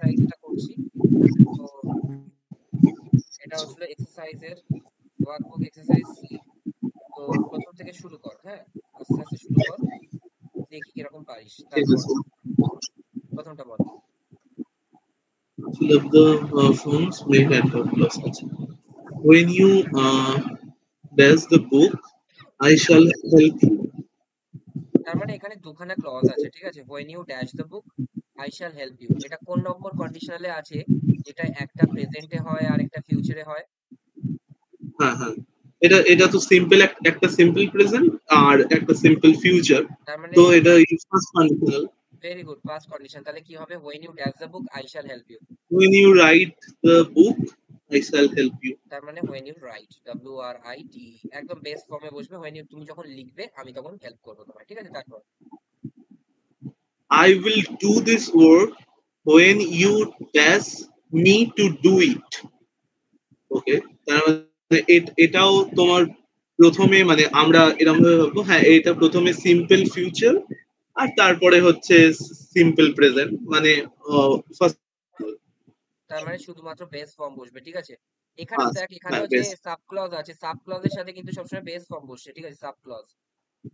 এক্সারসাইজটা করছি। তো এটা হচ্ছিল এক্সারসাইজের ওয়ার্কবুক এক্সারসাইজ সি। তো প্রথম থেকে শুরু কর, হ্যাঁ, আস্তে আস্তে শুরু কর, দেখি কিরকম পারিস। ঠিক তারপর আছে। প্রথমটা বল। Fill up the forms made at the plus. When you dash the book, I shall help you. তার মানে এখানে দুখানা ক্লজ আছে, ঠিক আছে। when you dash the book I shall help you, এটা কোন নম্বর কন্ডিশনালে আছে, যেটা একটা প্রেজেন্টে হয় আর একটা ফিউচারে হয়? হ্যাঁ হ্যাঁ, এটা এটা তো সিম্পল, একটা সিম্পল প্রেজেন্ট আর একটা সিম্পল ফিউচার। তার মানে তো এটা first conditional. Very good, first condition. তাহলে কি হবে? when you dash the book I shall help you। When you write the book, I shall help you. তার মানে when you write, WRITE, একদম বেস ফর্মে বসবে। when you, তুমি যখন লিখবে আমি তখন হেল্প করবো তোমায়, ঠিক আছে। তারপর I will do this work when you dash me to do it. ওকে, তার মানে এটাও তোমার প্রথমে, মানে আমরা এরকম ভাবে ভাববো, হ্যাঁ এটা প্রথমে সিম্পল ফিউচার আর তারপরে হচ্ছে সিম্পল প্রেজেন্ট, মানে ফার্স্ট। তার মানে শুধুমাত্র বেস ফর্ম বসবে, ঠিক আছে। এখানেও দেখ, হ্যাঁ এখানেও যে বেস্ট। সাব ক্লজ আছে, সাব ক্লজের সাথে কিন্তু সবসময় বেস ফর্ম বসছে, ঠিক আছে, সাব ক্লজ।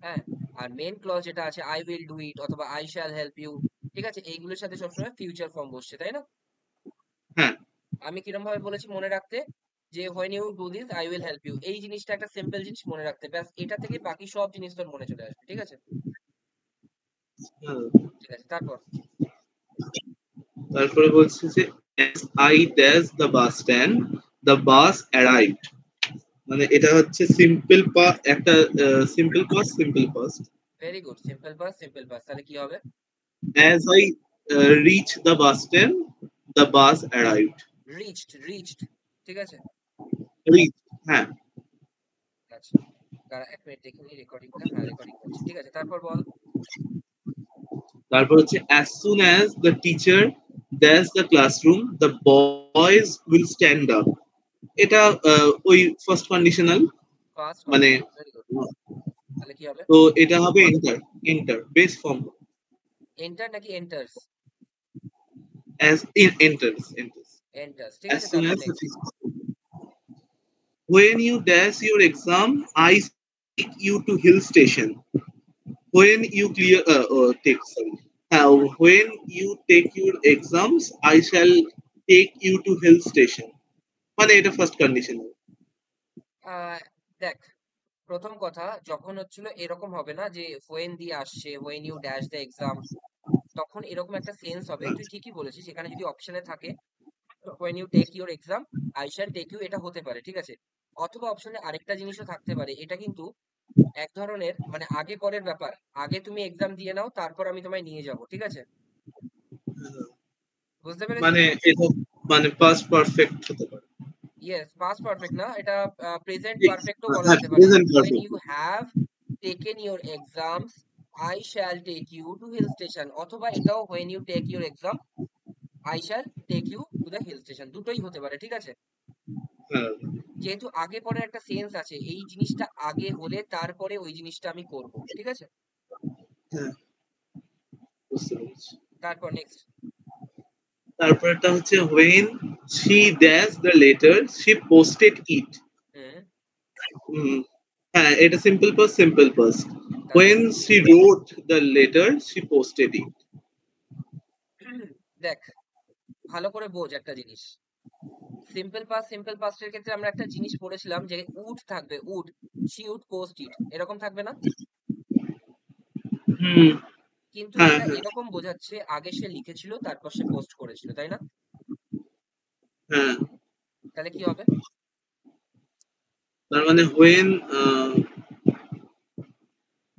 হ্যাঁ, আর মেন ক্লজ যেটা আছে আই উইল ডু ইট অথবা আই শ্যাল হেল্প ইউ, ঠিক আছে, এইগুলোর সাথে সবসময় ফিউচার ফর্ম বসছে, তাই না? হ্যাঁ আমি কিরম ভাবে বলেছি মনে রাখতে, যে when you do this I will help you, এই জিনিসটা একটা সিম্পল জিনিস মনে রাখতে, ব্যাস এটা থেকে বাকি সব জিনিস তোর মনে চলে আসবে, ঠিক আছে। হ্যাঁ। ঠিক আছে, তারপর তারপরে বলছে যে as I dash the bus stand, the bus arrived. মানে এটা হচ্ছে সিম্পল একটা simple past. Very good, simple past, simple past. তাহলে কি হবে? As I reach the bus stand, the bus arrived. Reached, ঠিক আছে। Reach, হ্যাঁ। আচ্ছা, দাঁড়া এক মিনিট দেখে নিই রেকর্ডিংটা। হ্যাঁ, রেকর্ডিং হচ্ছে, ঠিক আছে। তারপর বল। তারপর হচ্ছে as soon as the teacher dash the classroom, the boys will stand up. এটা ওই ফার্স্ট কন্ডিশনাল, ফার্স্ট মানে কন্ডিশন, ভেরি গুড। তাহলে কি হবে? তো এটা হবে এন্টার বেস ফর্ম। এন্টার নাকি enters? as in enters enters, ঠিক as আছে। soon তারপর as the next. teacher, when you dash your exam, I take you to hill station. When you clear take sorry when you take your exams, I shall take you to hill station. মানে এটা first condition. দেখ, প্রথম কথা যখন হচ্ছিল এরকম হবে না যে when দিয়ে আসছে, when you dash the exam, তখন এরকম একটা সেন্স হবে। তুই ঠিকই বলেছিস, এখানে যদি অপশনে থাকে when you take your exam I shall take you, এটা হতে পারে, ঠিক আছে। অথবা অপশনে আরেকটা জিনিসও থাকতে পারে, এটা কিন্তু এক ধরনের মানে আগে পরের ব্যাপার। আগে তুমি এক্সাম দিয়ে নাও, তারপর আমি তোমায় নিয়ে যাব, ঠিক আছে। বুঝতে পেরেছিস? মানে এটা মানে পাস্ট পারফেক্ট হতে পারে। ইয়েস, পাস্ট পারফেক্ট না, এটা প্রেজেন্ট ঠিক, পারফেক্টও বলা হ্যাঁ যেতে পারে। Present when perfect. you have taken your exams I shall take you to hill station, অথবা এটাও when you take your exam I shall take you to the hill station, দুটোই হতে পারে, ঠিক আছে। হ্যাঁ যেহেতু আগে পরে একটা সেন্স আছে, এই জিনিসটা আগে হলে তারপরে ওই জিনিসটা আমি করব, ঠিক আছে। হ্যাঁ, বুঝতে পেরেছি। তারপর নেক্সট। তারপরটা হচ্ছে when she dash the letter, she posted it. হুম, হ্যাঁ এটা সিম্পল পাস্ট। তাহলে when she wrote the letter, she posted it. দেখ, ভালো করে বোঝ একটা জিনিস। সিম্পল পাস্টের ক্ষেত্রে আমরা একটা জিনিস পড়েছিলাম যে উড থাকবে, would, she would post it, এরকম থাকবে না? হুম। কিন্তু হ্যাঁ এটা হ্যাঁ এরকম বোঝাচ্ছে আগে সে লিখেছিল তারপর সে পোস্ট করেছিল, তাই না? হ্যাঁ। তাহলে কি হবে? তার মানে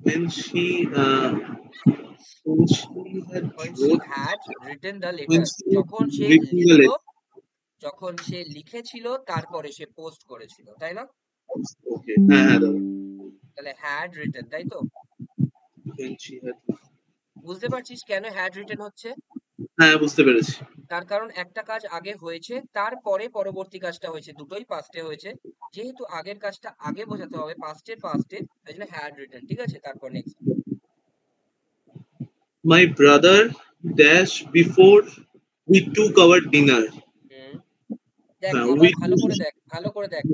when she had when she wrote, had written the when letter, she যখন সে written the লিখলো, letter. যখন সে লিখেছিল তারপরে সে পোস্ট করেছিল, তাই না? ওকে, হ্যাঁ হ্যাঁ দাদা। তাহলে had written, তাই তো? when she had, বুঝতে পারছিস কেন had written হচ্ছে? হ্যাঁ বুঝতে পেরেছি। তার কারণ একটা কাজ আগে হয়েছে, তারপরে পরবর্তী কাজটা হয়েছে, দুটোই পাস্টে হয়েছে। যেহেতু আগের কাজটা আগে বোঝাতে হবে, পাস্টে, তাই জন্য had written, ঠিক আছে। তারপর next. my brother dash before we took our dinner. হুম, দেখ হ্যাঁ, আবার we ভালো করে দেখ, ভালো করে দেখ।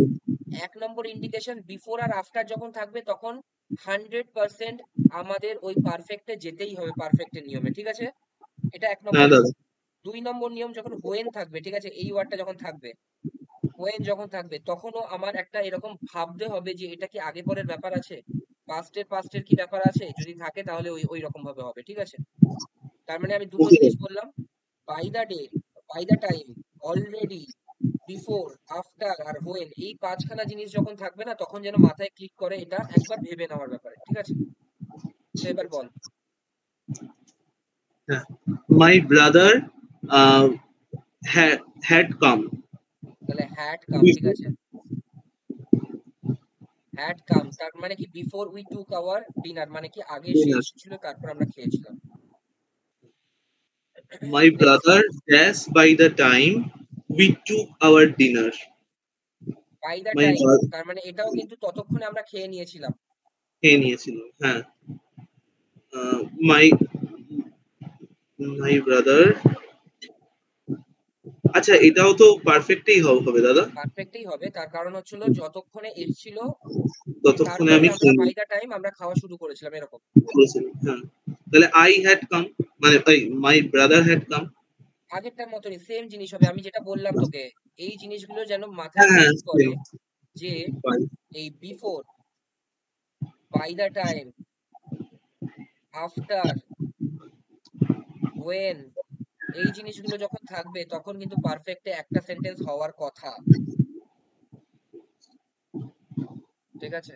এক নম্বর ইন্ডিকেশন বিফোর আর আফটার যখন থাকবে তখন 100% আমাদের ওই পারফেক্টে যেতেই হবে, পারফেক্টের নিয়মে, ঠিক আছে? এটা এক হ্যাঁ নম্বর দাদা। নিয়ম। দুই নম্বর নিয়ম, যখন হোয়েন থাকবে, ঠিক আছে, এই ওয়ার্ডটা যখন থাকবে, হোয়েন যখন থাকবে তখনও আমার একটা এরকম ভাবতে হবে যে এটা কি আগে পরের ব্যাপার আছে, পাস্টের কি ব্যাপার আছে, যদি থাকে তাহলে ওই ওই রকম ভাবে হবে, ঠিক আছে? তার মানে আমি দুটো ওকে জিনিস দাদা। বললাম, by the day, by the time, already, before, after আর হোয়েন, এই পাঁচখানা জিনিস যখন থাকবে না তখন যেন মাথায় ক্লিক করে, এটা একবার ভেবে নেওয়ার ব্যাপারে, ঠিক আছে? তো ঠিক এবার আছে। বল। হ্যাঁ, my brother uh, had come তাহলে হ্যাড কাম, ঠিক before আছে, হ্যাড কাম তার মানে কি before we took our dinner, মানে কি আগে সে dinner. এসেছিল তারপর আমরা খেয়েছিলাম। My next, brother dash by the time we took our dinner. By the My time brother তার মানে এটাও কিন্তু ততক্ষণে আমরা খেয়ে নিয়েছিলাম। খেয়ে নিয়েছিল। হ্যাঁ, my brother, আচ্ছা এটাও তো পারফেক্টই হবে দাদা। পারফেক্টই হবে, তার কারণ হচ্ছিল যতক্ষণে এসেছিল ততক্ষণে তারপরে আমি আমরা খেয়ে বাই দা টাইম আমরা খাওয়া শুরু করেছিলাম, এরকম। নিয়েছিলাম। হ্যাঁ, তাহলে I had come, মানে my brother had come. আগেরটার মতনই সেম জিনিস হবে, আমি যেটা বললাম তোকে, এই জিনিসগুলো যেন মাথায় হ্যাঁ হ্যাঁ ক্লিক করে, same, যে fine. এই before, by the time, after, when, এই জিনিসগুলো যখন থাকবে তখন কিন্তু পারফেক্টে একটা সেন্টেন্স হওয়ার কথা, ঠিক আছে?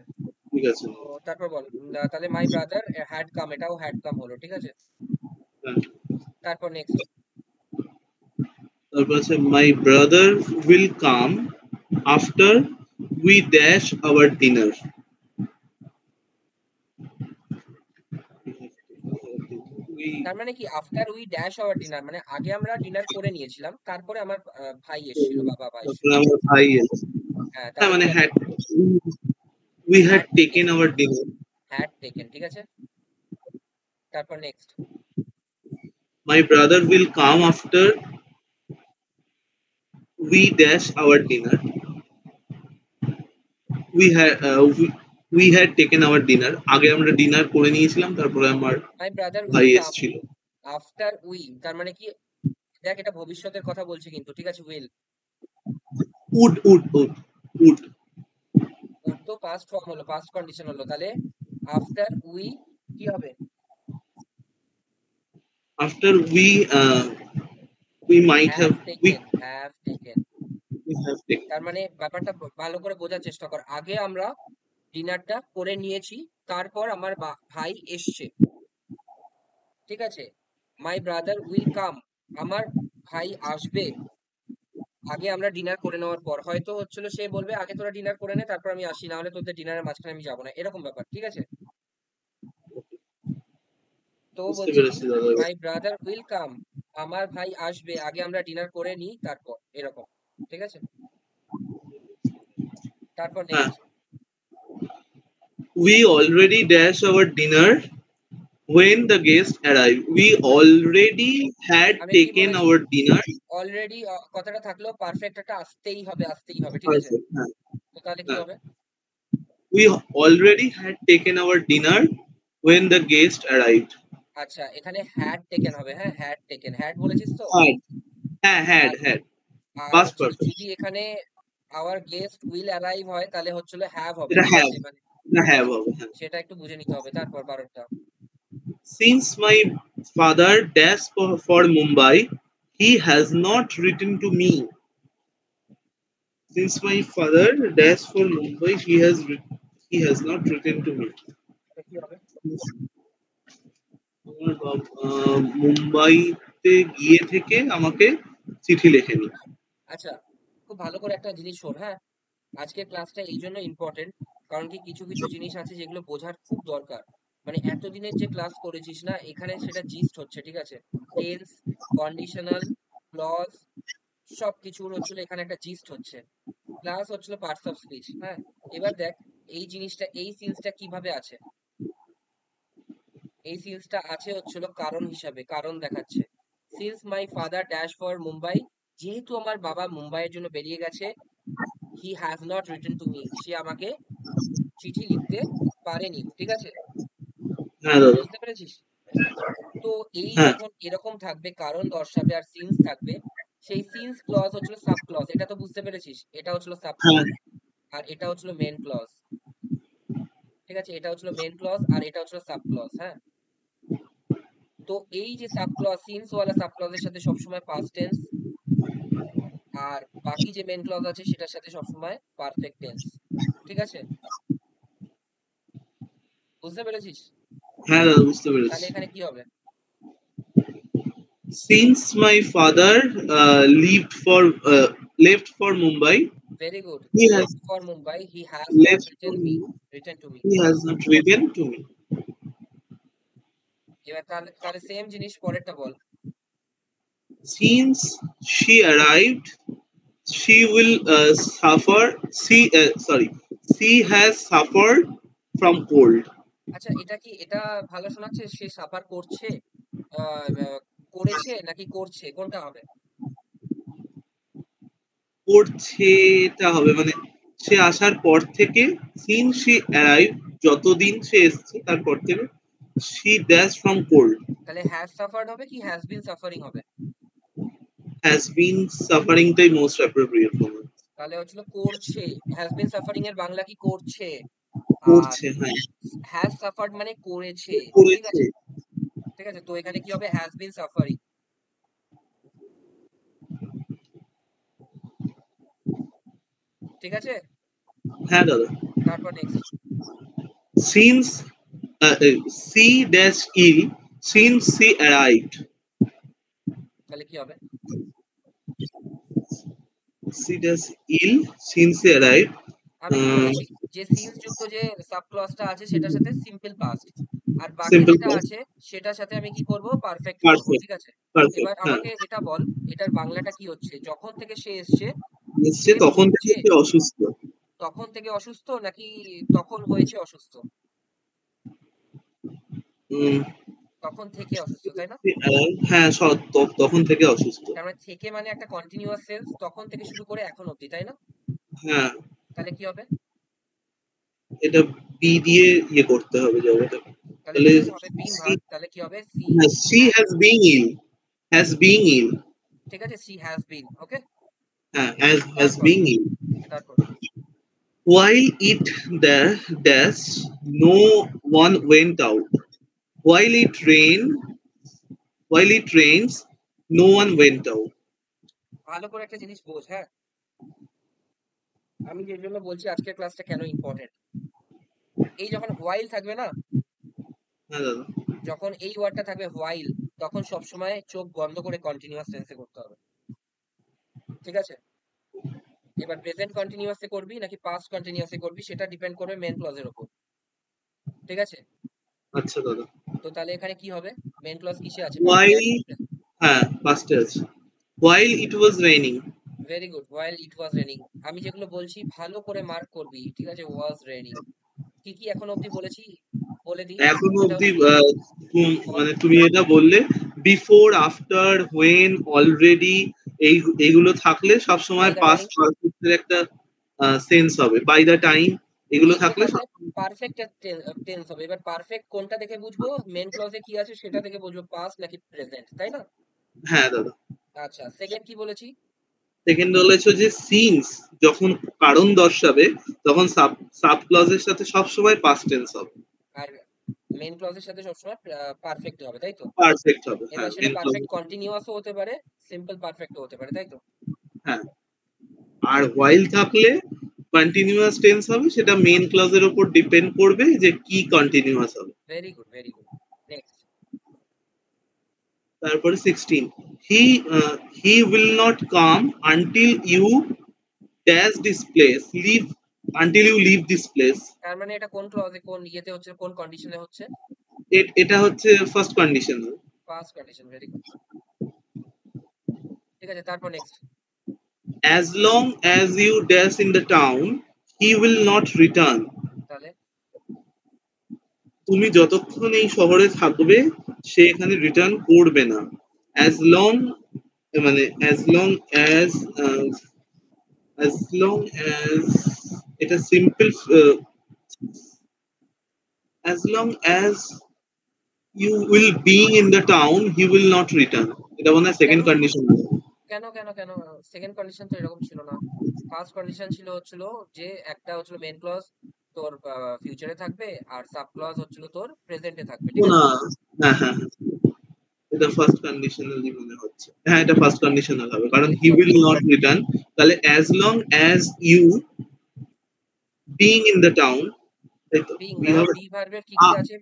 ঠিক আছে। তো তারপর বল, তাহলে মাই ব্রাদার হ্যাড কাম, এটাও হ্যাড কাম হলো, ঠিক আছে? হ্যাঁ, তারপর নেক্সট, তারপর আছে my brother will come after we dash our dinner. We তার মানে কি after we dash our dinner, মানে আগে আমরা ডিনার করে নিয়েছিলাম তারপরে আমার ভাই এসেছিল বা বাবা তারপরে এসেছিল। আমার ভাই এলো। হ্যাঁ, হ্যাঁ তাহলে মানে কি হবে? we had had taken, taken our dinner. Had taken, ঠিক আছে? তারপর next, My brother will come after we dash our dinner. We had taken our dinner. আগে আমরা ডিনার করে নিয়েছিলাম, তারপরে আমার মাই ব্রাদার ভাই উইল কাম এসেছিল। আফটার উই, তার মানে কি, দেখ এটা ভবিষ্যতের কথা বলছি কিন্তু, ঠিক আছে? উইল, would উড তো পাস্ট ফর্ম হলো, পাস্ট কন্ডিশন হলো, তাহলে আফটার উই কি হবে? after we might have have taken, have taken. we have taken. তার মানে ব্যাপারটা ভালো করে বোঝার চেষ্টা কর, আগে আমরা ডিনারটা করে নিয়েছি, তারপর আমার ভাই এসছে, ঠিক আছে? মাই ব্রাদার উইল কাম, আমার ভাই আসবে আগে আমরা ডিনার করে নেওয়ার পর, হয়তো হচ্ছিল সে বলবে আগে তোরা ডিনার করে নে তারপর আমি আসি, না হলে তোদের ডিনারের মাঝখানে আমি যাবো না, এরকম ব্যাপার, ঠিক আছে? তো বুঝতে বলছে কি, পেরেছি দাদা এবার। মাই ব্রাদার উইল কাম, আমার ভাই আসবে আগে আমরা ডিনার করে নিই তারপর, এরকম, ঠিক আছে? তারপর হ্যাঁ, next, we already dash our dinner when the guest arrived. We already had আমি কি taken বলেছি, our dinner. অলরেডি কথাটা থাকলেও পারফেক্ট একটা আসতেই হবে, আসতেই হবে, ঠিক আছে? Perfect. হ্যাঁ, তো তাহলে কি হ্যাঁ। হবে? We already had taken our dinner when the guest arrived. আচ্ছা, এখানে হ্যাড টেকেন হবে, হ্যাঁ, হ্যাড টেকেন, হ্যাড বলেছিস তো। Had. হ্যাঁ, আর had. আর Past হচ্ছিল perfect. যদি এখানে আওয়ার গেস্ট উইল অ্যারাইভ হয় তাহলে হচ্ছিল হ্যাভ হবে, এটা ঠিক have. আছে? মানে এটা have হবে। হ্যাঁ। সেটা একটু বুঝে নিতে হবে। তারপর 12টা, Since my father dashed for Mumbai, he has not written to me. Since my father dashed for Mumbai, he has not written to me. কি হবে? আমার মুম্বাইতে গিয়ে থেকে আমাকে চিঠি লেখেনি। আচ্ছা, খুব ভালো করে একটা জিনিস শোন, হ্যাঁ? আজকের ক্লাসটা এই জন্য ইম্পর্টেন্ট, কারণ কি কিছু কিছু জিনিস আছে যেগুলো বোঝার খুব দরকার। মানে এতদিনের যে ক্লাস করেছিস না, এখানে সেটা জিস্ট হচ্ছে, ঠিক আছে? টেন্স, কন্ডিশনাল, ক্লজ, সবকিছুর হচ্ছিল এখানে একটা জিস্ট হচ্ছে, প্লাস হচ্ছিল পার্টস অফ স্পিচ, হ্যাঁ? এবার দেখ, এই জিনিসটা, এই সিন্সটা কিভাবে আছে, এই সিন্সটা আছে হচ্ছিল কারণ হিসাবে, কারণ দেখাচ্ছে। Since my father dash for Mumbai, যেহেতু আমার বাবা মুম্বাইয়ের জন্য বেরিয়ে গেছে, he has not written to me, সে আমাকে চিঠি লিখতে পারেনি। ঠিক আছে, হ্যাঁ দাদা। বুঝতে পেরেছিস? তো এই হ্যাঁ যখন এরকম থাকবে, কারণ দর্শাবে আর সিন্স থাকবে, সেই সিন্স ক্লজ হচ্ছিল সাব ক্লজ, এটা তো বুঝতে পেরেছিস? এটা হচ্ছিল সাব হ্যাঁ ক্লজ আর এটা হচ্ছিল মেন ক্লজ। ঠিক আছে, এটা হচ্ছিল মেন ক্লজ আর এটা হচ্ছিল সাব ক্লজ। হ্যাঁ, তো এই যে সাব ক্লজ, সিন্স ওয়ালা সাব ক্লজের সাথে সবসময় পাস্ট টেন্স, আর বাকি যে মেন ক্লজ আছে সেটার সাথে সবসময় পারফেক্ট টেন্স। ঠিক আছে, বুঝতে পেরেছিস? হ্যাঁ দাদা, বুঝতে তাহলে পেরেছি। এখানে কি হবে? Since my father left for Mumbai, very good, he has left for Mumbai, he has not left for written me, me, written to me. he has not written to me. এবার তাহলে তাহলে সেম জিনিস পরেরটা বল। Since she arrived, she will suffer. She has suffered from cold. আচ্ছা, এটা কি, এটা ভালো শোনাচ্ছে? সে সাফার করছে, করেছে নাকি করছে, কোনটা হবে? করছে এটা হবে, মানে সে আসার পর থেকে, since she arrived, যতদিন সে এসছে তারপর থেকে, she dash from cold. তাহলে হ্যাজ সাফার্ড হবে কি হ্যাজ বিন সাফারিং হবে? Has been suffering টাই most appropriate for me. তাহলে হচ্ছিল করছে, হ্যাজ বিন সাফারিং এর বাংলা কি? করছে। আর করছে, হ্যাঁ। হ্যাজ সাফার্ড মানে করেছে। ঠিক করেছে। আছে, ঠিক আছে, তো এখানে কি হবে? Has been suffering. ঠিক আছে, হ্যাঁ দাদা। তারপর next. Since she dash ill, since she arrived. তাহলে কি হবে? She dash ill, since she arrived. আমি কি Uh, বলেছি? যে সিন্স যুক্ত যে সাব ক্লজটা আছে সেটার সাথে সিম্পল পাস্ট, আর বাকি simple যেটা past. আছে সেটার সাথে আমি কি করব? পারফেক্ট করব। Perfect. ঠিক আছে, Perfect. এবার হ্যাঁ। আমাকে এটা বল, এটার বাংলাটা কি হচ্ছে? যখন থেকে সে এসছে, এসছে সে তখন থেকে হচ্ছে সে অসুস্থ। তখন থেকে অসুস্থ, নাকি তখন হয়েছে অসুস্থ? উম, তখন থেকে অসুস্থ, তাই না? হ্যাঁ, তখন থেকে অসুস্থ। তার মানে থেকে মানে একটা কন্টিনিউয়াস সেন্স, তখন থেকে শুরু করে এখন অবধি, তাই না? হ্যাঁ, তাহলে কি হবে? এটা বি দিয়ে ইয়ে করতে হবে জায়গাটা। তাহলে তাহলে বি হবে, বিন ভার্ব, তাহলে কি হবে? She she has, has been ill. Has been ill. ঠিক আছে, সি হ্যাজ বিন। ওকে, হ্যাঁ, has তারপর been ill. তারপর While it dash, no one went out. While it rained, while it rains, no one went out. ভালো করে একটা জিনিস বোঝ। হ্যাঁ, আমি যে জন্য বলছি আজকের ক্লাসটা কেন ইম্পর্টেন্ট। এই যখন হোয়াইল থাকবে না, হ্যাঁ দাদা। যখন এই ওয়ার্ডটা থাকবে হোয়াইল, তখন সবসময় চোখ বন্ধ করে কন্টিনিউয়াস টেন্সে করতে হবে। ঠিক আছে, এবার প্রেজেন্ট কন্টিনিউয়াসে করবি নাকি পাস্ট কন্টিনিউয়াসে করবি সেটা ডিপেন্ড করবে মেন ক্লজের উপর। ঠিক আছে, আচ্ছা দাদা। তো তাহলে এখানে কি হবে? মেন ক্লজ কিসে আছে? পাস্টে While, আছে? হ্যাঁ, পাস্টে আছে। While it was raining. Very good, while it was raining. আমি যেগুলো বলছি ভালো করে মার্ক করবি। ঠিক আছে, ওয়াজ রেনিং কি কি এখন অবধি বলেছি বলে দিই। এখন এটা অবধি বল। মানে তুমি এটা বললে, বিফোর, আফটার, হোয়েন, অলরেডি, এইগুলো থাকলে সব বাই সময় দ্য টাইম, পাস্ট পারফেক্টের একটা সেন্স হবে। বাই দ্য টাইম, এগুলো এগুলো থাকলে থাকলে পারফেক্ট টেন্স হবে। এবার পারফেক্ট কোনটা দেখে বুঝবো? মেন ক্লজে কি আছে সেটা দেখে বুঝবো পাস্ট নাকি প্রেজেন্ট, তাই না? হ্যাঁ দাদা। আচ্ছা, সেকেন্ড কি বলেছি? সেকেন্ড বলেছো যে সিন্স যখন কারণ দর্শাবে, তখন সাব ক্লজের সাথে সবসময় পাস্ট টেন্স হবে। আর মেন ক্লজের সাথে সবসময় পারফেক্ট হবে, তাই তো? পারফেক্ট হবে, এবার হ্যাঁ, সেটা মেন ক্লজ। পারফেক্ট কন্টিনিউয়াসও হতে পারে, সিম্পল পারফেক্টও হতে পারে, তাই তো? হ্যাঁ, আর হোয়াইল থাকলে কন্টিনিউয়াস টেন্স হবে, সেটা মেন ক্লজের উপর ডিপেন্ড করবে যে কি কন্টিনিউয়াস হবে। Very good, very good. Next. তারপরে 16, he will not come until you dash this place, leave, until you leave this place. তার মানে এটা কোন ক্লজে, কোন ইয়েতে হচ্ছে, কোন কন্ডিশনে হচ্ছে? এটা হচ্ছে first condition. First condition, very good. ঠিক আছে, তারপর next. as long as you dash in the town, he will not return. তাহলে তুমি যতক্ষণ এই শহরে থাকবে সে এখানে রিটার্ন করবে না। as long মানে as long as এটা simple as long as you will being in the town he will not return এটা মনে হয় কেন সেকেন্ড কন্ডিশন কেন কেন কেন সেকেন্ড কন্ডিশন তো এরকম ছিল না। ফার্স্ট কন্ডিশন হচ্ছিল যে একটা হচ্ছিল মেন ক্লজ তোর ফিউচারে থাকবে, আর সাব ক্লজ হচ্ছিল তোর প্রেজেন্টে থাকবে, ঠিক না আছে? হ্যাঁ হ্যাঁ হ্যাঁ এটা ফার্স্ট কন্ডিশনালি মনে হচ্ছে হ্যাঁ এটা ফার্স্ট কন্ডিশনাল হবে কারণ হি তাহলে উইল নট রিটার্ন তাহলে as long as you being in the town তাই তো বিং বি না, হবে বি ভার্বের কি কি আছে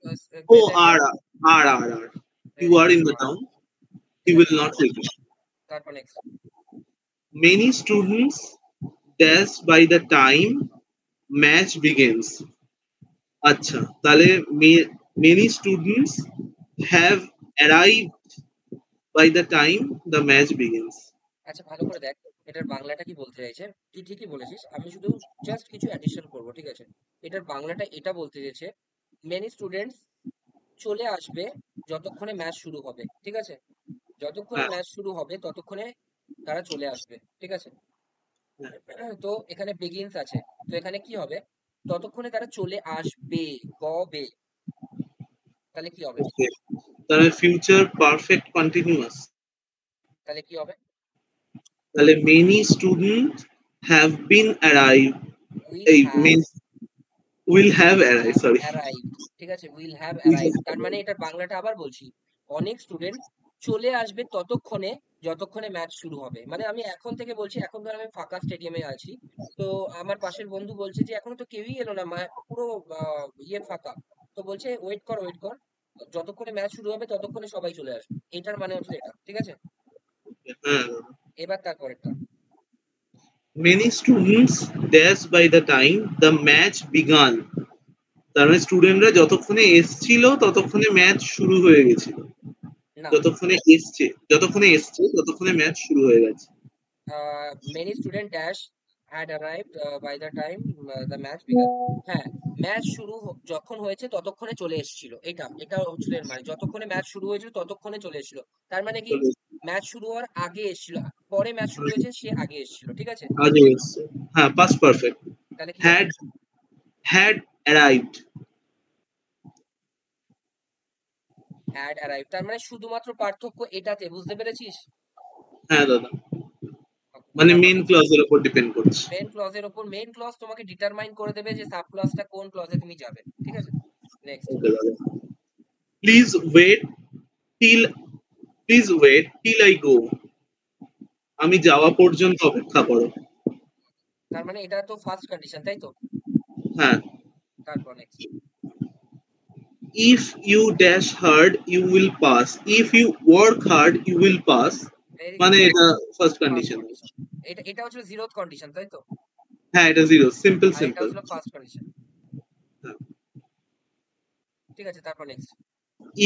ও প্রেজেন্টে? আর আর ইউ ভেরি আর গুড, ইন দ্য আর। টাউন হি ঠিক উইল আছে, নট রিটার্ন তারপর next. many students dash by the time match begins আচ্ছা তাহলে many students have arrived by the time the match begins আচ্ছা, ভালো করে দেখ এটার বাংলাটা কি বলতে চাইছে। তুই ঠিকই বলেছিস, আমি শুধু জাস্ট কিছু অ্যাডিশন করব, ঠিক আছে? এটার বাংলাটা এটা বলতে চাইছে, মেনি স্টুডেন্টস চলে আসবে যতক্ষণে ম্যাচ শুরু হবে, ঠিক আছে? যতক্ষণে হ্যাঁ ম্যাচ শুরু হবে ততক্ষণে তারা চলে আসবে, ঠিক আছে? তো এখানে বিগিনস আছে, তো এখানে কি হবে? ততক্ষণে তারা চলে আসবে, কবে? তাহলে কি হবে? ওকে তাহলে ফিউচার পারফেক্ট কন্টিনিউয়াস তাহলে কি হবে? তাহলে many students have been arrived will এই have, mean will have will arrived have sorry arrived, ঠিক আছে? উইল হ্যাভ will অ্যারাইভড, তার have মানে এটার বাংলাটা আবার বলছি, অনেক স্টুডেন্ট চলে আসবে ততক্ষণে যতক্ষণে ম্যাচ শুরু হবে। মানে আমি এখন থেকে বলছি, এখন ধর আমি ফাঁকা স্টেডিয়ামে আছি, তো আমার পাশের বন্ধু বলছে যে এখনো তো কেউই এলো না, পুরো ইয়ে ফাঁকা। তো বলছে ওয়েট কর ওয়েট কর, যতক্ষণে ম্যাচ শুরু হবে ততক্ষণে সবাই চলে আসবে। এটার মানে হচ্ছে এটা, ঠিক আছে? হ্যাঁ এবার তারপরেরটা। many students dash by the time the match began তার মানে স্টুডেন্টরা যতক্ষণে এসছিল ততক্ষণে ম্যাচ শুরু হয়ে গেছিল না, যতক্ষণে ম্যাচ শুরু হয়ে গেছে many student dash had arrived by the time the match began. হ্যাঁ, ম্যাচ শুরু যখন হয়েছে ততক্ষণে চলে এসেছিল, এটা হচ্ছিল এর মানে, যতক্ষণে ম্যাচ শুরু হয়েছিল ততক্ষণে চলে এসেছিল। তার মানে কি, ম্যাচ শুরু হওয়ার আগে এসেছিল, পরে ম্যাচ শুরু হয়েছে সে আগে এসেছিল, ঠিক আছে? আগে এসছে হ্যাঁ পাস্ট পারফেক্ট তাহলে কি হবে? Had had arrived had arrive, তার মানে শুধুমাত্র পার্থক্য এটাতে, বুঝতে পেরেছিস? হ্যাঁ দাদা মানে তারপর মেন ক্লজের উপর ডিপেন্ড করছে মেইন ক্লজের উপর, মেইন ক্লজ তোমাকে ডিটারমাইন করে দেবে যে সাব ক্লজটা কোন ক্লজে তুমি যাবে, ঠিক আছে? নেক্সট। ওকে দাদা please wait till please wait till I go আমি যাওয়া পর্যন্ত অপেক্ষা করো তার মানে এটা তো ফার্স্ট কন্ডিশন, তাই তো? হ্যাঁ তারপর next. if you dash hard you will pass if you work hard you will pass very মানে গুড, এটা ফার্স্ট ফার্স্ট কন্ডিশন কন্ডিশন। এটা হচ্ছে জিরোথ কন্ডিশন, তাই তো? হ্যাঁ এটা জিরো সিম্পল আর এটা সিম্পল হচ্ছে ফার্স্ট কন্ডিশন, ঠিক আছে? তারপর next.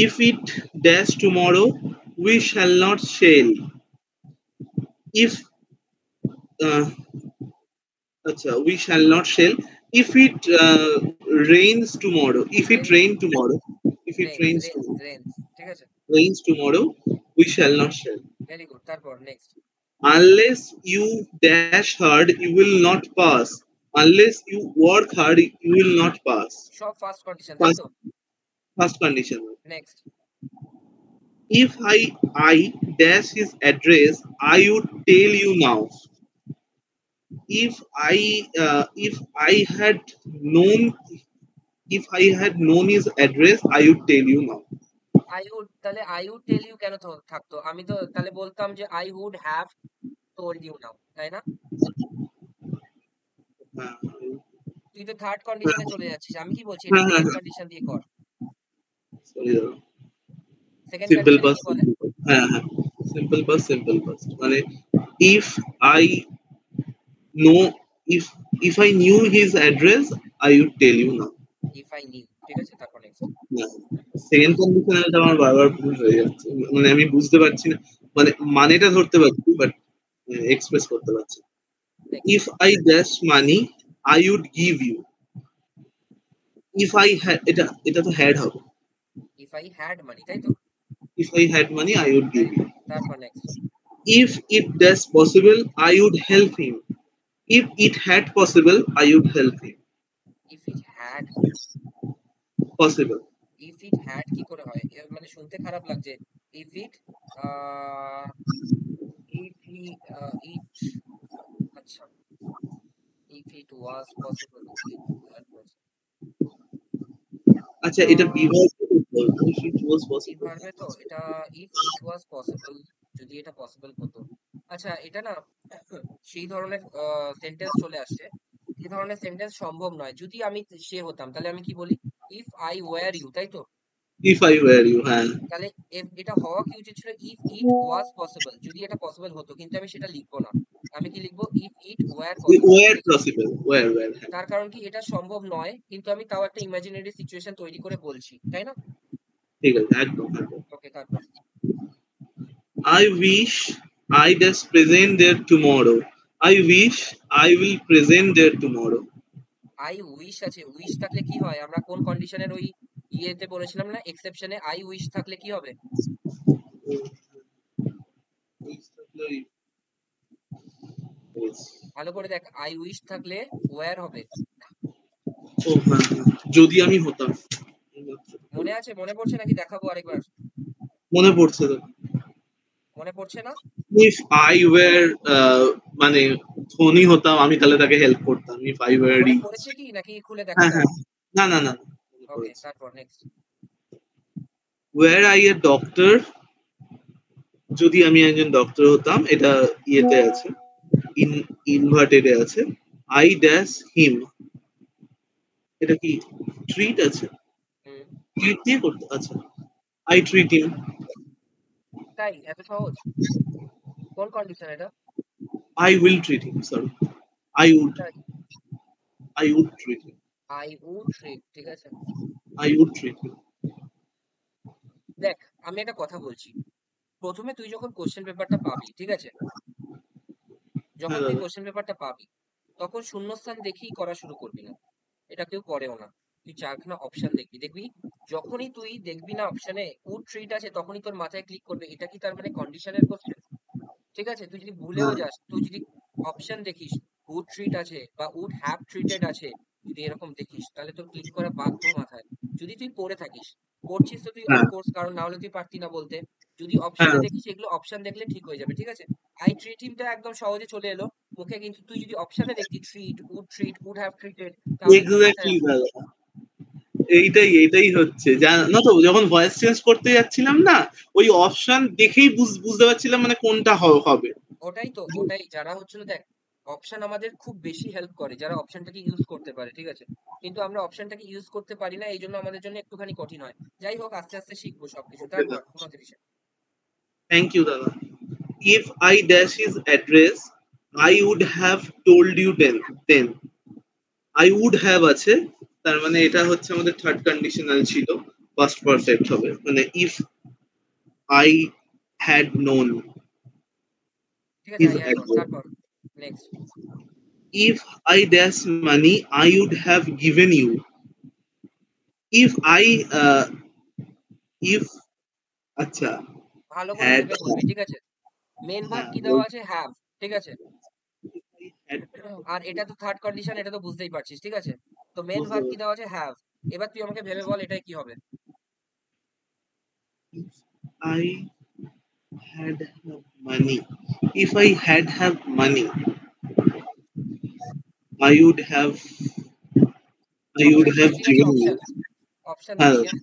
if it dash tomorrow we shall not shall if uh, acha we shall not shall if it rains tomorrow if it very rain good, tomorrow if it range rains range tomorrow range, ঠিক আছে? rains tomorrow we shall not shall very good, তারপর next. unless you dash hard you will not pass unless you work hard you will not pass সব first condition, তাই first তো? first condition next. if I dash his address I would tell you now if I had known if I had known his address I would tell you now I would, তাহলে I would tell you কেন থাকতো? আমি তো তাহলে বলতাম যে I would have told you now, তাই না? হ্যাঁ তুই তো থার্ড কন্ডিশনে চলে যাচ্ছিস, আমি কি বলছি, এটা হ্যাঁ হ্যাঁ সেকেন্ড কন্ডিশন দিয়ে কর। সরি সেকেন্ড সিম্পল কন্ডিশনে পাস কি বলে? হ্যাঁ হ্যাঁ সিম্পল পাস মানে if I know if I knew his address I would tell you now if I knew, ঠিক আছে? তারপর নেক্সট। সেকেন্ড কন্ডিশনালটা আমার বারবার ভুল হয়ে যাচ্ছে মানে আমি বুঝতে পারছি না মানে মানেটা ধরতে পারছি বাট এক্সপ্রেস করতে পারছি না। Next. if I dash money I would give you if I had এটা তো had হবে ইফ আই হ্যাড মানি, তাই তো? if I had money I would give you তারপর next. If it does possible, I would help him. If it had possible, I would help him. If it had, Possible. If it had কি করে হয়? মানে শুনতে খারাপ লাগছে। If it if he ইট, আচ্ছা, if it was possible, if that was আচ্ছা এটা বিভাগ if it was কি possible. ভার্বে তো এটা, ইফ ইট ওয়াজ পসিবল, যদি এটা পসিবল হতো। আচ্ছা এটা না সেই ধরনের সেন্টেন্স চলে আসছে, এই ধরনের সেন্টেন্স সম্ভব নয়। যদি আমি সে হতাম তাহলে আমি কি বলি? ইফ আই ওয়্যার ইউ, তাই তো? If I were you, হ্যাঁ। তাহলে এটা হওয়া কি উচিত ছিল? ইফ ইট ওয়াজ পসিবল, যদি এটা পসিবল হতো, কিন্তু আমি সেটা লিখবো না। আমি কি লিখবো? If it were possible. Were possible. Were, হ্যাঁ। তার কারণ কি এটা সম্ভব নয়, কিন্তু আমি তাও একটা ইমাজিনারি সিচুয়েশন তৈরি করে বলছি, তাই না? ঠিক আছে, একদম একদম। ওকে, তারপর I wish I just present there tomorrow. I wish I will present there tomorrow. I wish আছে, উইশ থাকলে কি হয়? আমরা কোন কন্ডিশনের ওই ইয়েতে বলেছিলাম না, এক্সেপশনে, আই উইশ থাকলে কি হবে? ভালো করে দেখ, আই উইশ থাকলে ওয়্যার হবে। ও হ্যাঁ, যদি আমি হতাম। মনে আছে? মনে পড়ছে নাকি দেখাবো আরেকবার? মনে পড়ছে তো। মনে পড়ছে না? If I were মানে ধনী হতাম আমি তাহলে তাকে হেল্প করতাম। If I were মনে rich. পড়েছে কি নাকি খুলে হ্যাঁ দেখাতে হ্যাঁ, হবে? না না না, ওকে, তারপর next. Were I a doctor, যদি আমি একজন ডক্টর হতাম, এটা ইয়েতে আছে, ইনভার্টেডে আছে। I dash him, এটা কি ট্রিট আছে? ট্রিট দিয়ে করতে, আচ্ছা। I treat him. তাই এত সহজ? কোন কন্ডিশন এটা? I will treat him, sorry. I would treat him. I would treat, ঠিক আছে। I would treat him. দেখ আমি একটা কথা বলছি, প্রথমে তুই যখন কোশ্চেন পেপারটা পাবি, ঠিক আছে, যখন হ্যাঁ তুই দাদা। কোশ্চেন পেপারটা পাবি তখন শূন্যস্থান দেখেই করা শুরু করবি না, এটা কেউ করেও না। তুই চারখানা অপশন দেখবি, দেখবি যখনই তুই দেখবি না অপশনে উড ট্রিট আছে, তখনই তোর মাথায় ক্লিক করবে এটা কি তার মানে কন্ডিশনের কোশ্চেন, ঠিক আছে? তুই যদি ভুলেও হ্যাঁ যাস, তুই যদি অপশন দেখিস উড ট্রিট আছে বা উড হ্যাভ ট্রিটেড আছে, যদি এরকম দেখিস তাহলে তোর ক্লিক করা বাধ্য মাথায়। যদি তুই পড়ে থাকিস, পড়ছিস তো তুই হ্যাঁ অফকোর্স, কারণ না হলে তুই পারতি না বলতে। যদি হ্যাঁ অপশনে দেখিস, এগুলো অপশন দেখলে ঠিক হয়ে যাবে, ঠিক আছে? আই ট্রিট হিমটা একদম সহজে চলে এলো মুখে, কিন্তু তুই যদি অপশনে দেখতি ট্রিট, উড হ্যাভ ট্রিটেড, তাহলে তোর মাথায় এক্স্যাক্টলি আসতো। দাদা, এইটাই হচ্ছে না তো, যখন ভয়েস চেঞ্জ করতে যাচ্ছিলাম না, ওই অপশন দেখেই বুঝতে পারছিলাম মানে কোনটা হবে। ওটাই তো, ওটাই যারা হচ্ছিল, দেখ অপশন আমাদের খুব বেশি হেল্প করে যারা অপশনটাকে ইউজ করতে পারে, ঠিক আছে? কিন্তু আমরা অপশনটাকে ইউজ করতে পারি না, এই জন্য আমাদের জন্য একটুখানি কঠিন হয়। যাই হোক, আস্তে আস্তে শিখবো সবকিছু। তারপর 29। থ্যাংক ইউ দাদা। If I dash his address, I would have told you then. I would have আছে, তার মানে এটা হচ্ছে আমাদের থার্ড কন্ডিশনাল ছিল, ফার্স্ট পারফেক্ট হবে, মানে if I had known ঠিক আছে, his I had known. address. তারপর next. If I dash money, I would have given you. If I if আচ্ছা ভালো করে had, ভেবে বলবি, ঠিক আছে? মেন ভার্ব হ্যাঁ কি দেওয়া আছে? হ্যাভ, ঠিক আছে? had, আর এটা তো থার্ড কন্ডিশন, এটা তো বুঝতেই পারছিস, ঠিক আছে? তো মেন বুঝতে ভার্ব কি পারছি। দেওয়া আছে? হ্যাভ। এবার তুই আমাকে ভেবে বল এটাই কি হবে? If I had have money, if I had have money, I would have I would option have দিচ্ছি নাকি? given you. অপশন, অপশন হ্যাঁ দিচ্ছি,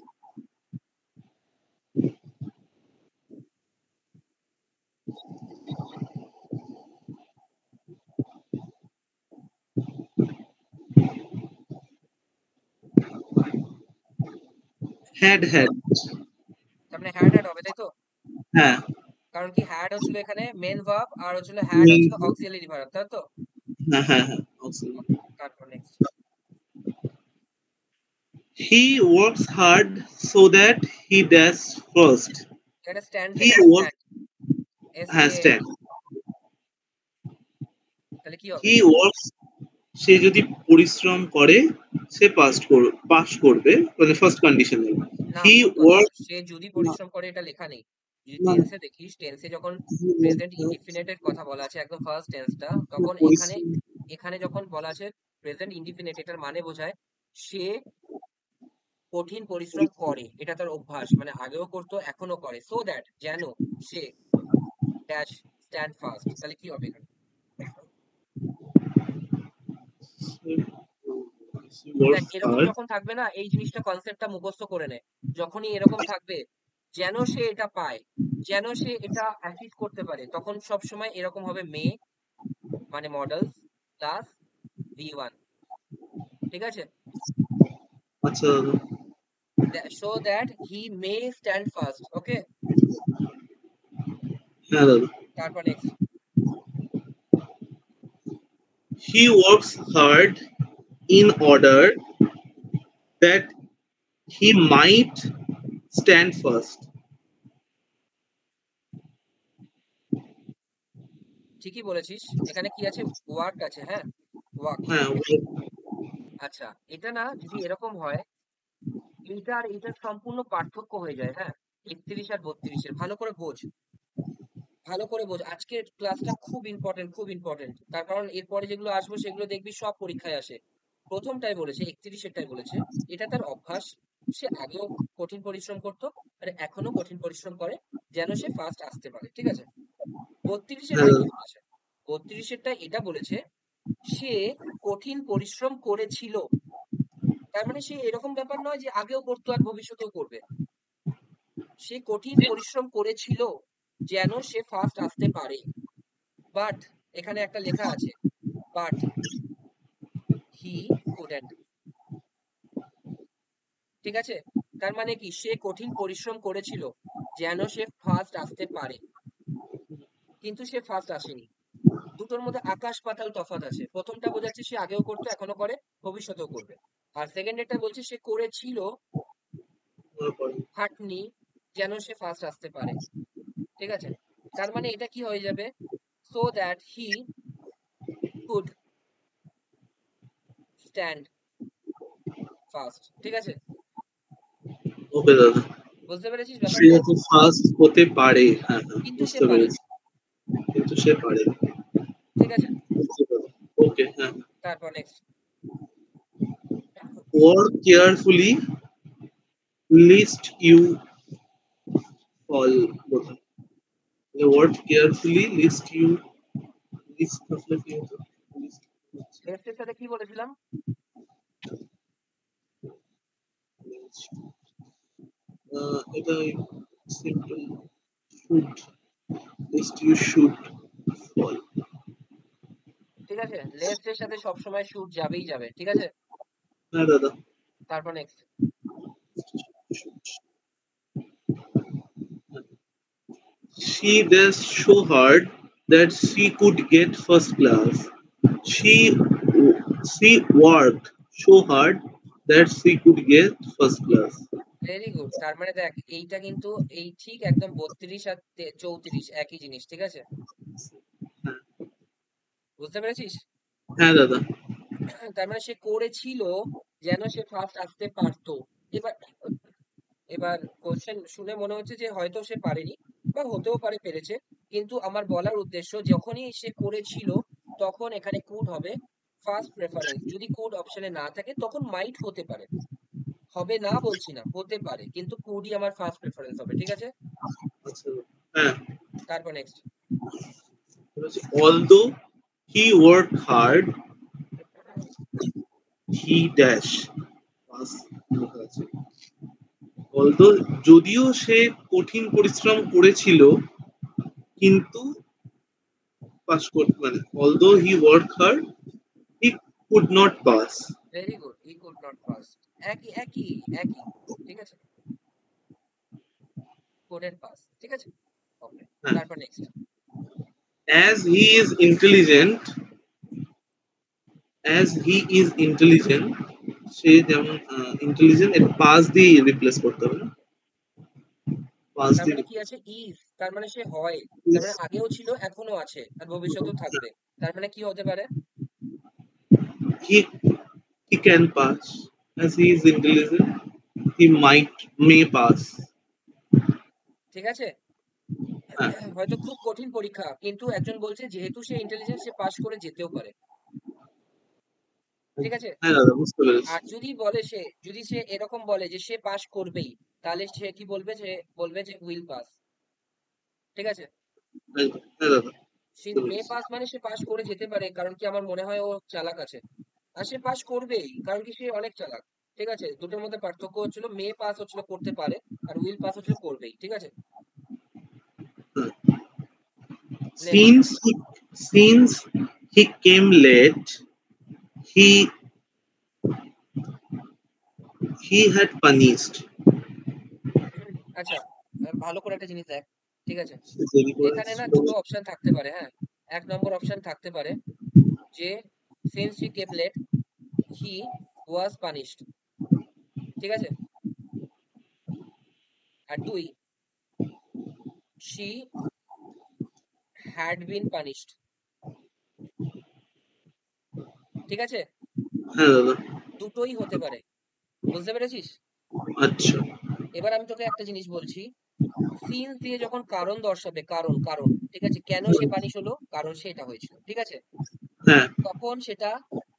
হ্যাঁ? had, তার মানে হ্যাড হবে, তাই তো? হ্যাঁ কারণ কি হ্যাড হচ্ছিল এখানে মেন ভার্ব, আর হচ্ছিল হ্যাড main, হচ্ছিল অক্সিলারি ভার্ব, তাই তো? হ্যাঁ also. তারপর next. He works hard so that he does first. এটা স্ট্যান্ড He লেখা আছে, works, স্ট্যান্ড, এস হ্যাঁ টি এন stand. ডি। তাহলে কি হবে? He works, সে যদি পরিশ্রম করে সে পাস করবে, মানে ফার্স্ট কন্ডিশনাল। না, He ভুল কথা, works, সে যদি পরিশ্রম করে এটা লেখা নেই। যদি না টেন্সে দেখিস, টেন্সে যখন প্রেজেন্ট ইনডিফিনিটের কথা বলা আছে একদম ফার্স্ট টেন্সটা, তখন এখানে পরিশ্রম এখানে যখন বলা আছে প্রেজেন্ট ইনডিফিনিট, এটার মানে বোঝায় সে কঠিন পরিশ্রম করে, এটা তার অভ্যাস, মানে আগেও করতো এখনো করে, সো দ্যাট যেন সে ড্যাশ স্ট্যান্ড ফাস্ট। তাহলে কি হবে এখানে? দেখ works এরকম hard. যখন থাকবে না, এই জিনিসটা কনসেপ্টটা মুখস্থ করে নে। যখনই এরকম থাকবে যেন সে এটা পায়, যেন সে এটা অ্যাচিভ করতে পারে, তখন সব সময় এরকম হবে মে মানে মডেলস প্লাস V1, ঠিক আছে? আচ্ছা দাদা। So that he may stand first, okay? হ্যাঁ দাদা। তারপর next. He works hard in order that he might stand first. ঠিকই বলেছিস, এখানে কি আছে? ওয়ার্ক আছে, হ্যাঁ, ওয়ার্ক। হ্যাঁ আচ্ছা, এটা না যদি এরকম হয়, এইটা আর এইটার সম্পূর্ণ পার্থক্য হয়ে যায়, হ্যাঁ, 31 আর 32-এর। ভালো করে বোঝ, ভালো করে বোঝ, আজকের ক্লাসটা খুব ইম্পর্টেন্ট, খুব ইম্পর্টেন্ট। তার কারণ এরপরে যেগুলো আসবো সেগুলো দেখবি সব পরীক্ষায় আসে। প্রথমটাই বলেছে, 31-এরটাই বলেছে, এটা তার অভ্যাস, সে আগেও কঠিন পরিশ্রম করতো আর এখনো কঠিন পরিশ্রম করে, যেন সে ফার্স্ট আসতে পারে, ঠিক আছে? হ্যাঁ 32-এরটা কি দাদা। বলেছে? 32-এরটা এটা বলেছে সে কঠিন পরিশ্রম করেছিল। তার মানে সে এরকম ব্যাপার নয় যে আগেও করতো আর ভবিষ্যতেও করবে। সে কঠিন পরিশ্রম করেছিল যেন সে ফার্স্ট আসতে পারে। বাট এখানে একটা লেখা আছে, বাট হি কুডন্ট, ঠিক আছে? তার মানে কি, সে কঠিন পরিশ্রম করেছিল যেন সে ফার্স্ট আসতে পারে, কিন্তু সে ফার্স্ট আসেনি। দুটোর মধ্যে আকাশ পাতাল তফাৎ আছে। প্রথমটা বোঝাচ্ছে সে আগেও করতো, এখনো করে, ভবিষ্যতেও করবে। আর সেকেন্ড এটা বলছে সে করেছিল খাটনি যেন সে ফার্স্ট আসতে পারে, ঠিক আছে? তার মানে এটা কি হয়ে যাবে? So that he could stand first, ঠিক আছে? ওকে দাদা। বুঝতে পেরেছিস সে ব্যাপারটা? যাতে ফার্স্ট হতে পারে, হ্যাঁ হ্যাঁ কিন্তু সে বুঝতে পারেনি, পেরেছি, কিন্তু সে পারে। ঠিক আছে? ওকে হ্যাঁ। তারপর next. Work carefully lest you fall. বোধহয় word carefully lest you lest আসলে কি হতো? নেক্সটের সাথে কি বলেছিলাম? এটা simple should lest you should fall. ঠিক আছে, লেফট এর সাথে সবসময় শুট যাবেই যাবে, ঠিক আছে? হ্যাঁ দাদা। তারপর next. She does so hard that she could get first class. She she worked so hard that she could get first class. Very good. তার মানে দেখ এইটা কিন্তু এই ঠিক একদম 32 আর 34 একই জিনিস, ঠিক আছে? বুঝতে পেরেছিস? হ্যাঁ দাদা। তার মানে সে করেছিল যেন সে ফার্স্ট আসতে পারতো। এবার এবার কোশ্চেন শুনে মনে হচ্ছে যে হয়তো সে পারেনি, বা হতেও পারে পেরেছে, কিন্তু আমার বলার উদ্দেশ্য যখনই সে করেছিল তখন এখানে কুড হবে ফার্স্ট প্রেফারেন্স। যদি কুড অপশনে না থাকে তখন মাইট হতে পারে, হবে না বলছি না, হতে পারে, কিন্তু কুডই আমার ফার্স্ট প্রেফারেন্স হবে, ঠিক আছে? আচ্ছা হ্যাঁ। তারপর next. Although he worked hard, he dash pass লেখা আছে। Although যদিও সে কঠিন পরিশ্রম করেছিল কিন্তু পাস করতে মানে although he worked hard he could not pass. Very good, he could not pass. একই একই একই, ঠিক আছে? কুডন্ট পাস, ঠিক আছে? ওকে। হ্যাঁ। তারপর next. As he is intelligent, as he is intelligent, সে যেমন ইন্টেলিজেন্ট এর পাস দিয়ে রিপ্লেস করতে হবে না, পাস তার দিয়ে মানে কি আছে? ইজ, তার মানে সে হয়, তার মানে আগেও ছিল, এখনো আছে, আর ভবিষ্যতেও থাকবে। তার মানে কি হতে পারে? he he can pass. As he is intelligent he may pass. ঠিক আছে? হ্যাঁ হয়তো খুব কঠিন পরীক্ষা, কিন্তু একজন বলছে যেহেতু সে ইন্টেলিজেন্ট সে পাশ করে যেতেও পারে, ঠিক আছে। হ্যাঁ দাদা, বুঝতে পেরেছি। আর যদি সে এরকম বলে যে সে পাশ করবেই, তাহলে সে কি বলবে, সে বলবে যে উইল পাস, ঠিক আছে। হ্যাঁ হ্যাঁ দাদা, সে বুঝতে মে পেরেছি। পাস মানে সে পাশ করে যেতে পারে, কারণ কি আমার মনে হয় ও চালাক আছে। আর সে পাশ করবেই, কারণ কি সে অনেক চালাক, ঠিক আছে। দুটোর মধ্যে পার্থক্য হচ্ছিল মে পাস হচ্ছিল করতে পারে, আর উইল পাস হচ্ছিল করবেই, ঠিক আছে। হ্যাঁ। Next. Since he came late, he he had punished. আচ্ছা, ভালো করে একটা জিনিস দেখ, ঠিক আছে। দেরি এখানে করেছে। না দুটো অপশন থাকতে পারে, হ্যাঁ। এক নম্বর অপশন থাকতে পারে যে since he came late he was punished, ঠিক আছে। আর দুই, শি হ্যাড বিন পানিশড, ঠিক আছে। হ্যাঁ দাদা। দুটোই হতে পারে, বুঝতে পেরেছিস। আচ্ছা। এবার আমি তোকে একটা জিনিস বলছি, সিন্স দিয়ে যখন কারণ দর্শাবে, কারণ কারণ ঠিক আছে, কেন সে পানিশ হলো, কারণ সে এটা হয়েছিল, ঠিক আছে। হ্যাঁ, তখন সেটা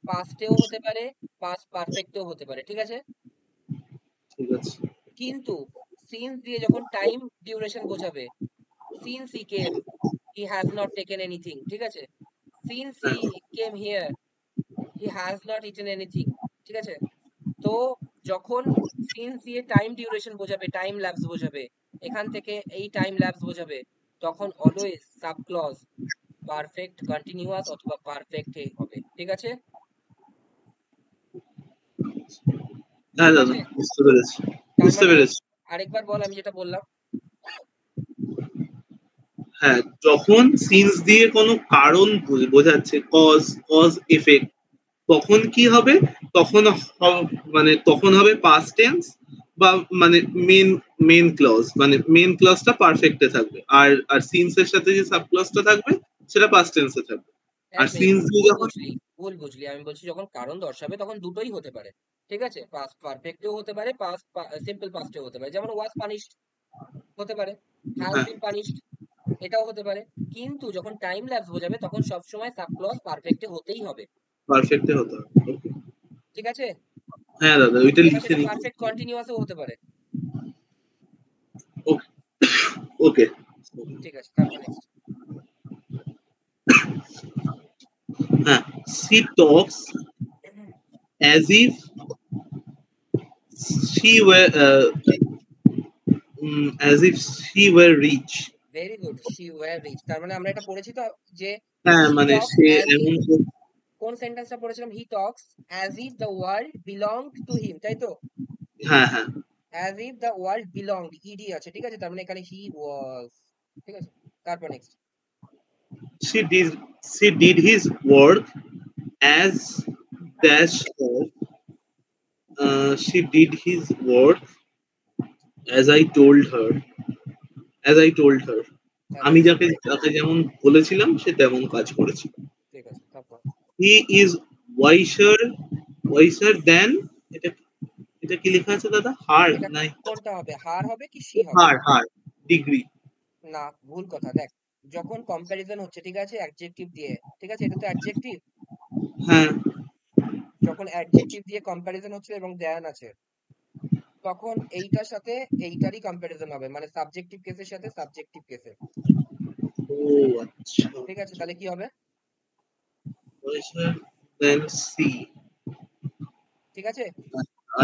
পাস্টেও হতে পারে, পাস্ট পারফেক্টেও হতে পারে, ঠিক আছে। ঠিক আছে। কিন্তু সিন্স দিয়ে যখন টাইম ডিউরেশন বোঝাবে, since he came he has not taken anything, ঠিক আছে। সিন্স হি হ্যাঁ, came here he has not eaten anything, ঠিক আছে। তো যখন সিন্স দিয়ে টাইম ডিউরেশন বোঝাবে, টাইম ল্যাপস বোঝাবে, এখান থেকে এই টাইম ল্যাপস বোঝাবে, তখন always sub clause perfect continuous অথবা পারফেক্ট হবে, ঠিক আছে। হ্যাঁ ঠিক দাদা, আছে, বুঝতে পেরেছি। তার বুঝতে মানে পেরেছি। আরেকবার বল আমি যেটা বললাম। হ্যাঁ, যখন সিন্স দিয়ে কোনো কারণ বোঝাচ্ছে, কজ কজ এফেক্ট, তখন কি হবে? তখন মানে তখন হবে পাস্ট টেন্স, বা মানে মেন মেন ক্লজ, মানে মেন ক্লজটা পারফেক্টে থাকবে, আর আর সিন্স এর সাথে যে সাব ক্লজটা থাকবে সেটা পাস্ট টেন্সে থাকবে। আর এক মিনিট, সিন্স দিয়ে ভুল যখন, বুঝলি, ভুল বুঝলি। আমি বলছি যখন কারণ দর্শাবে তখন দুটোই হতে পারে, ঠিক আছে। পাস্ট পারফেক্টেও হতে পারে, পাস্ট সিম্পল পাস্টেও হতে পারে, যেমন ওয়াজ পানিশড হতে পারে, হ্যাজ হ্যাঁ, বিন পানিশড এটাও হতে পারে। কিন্তু যখন টাইম ল্যাপস বোঝাবে তখন সবসময় সাব ক্লজ পারফেক্টে হতেই হবে, পারফেক্টে হতে হবে। Okay. ঠিক আছে। হ্যাঁ দাদা, ওইটা এবার লিখে সেটা নিই। পারফেক্ট কন্টিনিউয়াসও হতে পারে, ওকে। ওকে। ঠিক আছে। তারপর নেক্সট। হ্যাঁ, she talks as if she were as if she were rich. Very good, she were rich, তার মানে আমরা এটা পড়েছি তো, যে হ্যাঁ, হি মানে টক্স সে অ্যাজ ইফ, এমন কোন সেন্টেন্সটা পড়েছিলাম, he talks as if the world belonged to him, তাই তো। হ্যাঁ হ্যাঁ, as if the world belonged, ED আছে, ঠিক আছে, তার মানে এখানে হি ওয়াজ, ঠিক আছে। তারপর next. she did she did his work as dash her. She did his work as I told her. As I told her. As I আমি টোল্ড যাকে হার, যাকে যেমন বলেছিলাম সে তেমন কাজ করেছে। ঠিক আছে। তারপর He is wiser wiser than, এটা এটা কি লেখা আছে দাদা? হার এটা নাই, কোনটা হবে, হার হবে কি শি হবে? হার ডিগ্রি। না, ভুল কথা। দেখ, যখন কম্প্যারিজন হচ্ছে, ঠিক আছে, অ্যাডজেক্টিভ দিয়ে, ঠিক আছে, এটা তো অ্যাডজেক্টিভ। হ্যাঁ। যখন অ্যাডজেক্টিভ দিয়ে কম্প্যারিজন হচ্ছে এবং দেন আছে, তখন এইটার সাথে এইটারই কম্প্যারিজন হবে, মানে সাবজেক্টিভ কেসের সাথে সাবজেক্টিভ কেসের, ও আচ্ছা। ঠিক আছে। তাহলে কি হবে? wiser than C. ঠিক আছে।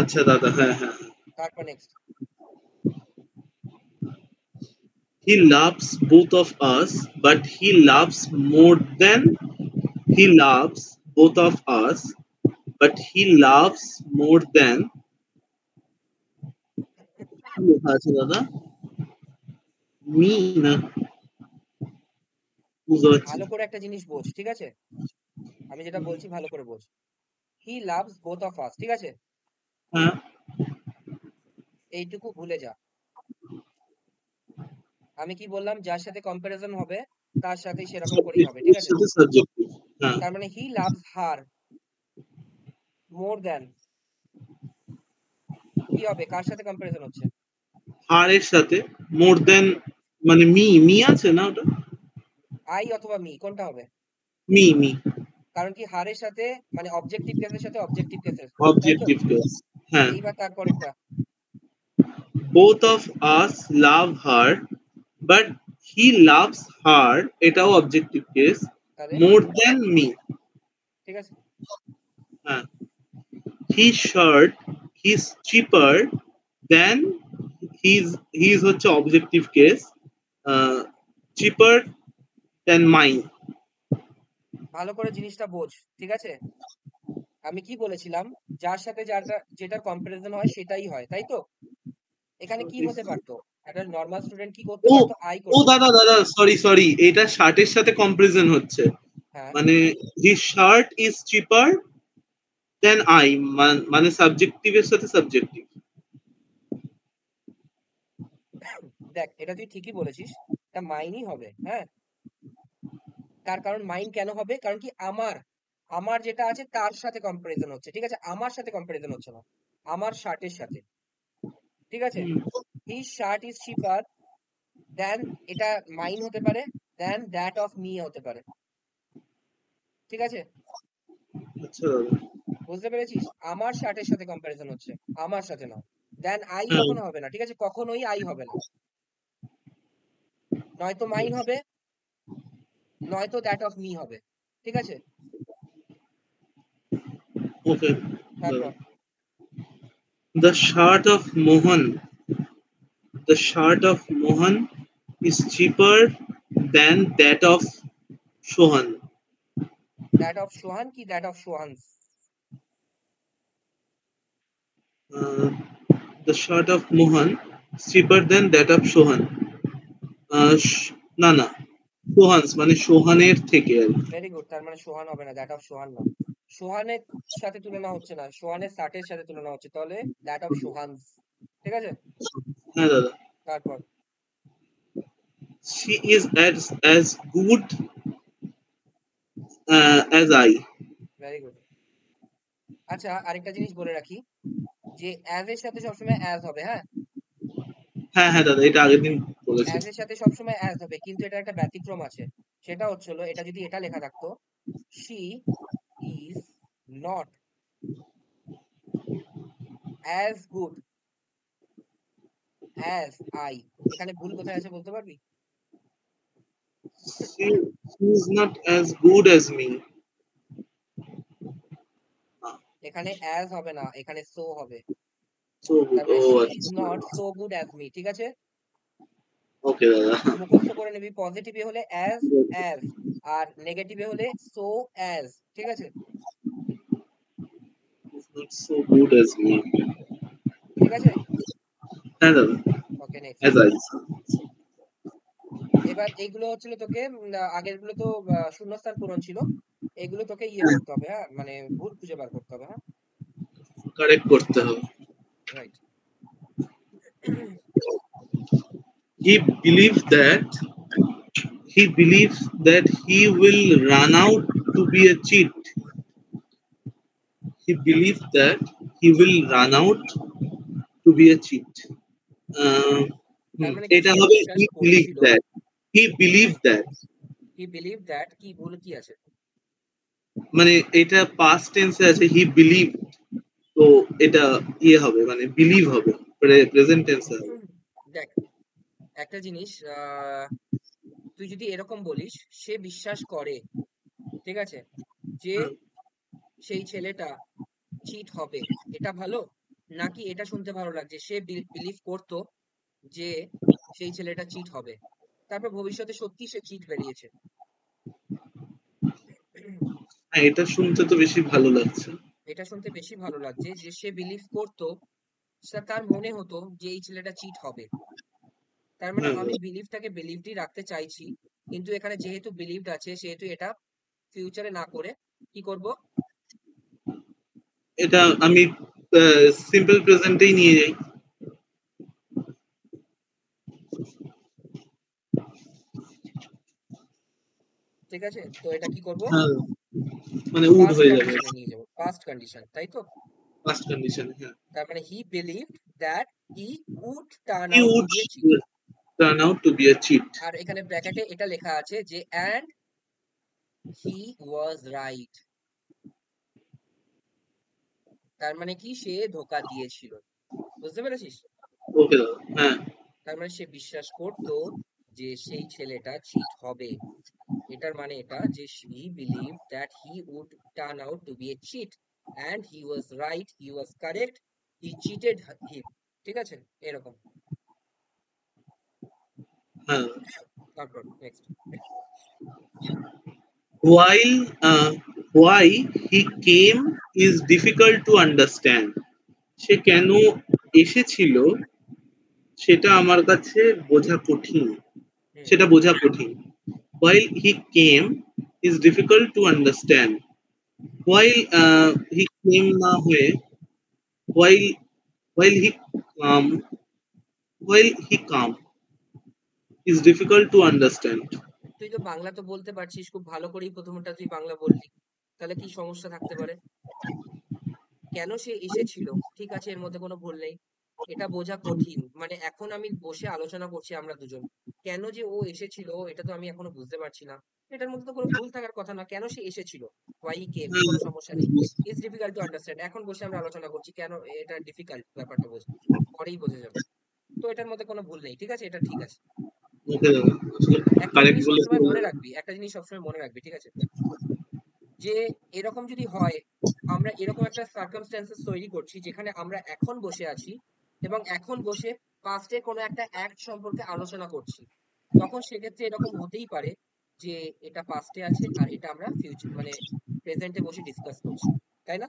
আচ্ছা দাদা, হ্যাঁ হ্যাঁ। তারপর next. He loves both of us, but he loves more than he loves both of us, but he loves more than, কি লেখা আছে দাদা? মি না, বুঝতে পারছি ভালো না। করে একটা জিনিস বোঝ, ঠিক আছে। আমি যেটা বলছি ভালো করে বোঝ। He loves both of us, ঠিক আছে। হ্যাঁ, এইটুকু ভুলে যা। আমি কি বললাম, যার সাথে কম্প্যারিজন হবে তার সাথেই সেরকম করেই হবে, ঠিক সাবজেক্টিভের আছে। সাথে সাবজেক্টিভ। হ্যাঁ, তার মানে he loves her more than, কি হবে, কার সাথে কম্প্যারিজন হচ্ছে? হার এর সাথে, মোর দেন মানে মি আছে না ওটা? আই অথবা মি কোনটা হবে? মি কারণ কি হারের সাথে মানে অবজেক্টিভ কেসের সাথে অবজেক্টিভ কেসের, তাই তো? Objective case. হ্যাঁ, এইবার তারপরেরটা both of us love her but he loves her, এটাও অবজেক্টিভ কেস, তাহলে more than me। ঠিক আছে। হ্যাঁ, his shirt is cheaper than his হচ্ছে objective case, cheaper than mine। ভালো করে জিনিসটা বোঝ, ঠিক আছে? আমি কি বলেছিলাম, যার সাথে যেটার কম্পারিজন হয় সেটাই হয়, তাই তো? এখানে কি হতে পারতো? একটা নর্মাল স্টুডেন্ট কি করতে ও পারতো? আই ও করতে দাদা পারতো। দাদা, সরি, এটা শার্টের সাথে কম্পারিজন হচ্ছে। হ্যাঁ, মানে his shirt is cheaper than I, মানে সাবজেক্টিভের সাথে সাবজেক্টিভ। দেখ এটা তুই ঠিকই বলেছিস, এটা মাইনই হবে, হ্যাঁ। তার কারণ মাইন কেন হবে? কারণ কি আমার আমার যেটা আছে তার সাথে কম্পারিজন হচ্ছে, ঠিক আছে? আমার সাথে কম্পারিজন হচ্ছে না, আমার শার্টের সাথে, ঠিক আছে? হিজ শার্ট ইজ চিপার দেন, এটা মাইন হতে পারে, দেন দ্যাট অফ মি হতে পারে, ঠিক আছে? আচ্ছা দাদা। বুঝতে পেরেছিস? আমার শার্টের সাথে কম্পারিজন হচ্ছে, আমার সাথে না। দেন আই হ্যাঁ, কখনো হবে না, ঠিক আছে? কখনোই আই হবে না, নয়তো মাইন হবে, নয়তো দ্যাট অফ মি হবে, ঠিক আছে? ওকে দাদা। তারপর The shirt of Mohan, the shirt of Mohan is cheaper than that of Sohan. That of Sohan কি that of Sohan's? Uh, the shirt of Mohan is cheaper than that of Sohan. না না, সোহানস মানে সোহানের থেকে আর কি। ভেরি গুড, তার মানে সোহান হবে না, দ্যাট অফ সোহান না। সোহানের সাথে তুলনা হচ্ছে না, সোহানের শার্টের সাথে তুলনা হচ্ছে, তাহলে দ্যাট অফ সোহানস, ঠিক আছে? হ্যাঁ দাদা। তারপর She is as good as I. Very good. আচ্ছা আরেকটা জিনিস বলে রাখি, যে অ্যাজ এর সাথে সবসময় অ্যাজ হবে, হ্যাঁ। হ্যাঁ হ্যাঁ দাদা, এটা আগের দিন বলেছি। অ্যাজ এর সাথে সবসময় অ্যাজ হবে, কিন্তু এটা একটা ব্যতিক্রম আছে। সেটা হচ্ছিল, এটা যদি এটা লেখা থাকতো, she is not as good as I, এখানে ভুল কোথায় আছে বলতে পারবি? She is not as good as me. এখানে অ্যাজ হবে না, এখানে সো হবে। So good. তার মানে ও শি ইজ আচ্ছা। Not so good as me, ঠিক আছে? ওকে দাদা। মুখস্থ করে নিবি, পজিটিভে হলে অ্যাজ অ্যাজ, আর নেগেটিভে হলে সো অ্যাজ, ঠিক আছে? She's not so good as me. ঠিক আছে, হ্যাঁ দাদা। Okay next. As I. এবার এইগুলো হচ্ছিল তোকে আগের গুলো তো শূন্যস্থান পূরণ ছিল, এগুলো তোকে ইয়ে করতে হবে, হ্যাঁ, মানে ভুল খুঁজে বার করতে হবে, হ্যাঁ। কারেক্ট করতে হবে। Right. He believes that he believes that he will run out to be a cheat. He believes that he will run out to be a cheat. আহ, তার মানে কি এটা সে হবে বিশ্বাস he believes করেছিল, that, he believes that, he believe that, কি ভুল কি আছে? মানে এটা পাস্ট টেন্সে আছে he believed, তো এটা ইয়ে হবে মানে বিলিভ হবে, প্রেজেন্ট টেন্সে হবে। দেখ একটা জিনিস, তুই যদি এরকম বলিস, সে বিশ্বাস করে, ঠিক আছে, যে হুম, সেই ছেলেটা চিট হবে, এটা ভালো, নাকি এটা শুনতে ভালো লাগছে সে বিলিভ করতো যে সেই ছেলেটা চিট হবে, তারপর ভবিষ্যতে সত্যি সে চিট বেরিয়েছে? হ্যাঁ, এটা শুনতে তো বেশি ভালো লাগছে। এটা শুনতে বেশি ভালো লাগছে যে সে বিলিভ করতো, তার মনে হতো যে এই ছেলেটা চিট হবে। তার মানে হ্যাঁ আমি বিলিভটাকে বিলিভডই রাখতে চাইছি, কিন্তু এখানে যেহেতু বিলিভড আছে সেহেতু এটা ফিউচারে না করে কি করব? এটা আমি সিম্পল প্রেজেন্টেই নিয়ে যাই। ঠিক আছে, তো এটা কি করব? হ্যাঁ, মানে উড পাস্ট হয়ে যাবে কন্ডিশনে নিয়ে যাব, পাস্ট কন্ডিশন, তাই তো? ফার্স্ট কন্ডিশনে। হ্যাঁ, তার মানে he believed that he would turn he out to would be a cheat. turn out to be a cheat. আর এখানে ব্র্যাকেটে এটা লেখা আছে যে and he was right, তার মানে কি সে ধোঁকা দিয়েছিল, বুঝতে পেরেছিস? ওকে দাদা, হ্যাঁ তার মানে সে বিশ্বাস করতো যে সেই ছেলেটা চিট হবে, এটার মানে এটা যে he believed that he would turn out to be a cheat and he was right, he was correct, he cheated him, ঠিক আছে? এরকম। হ্যাঁ। তারপর next. Why he came is difficult to understand. সে কেন এসেছিল সেটা আমার কাছে বোঝা কঠিন। হুম। সেটা বোঝা কঠিন। While he came is difficult to understand. While he came না হয়ে while while he come while he come is difficult to understand. তুই তো বাংলা তো বলতে পারছিস খুব ভালো করেই, প্রথমটা তুই বাংলা বললি, তাহলে কি সমস্যা থাকতে পারে? কেন সে এসেছিল, ঠিক আছে, এর মধ্যে কোনো ভুল নেই, এটা বোঝা কঠিন, মানে এখন আমি বসে আলোচনা করছি আমরা দুজন, কেন যে ও এসেছিল এটা তো আমি এখনো বুঝতে পারছি না, এটার মধ্যে তো কোনো ভুল থাকার কথা না, কেন সে এসেছিল, why he came, কোনো সমস্যা নেই, ইজ ডিফিকাল্ট টু আন্ডারস্ট্যান্ড, এখন বসে আমরা আলোচনা করছি কেন এটা ডিফিকাল্ট ব্যাপারটা বোঝা, পরেই বোঝা যাবে, তো এটার মধ্যে কোনো ভুল নেই, ঠিক আছে, এটা ঠিক আছে। ওকে দাদা, একটা কারেক্ট জিনিস বলেছি সবসময় মনে দাদা। রাখবি, একটা জিনিস সবসময় মনে রাখবি, ঠিক আছে, যে এরকম যদি হয়, আমরা এরকম একটা সার্কামস্ট্যান্সেস তৈরি করছি যেখানে আমরা এখন বসে আছি এবং এখন বসে পাস্টে কোনো একটা অ্যাক্ট সম্পর্কে আলোচনা করছি, তখন সেক্ষেত্রে এরকম হতেই পারে যে এটা পাস্টে আছে আর এটা আমরা ফিউচার মানে প্রেজেন্টে বসে ডিসকাস করছি, তাই না?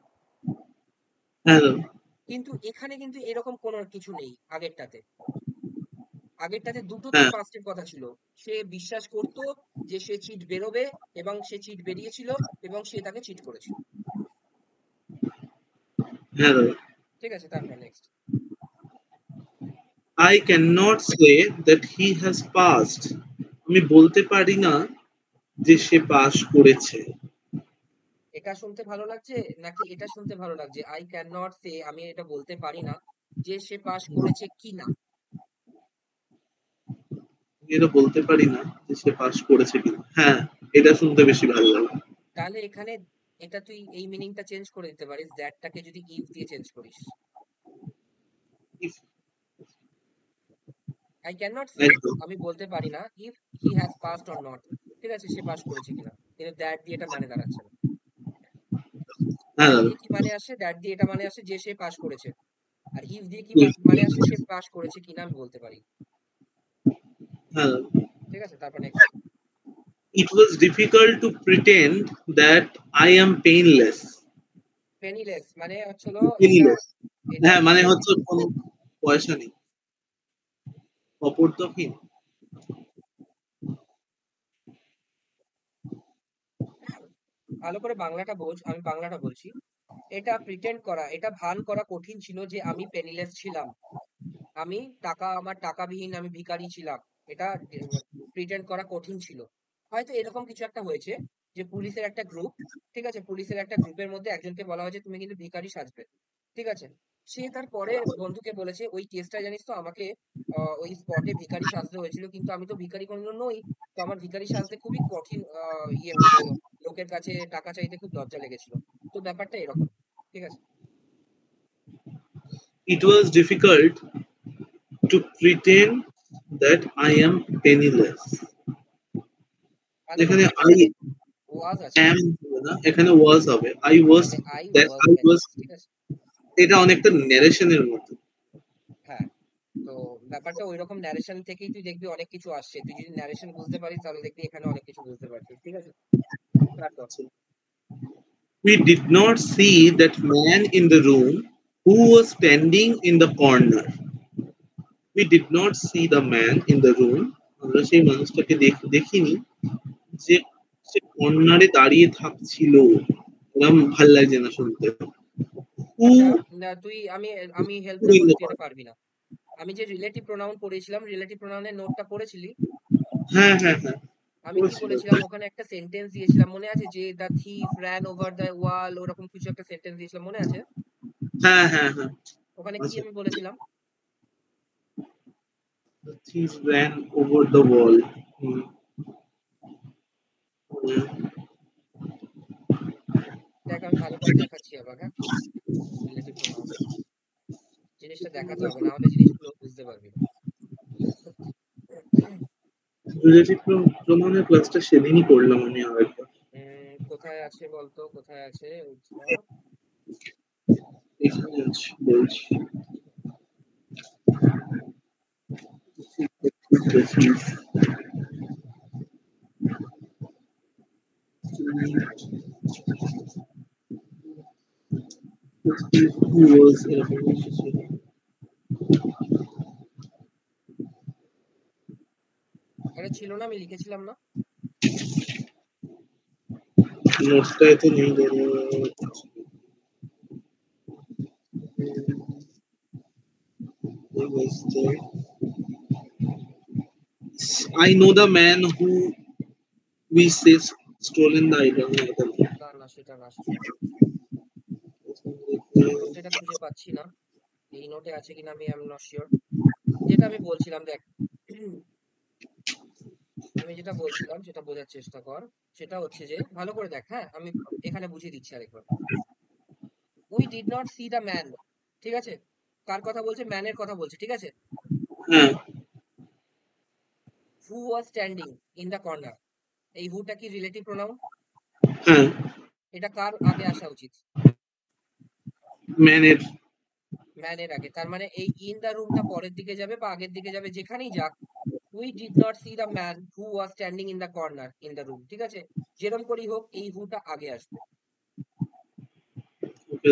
হ্যাঁ দাদা। কিন্তু এখানে কিন্তু এরকম কোনো কিছু নেই, আগেরটাতে, আগেরটাতে দুটোতেই হ্যাঁ পাস্টের কথা ছিল, সে বিশ্বাস করতো যে সে চিট বেরোবে এবং সে চিট বেরিয়েছিল এবং সে তাকে চিট করেছিল, হ্যাঁ দাদা। ঠিক আছে, তারপর next. I cannot say that he has passed. আমি বলতে পারি না যে সে পাস করেছে। এটা শুনতে ভালো লাগছে নাকি এটা শুনতে ভালো লাগছে? আই ক্যান নট সে, আমি এটা বলতে পারি না যে সে পাস করেছে কি না। আমি এটা বলতে পারি না যে সে পাস করেছে কিনা। হ্যাঁ, এটা শুনতে বেশি ভালো লাগে। তাহলে এখানে এটা তুই এই মিনিংটা চেঞ্জ করে দিতে পারিস, দ্যাটটাকে যদি ইফ দিয়ে চেঞ্জ করিস। If- আই ক্যান নট সে, একদম। আমি বলতে পারি না if he has passed or not, ঠিক আছে, সে পাস করেছে কিনা, কিন্তু দ্যাট দিয়ে এটা মানে দাঁড়াচ্ছে না। হ্যাঁ দ্যাট দাদা। দিয়ে কি মানে আসে, দ্যাট দিয়ে এটা মানে আসে যে সে পাস করেছে, আর ইফ দিয়ে কি If- মানে আসে, সে পাস করেছে কিনা আমি বলতে পারি, হ্যাঁ দাদা। ঠিক আছে, তারপর next. It was difficult to pretend that I am painless. Penniless মানে হচ্ছিল এটা, Painless. এটা হ্যাঁ, মানে হচ্ছে হচ্ছে কোনো পয়সা নেই। অপরদহীন। ভালো করে বাংলাটা বোঝ, আমি বাংলাটা বলছি, এটা প্রিটেন্ড করা, এটা ভান করা কঠিন ছিল যে আমি পেনিলেস ছিলাম, আমি টাকা, আমার টাকাবিহীন, আমি ভিখারি ছিলাম, এটা প্রিটেন্ড করা কঠিন ছিল। হয়তো এরকম কিছু একটা হয়েছে যে পুলিশের একটা গ্রুপ, ঠিক আছে, পুলিশের একটা গ্রুপের মধ্যে একজনকে বলা হয়েছে তুমি কিন্তু ভিখারি সাজবে, ঠিক আছে, সে তার পরে বন্ধুকে বলেছে ওই কেসটা জানিস তো আমাকে ওই স্পটে ভিখারি সাজতে হয়েছিল, কিন্তু আমি তো ভিখারি কোনোদিনও নই, তো আমার ভিখারি সাজতে খুবই কঠিন ইয়ে হয়েছিল, লোকের কাছে টাকা চাইতে খুব লজ্জা লেগেছিল, তো ব্যাপারটা এরকম, ঠিক আছে। It was difficult to pretend that I am penniless. ভালো করে এখানে দেখ, I এখানে ওয়াজ আছে, am হবে না, এখানে was হবে। I was এখানে I that was I was penniless, ঠিক আছে, এটা অনেকটা ন্যারেশনের মতো। হ্যাঁ, তো ব্যাপারটা ওইরকম ন্যারেশন থেকেই তুই দেখবি অনেক কিছু আসছে, তুই যদি ন্যারেশন বুঝতে পারিস তাহলে দেখবি এখানে অনেক কিছু বুঝতে পারছিস, ঠিক আছে, তারপর। We did not see that man in the room who was standing in the corner. We did not see the man in the room. আমরা সেই মানুষটাকে দেখিনি যে সে কর্নারে দাঁড়িয়ে থাকছিল। এরকম ভাল লাগছে না শুনতে। Who আচ্ছা, না তুই, আমি আমি হেল্প who না in করলে the তুই এটা corner? পারবি না। আমি যে রিলেটিভ প্রোনাউন পড়েছিলাম, রিলেটিভ প্রোনাউনের নোটটা পড়েছিলি? হ্যাঁ হ্যাঁ হ্যাঁ, আমি কি করেছিল। বলেছিলাম ওখানে একটা সেন্টেন্স দিয়েছিলাম মনে আছে, যে the thief ran over the wall, ওরকম কিছু একটা সেন্টেন্স দিয়েছিলাম মনে আছে? হ্যাঁ হ্যাঁ হ্যাঁ, ওখানে কি আছে। আমি বলেছিলাম? The thief ran over the wall. Hmm. Hmm. দেখ আমি ভালো করে দেখাচ্ছি আবার, হ্যাঁ, রিলেটিভ প্রোনাউন জিনিসটা দেখাতে হবে, না হলে জিনিসগুলো বুঝতে পারবি না। রিলেটিভ প্রমাণের ক্লাসটা সেদিনই করলাম আমি আরেকবার। কোথায় আছে বলতো, কোথায় আছে ওইটা? এখানে আছে বলছি। The thief. The thief who was এরকম কিছু ছিল। আরে ছিল না, আমি লিখেছিলাম না? নোটটায় তো নেই ধরো। Who was there? I know the man who we say stolen the item. না না, সেটা না, সেটা না। নোটে এটা খুঁজে পাচ্ছি না, এই নোটে আছে কিনা আমি আই এম নট শিওর। যেটা আমি বলছিলাম দেখ, আমি যেটা বলছিলাম সেটা বোঝার চেষ্টা কর। সেটা হচ্ছে যে ভালো করে দেখ, হ্যাঁ, আমি এখানে বুঝিয়ে দিচ্ছি আরেকবার। We did not C the man, ঠিক আছে? কার কথা বলছে? ম্যানের কথা বলছে, ঠিক আছে? হ্যাঁ who was standing in the corner, এই হুটা কি রিলেটিভ প্রোনাউন? হ্যাঁ এটা কার আগে আসা উচিত? ম্যানের। ম্যানের আগে। তার মানে এই ইন দ্য রুমটা পরের দিকে যাবে বা আগের দিকে যাবে, যেখানেই যাক। We did not C the man who was standing in the corner in the room, ঠিক আছে? যেরকম করেই হোক এই হুটা আগে আসবে। ওকে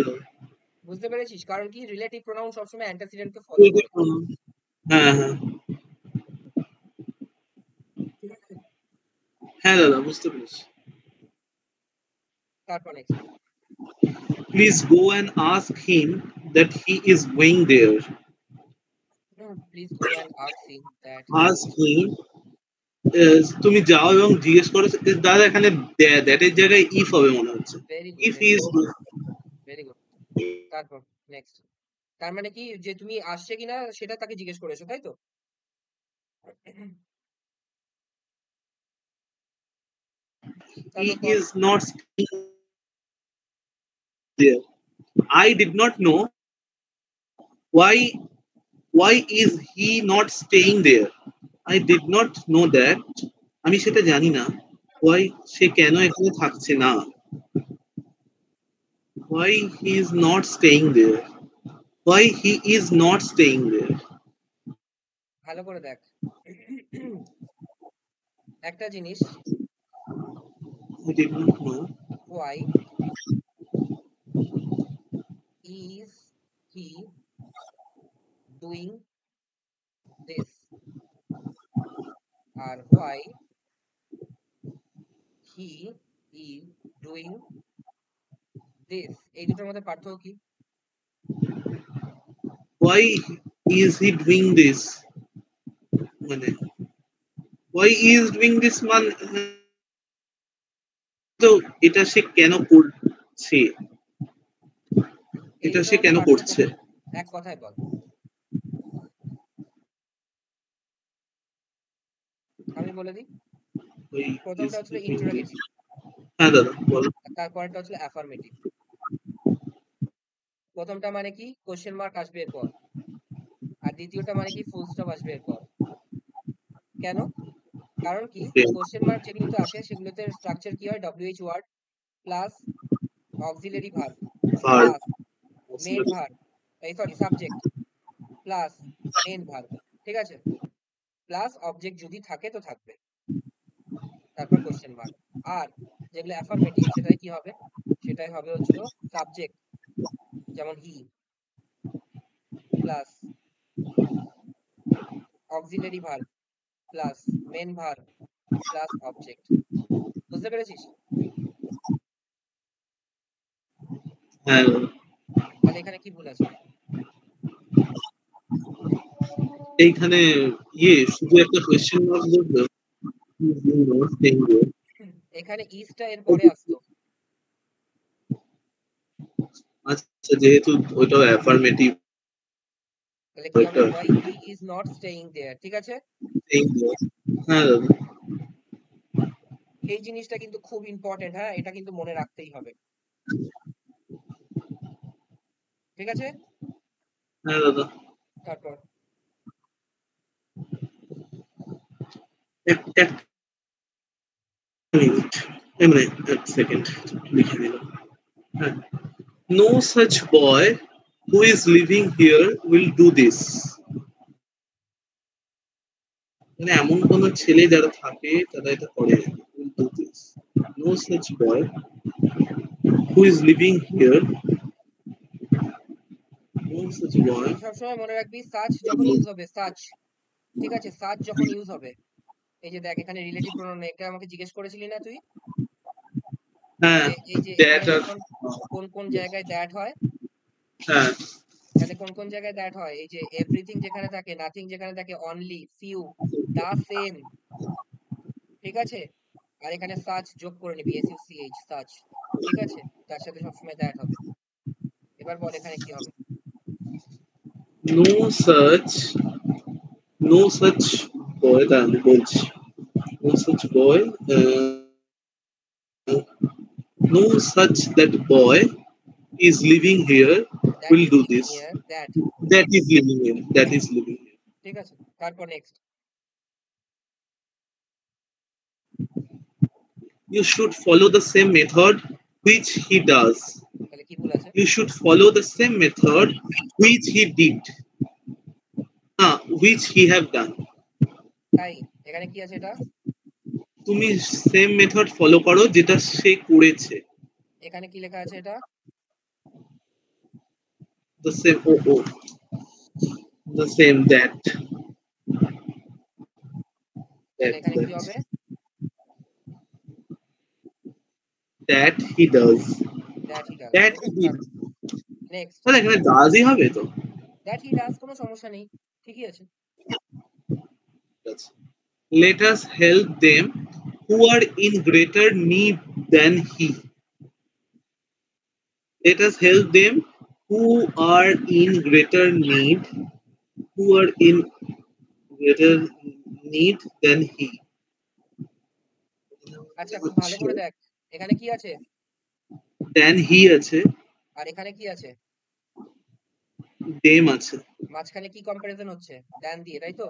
বুঝতে পেরেছিস? কারণ কি রিলেটিভ প্রোনাউন সবসময় অ্যান্টাসিডেন্টকে ফলো করে, হ্যাঁ হ্যাঁ ঠিক আছে? হ্যাঁ দাদা বুঝতে পেরেছি। তারপর next. Please go and ask him that he is going there. Please go and ask him that Ask him তুমি যাও এবং জিজ্ঞেস করো। দাদা এখানে দ্যাট এর জায়গায় ইফ হবে মনে হচ্ছে। Very good, if very is good, very good. তারপর নেক্সট। তার মানে কি যে তুমি আসছে কিনা সেটা তাকে জিজ্ঞেস করেছো, তাই তো? he তারপর পর। is not staying there. I did not know why is he not staying there. I did not know that. আমি সেটা জানি না why সে কেন এখানে থাকছে না। Why he is not staying there. Why he is not staying there. ভালো করে দেখ, একটা জিনিস, I did not know. why is he doing this, R why he is doing this, এই দুটোর মধ্যে পার্থক্য কি? Why is he doing this? মানে why is doing this মানে তো এটা সে কেন করছে, এই এটা দুটোর সে মধ্যে কেন পার্থক্য করছে। কি? এক কথায় বল। আমি বলে দিই। Why প্রথমটা is হচ্ছে he doing this? ইন্টারোগেটিভ, হ্যাঁ দাদা বলো। আর তারপরটা হচ্ছে অ্যাফার্মেটিভ। প্রথমটা মানে কি কোশ্চেন মার্ক আসবে এরপর, আর দ্বিতীয়টা মানে কি ফুল স্টপ আসবে এরপর। কেন? কারণ কি Okay. কোশ্চেন মার্ক যেগুলোতে আসে সেগুলোতে স্ট্রাকচার কি হয়? WH word plus auxiliary verb Verb. Plus main verb, এই sorry subject plus main verb, ঠিক আছে? প্লাস অবজেক্ট যদি থাকে তো থাকবে, তারপর কোশ্চেন মার্ক। আর যেগুলো অ্যাফার্মেটিভ সেটাই কি হবে? সেটাই হবে হচ্ছে সাবজেক্ট, যেমন he, plus auxiliary verb plus main verb plus object. বুঝতে পেরেছিস? হ্যাঁ তাহলে এখানে কি ভুল আছে? এইখানে শুধু একটা কোয়েশ্চেন মার্ক বলবে। এখানে ইজটা এর পরে আসতো। আচ্ছা যেহেতু ওইটা অ্যাফার্মেটিভ তাহলে কি হবে why he is not staying there, ঠিক আছে? হ্যাঁ দাদা। এই জিনিসটা কিন্তু খুব ইম্পর্টেন্ট, হ্যাঁ, এটা কিন্তু মনে রাখতেই হবে, ঠিক আছে? হ্যাঁ দাদা। তারপর এক মিনিট, মানে এক সেকেন্ড লিখে দিলাম। হ্যাঁ, no such boy who is living here will do this. মানে এমন কোন ছেলে যারা থাকে তারা এটা করে না। will do this. No such boy who is living here. No such boy. সবসময় মনে রাখবি সাচ যখন ইউজ হবে, সাচ, ঠিক আছে, সাচ যখন ইউজ হবে, এই যে দেখ এখানে রিলেটিভ প্রোনাউন, এটা আমাকে জিজ্ঞেস করেছিলি না তুই, হ্যাঁ, যে এই যে that এখানে আর যখন কোন কোন জায়গায় দ্যাট হয়, হ্যাঁ তাহলে কোন কোন জায়গায় দ্যাট হয়, এই যে এভরিথিং যেখানে থাকে, নাথিং যেখানে থাকে, অনলি, ফিউ, দা সেম, ঠিক আছে, আর এখানে সাচ যোগ করে নিবি, SUCH, সাচ, ঠিক আছে, তার সাথে সবসময় দ্যাট হবে। এবার বল এখানে কি হবে? no such, no such boy, দাঁড়ান বলছি। No such boy, no such that boy is living here that will is do living this. Here, that, That is living here. That is living here. ঠিক আছে, তারপর next. You should follow the same method which he does. তাহলে কি ভুল আছে? You should follow the same method which he did. Which he have done. তাই এখানে কি আছে এটা? তুমি সেম মেথড ফলো করো যেটা সে করেছে। এখানে কি লেখা আছে এটা? The same, oh, the same that. তাহলে এখানে কি হবে? That he does. That he does. That he did. Next. তাহলে এখানে doesই হবে তো। That he does, কোনো সমস্যা নেই, ঠিকই আছে। Let us help them who are in greater need than he. Let us help them who are in greater need, who are in greater need than he. আচ্ছা খুব ভালো করে দেখ, এখানে কি আছে? Than he আছে, আর এখানে কি আছে? them আছে। মাঝখানে কি কম্পারিজন হচ্ছে? than দিয়ে, তাই তো?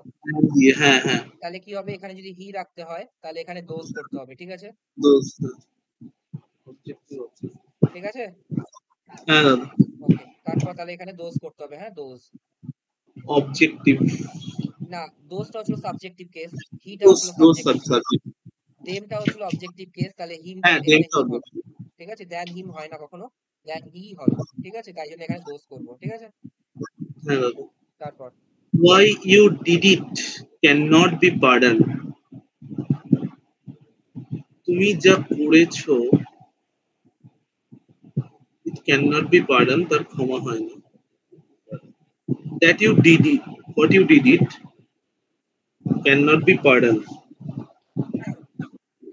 হ্যাঁ হ্যাঁ। তাহলে কি হবে, এখানে যদি হি রাখতে হয় তাহলে এখানে দোজ করতে হবে, ঠিক আছে? Those. ঠিক আছে, হ্যাঁ দাদা। ওকে, তারপর তাহলে এখানে দোজ করতে হবে, হ্যাঁ, দোজ। অবজেক্টিভ। না, দোজটা হচ্ছে সাবজেক্টিভ কেস, হিটা দোজ হচ্ছে দোজ সাবজেক্টিভ কেস, সাবজেক্ট। দেমটা হচ্ছে অবজেক্টিভ কেস, তাহলে হিমটা হ্যাঁ এখানে দেমটা হিম হবে, অবজেক্টিভ। ঠিক আছে, দ্যান হিম হয় না কখনো, দ্যান হি হবে, ঠিক আছে, তাই জন্য এখানে দোজ করব, ঠিক আছে? হ্যাঁ দাদা। তারপর Why you did it cannot be pardoned. তুমি যা করেছো it cannot be pardoned, তার ক্ষমা হয় না। That you did it, what you did it cannot be pardoned.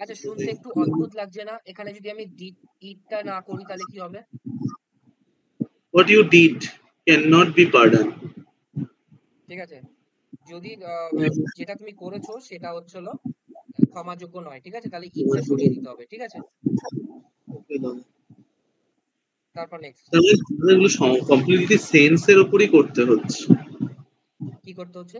আচ্ছা শুনতে একটু অদ্ভুত লাগছে না? এখানে যদি আমি ডিড ইটটা না করি তাহলে কি হবে? What you did cannot be pardoned. ঠিক আছে, যদি যেটা তুমি করেছো সেটা হচ্ছে হলো ক্ষমাযোগ্য নয়, ঠিক আছে, তাহলে ইটটা সরিয়ে দিতে হবে, ঠিক আছে? তারপর নেক্সট তাহলে এগুলো কমপ্লিটলি সেন্সের উপরই করতে হচ্ছে, কি করতে হচ্ছে?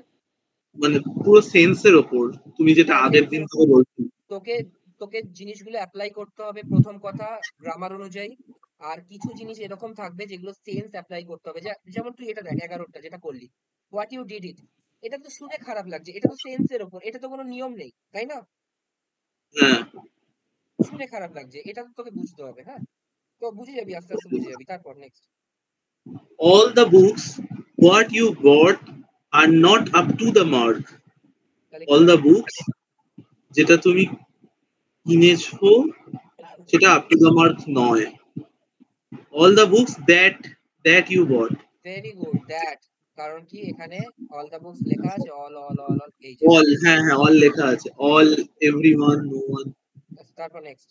মানে পুরো সেন্সের ওপর, তুমি যেটা হ্যাঁ আগের দিন থেকে বলছিলে। তোকে তোকে জিনিসগুলো অ্যাপ্লাই করতে হবে, প্রথম কথা গ্রামার অনুযায়ী, আর কিছু জিনিস এরকম থাকবে যেগুলো সেন্স অ্যাপ্লাই করতে হবে, যেমন তুই এটা দেখ 11টা যেটা করলি, হোয়াট ইউ ডিড ইট, এটা তো শুনে খারাপ লাগছে, এটা তো সেন্সের ওপর, এটা তো কোনো নিয়ম নেই, তাই না? হ্যাঁ। শুনে খারাপ লাগছে, এটা তো তোকে বুঝতে হবে, হ্যাঁ, তো বুঝে যাবি, আস্তে আস্তে বুঝে যাবি। তারপর next All the books what you bought are not up to the mark. তাহলে All the books যেটা তুমি কিনেছো সেটা up to the mark নয়। All the books that you bought. Very good, that, কারণ কি এখানে অল দ্য বুকস লেখা আছে, অল অল অল অল, এই যে All, হ্যাঁ হ্যাঁ, all লেখা আছে, all, everyone, no one. তারপর next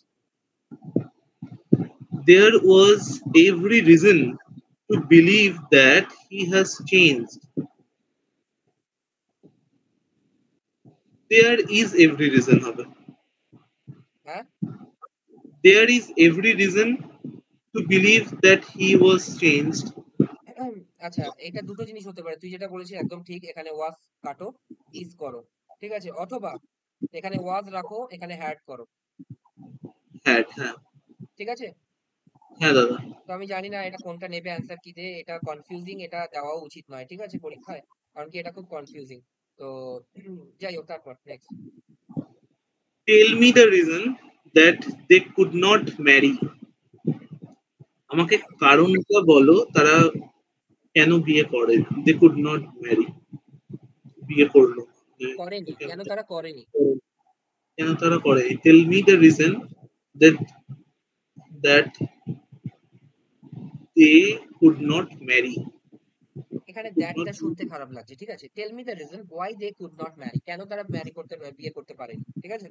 There was every reason to believe that he has changed. there is every reason হবে, হ্যাঁ there is every reason to believe that he was changed. আচ্ছা, এটা দুটো জিনিস হতে পারে, তুই যেটা বলেছিস একদম ঠিক, এখানে ওয়াজ কাটো, ইজ করো, ঠিক আছে, অথবা এখানে ওয়াজ রাখো, এখানে হ্যাড করো, হ্যাঁ হ্যাঁ ঠিক আছে। হ্যাঁ দাদা। তো আমি জানি না এটা কোনটা নেবে অ্যান্সার কি দে, এটা কনফিউজিং, এটা দেওয়া উচিত নয়, ঠিক আছে, পরীক্ষায়, কারণ কি এটা খুব কনফিউজিং। তো যাই হোক, তারপর next. Tell me the reason that they could not marry. আমাকে কারণটা বলো তারা কেন বিয়ে করে, they could not marry, বিয়ে করলো না। করেনি, কেন তারা করেনি? কেন তারা করে, tell me the reason that that they could not marry. এখানে Could not দ্যাটটা শুনতে খারাপ লাগছে, ঠিক আছে, tell me the reason why they could not marry, কেন তারা বিয়ে করতে পারেনি, ঠিক আছে।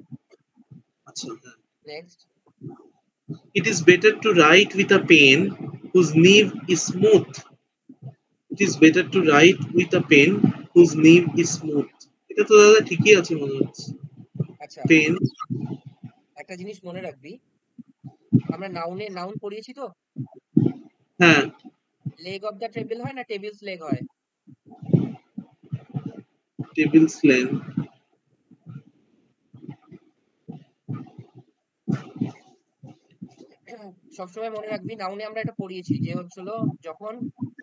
আচ্ছা হ্যাঁ। Next. It is better to write with a pen whose nib is smooth. It is better to write with a pen whose nib is smooth. এটা তো দাদা ঠিকই আছে মনে হচ্ছে। আচ্ছা, পেন। একটা জিনিস মনে রাখবি, আমরা নাউন পড়িয়েছি তো, হ্যাঁ। লেগ অফ দ্য টেবিল হয় না টেবিলস লেগ হয়? Table slang. সবসময় মনে রাখবি নাউনে আমরা এটা পড়িয়েছি যে হচ্ছিল যখন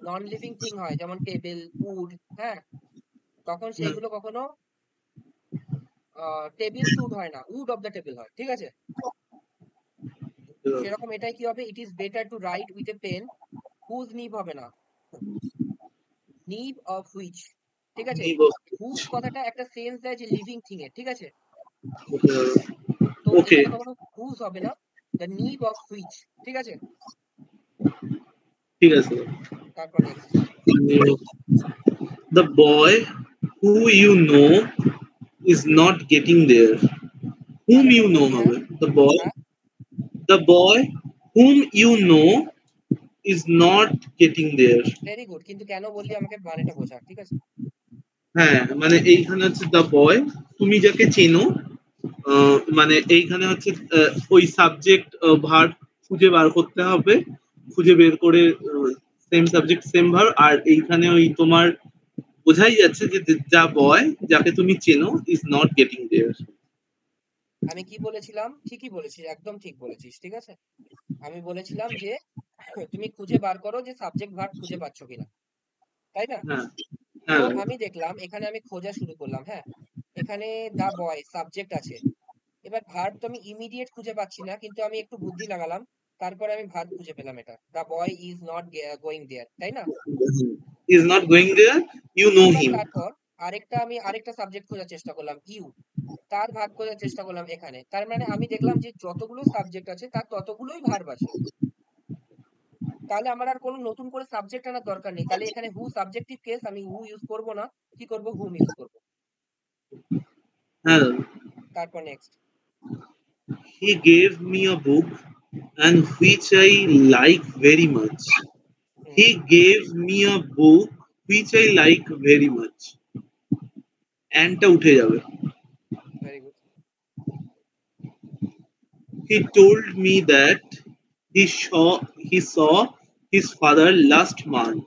নন লিভিং থিং হয়, যেমন টেবিল, উড, হ্যাঁ, তখন হুম, সেগুলো কখনো টেবিল উড হয় না, উড অফ দ্য টেবিল হয়, ঠিক আছে। সেরকম এটাই কি হবে, it is better to write with a pen whose nib হবে না, নিভ অফ হুইচ, ঠিক আছে। নিব। হুজ কথাটা একটা সেন্স দেয় যে লিভিং থিং এর, ঠিক আছে, তো ওকে, এখানে কখনো হুজ হবে না, দ্য নিভ অফ হুইচ, ঠিক আছে। ঠিক আছে। তারপর next. The boy who you know is not getting there. Whom you আরেকবার know বলবি? হ্যাঁ হবে। হ্যাঁ, The boy whom you know is not getting there. Very good, কিন্তু কেন বললি আমাকে মানেটা বোঝা, ঠিক আছে। হ্যাঁ মানে এইখানে হচ্ছে দ্য বয়, তুমি যাকে চেনো, মানে এইখানে হচ্ছে ওই সাবজেক্ট ভার্ব খুঁজে বার করতে হবে, খুঁজে বের করে সেম সাবজেক্ট সেম ভার্ব, আর এইখানে ওই তোমার বোঝাই যাচ্ছে যে যা বয় যাকে তুমি চেনো ইজ নট গেটিং দেয়ার। আমি কি বলেছিলাম? ঠিকই বলেছিস, একদম ঠিক বলেছিস, ঠিক আছে। আমি বলেছিলাম যে তুমি খুঁজে বার করো যে সাবজেক্ট ভার্ব খুঁজে পাচ্ছ কিনা, তাই না? হ্যাঁ তো হ্যাঁ আমি দেখলাম এখানে আমি খোঁজা শুরু করলাম, হ্যাঁ, এখানে দা বয় সাবজেক্ট আছে, এবার ভার্ব তো আমি ইমিডিয়েট খুঁজে পাচ্ছি না, কিন্তু আমি একটু বুদ্ধি লাগালাম, তারপরে আমি ভার্ব খুঁজে পেলাম, এটা the boy is not going there, তাই না? Is not going there, you know এবার হিম। তারপর আরেকটা সাবজেক্ট খোঁজার চেষ্টা করলাম, ইউ, তার ভার্ব খোঁজার চেষ্টা করলাম এখানে, তার মানে আমি দেখলাম যে যতগুলো সাবজেক্ট আছে তার ততগুলোই ভার্ব আছে, তাহলে আমার আর কোনো নতুন করে সাবজেক্ট আনার দরকার নেই, তাহলে এখানে হু সাবজেক্টিভ কেস, আমি হু ইউজ করব না, কি করব, হুম ইউজ করব। হ্যাঁ। তারপর next. He gave me a book and which I like very much. Hmm, He gave me a book which I like very much. And টা উঠে যাবে। Very good. He told me that he saw his father last month.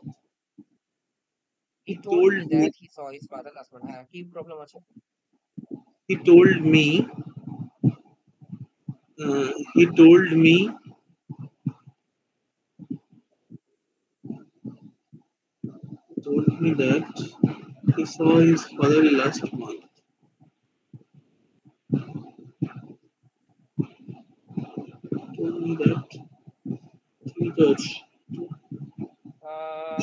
He He told told me me that he saw his father last month, হ্যাঁ, কি problem আছে? he told me he told me that he saw his father last month. Told me that ঠিক আছে। আহ,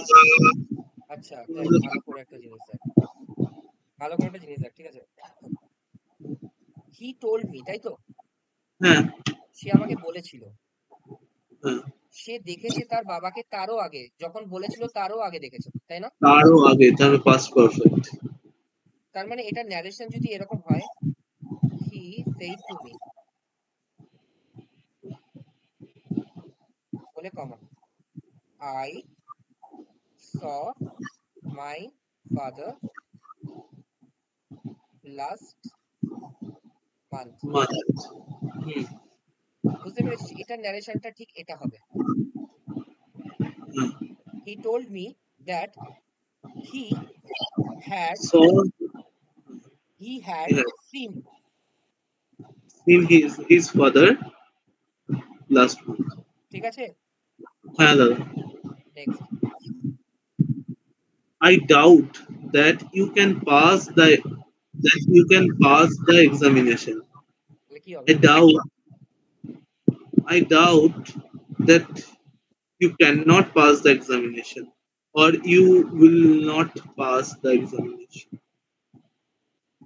আচ্ছা দেখ, ভালো করে একটা জিনিস দেখ, ভালো করে একটা জিনিস দেখ, ঠিক আছে। হি টোল্ড মি, তাই তো, হ্যাঁ সে আমাকে বলেছিল, হ্যাঁ, সে দেখেছে তার বাবাকে তারও আগে, যখন বলেছিল তারও আগে দেখেছে, তাই না? তারও আগে, তার পাস্ট পারফেক্ট। তার মানে এটা ন্যারেশন যদি এরকম হয়, হি সেইড টু মি বলে comma, I saw my father last month. month. Hmm. বুঝতে পেরেছিস? এটার ন্যারেশনটা ঠিক এটা হবে। Hmm. He told me that he had So seen yeah, seen his father last month. ঠিক আছে? হ্যাঁ দাদা। Next. I doubt that you can pass the examination. তাহলে কি হবে? I doubt I doubt that you cannot pass the examination or you will not pass the examination.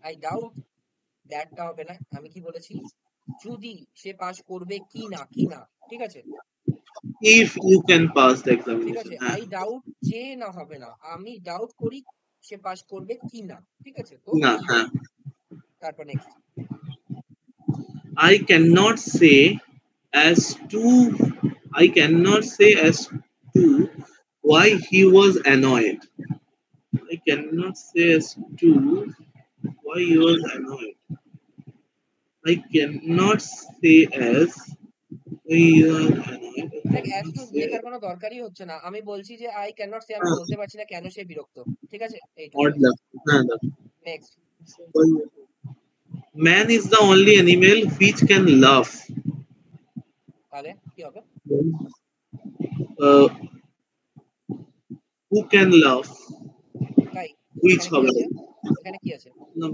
I doubt দ্যাটটা হবে না। আমি কি বলেছি? যদি সে পাস করবে কি না, কি না। ঠিক আছে? If you can pass the ঠিক examination. আছে? হ্যাঁ I doubt যে না হবে না। আমি ডাউট করি সে পাস করবে কি না। ঠিক আছে? তো না কি হ্যাঁ হবে? তারপর next. I cannot say as to I cannot say as to why he was annoyed. I cannot say as to why he was annoyed. I cannot say as why he was annoyed. I দেখ as cannot two say লেখার কোনো দরকারই হচ্ছে না। আমি বলছি যে I can not সে আমি বলতে পারছি না কেন সে বিরক্ত। ঠিক আছে? এইটুকু odd ব্যাস। luck. হ্যাঁ দাদা। Next. Man is the only animal which can laugh. তাহলে কি হবে? Uh, who can laugh? তাই Which এখানে কি হবে? আছে? এখানে কি আছে? No,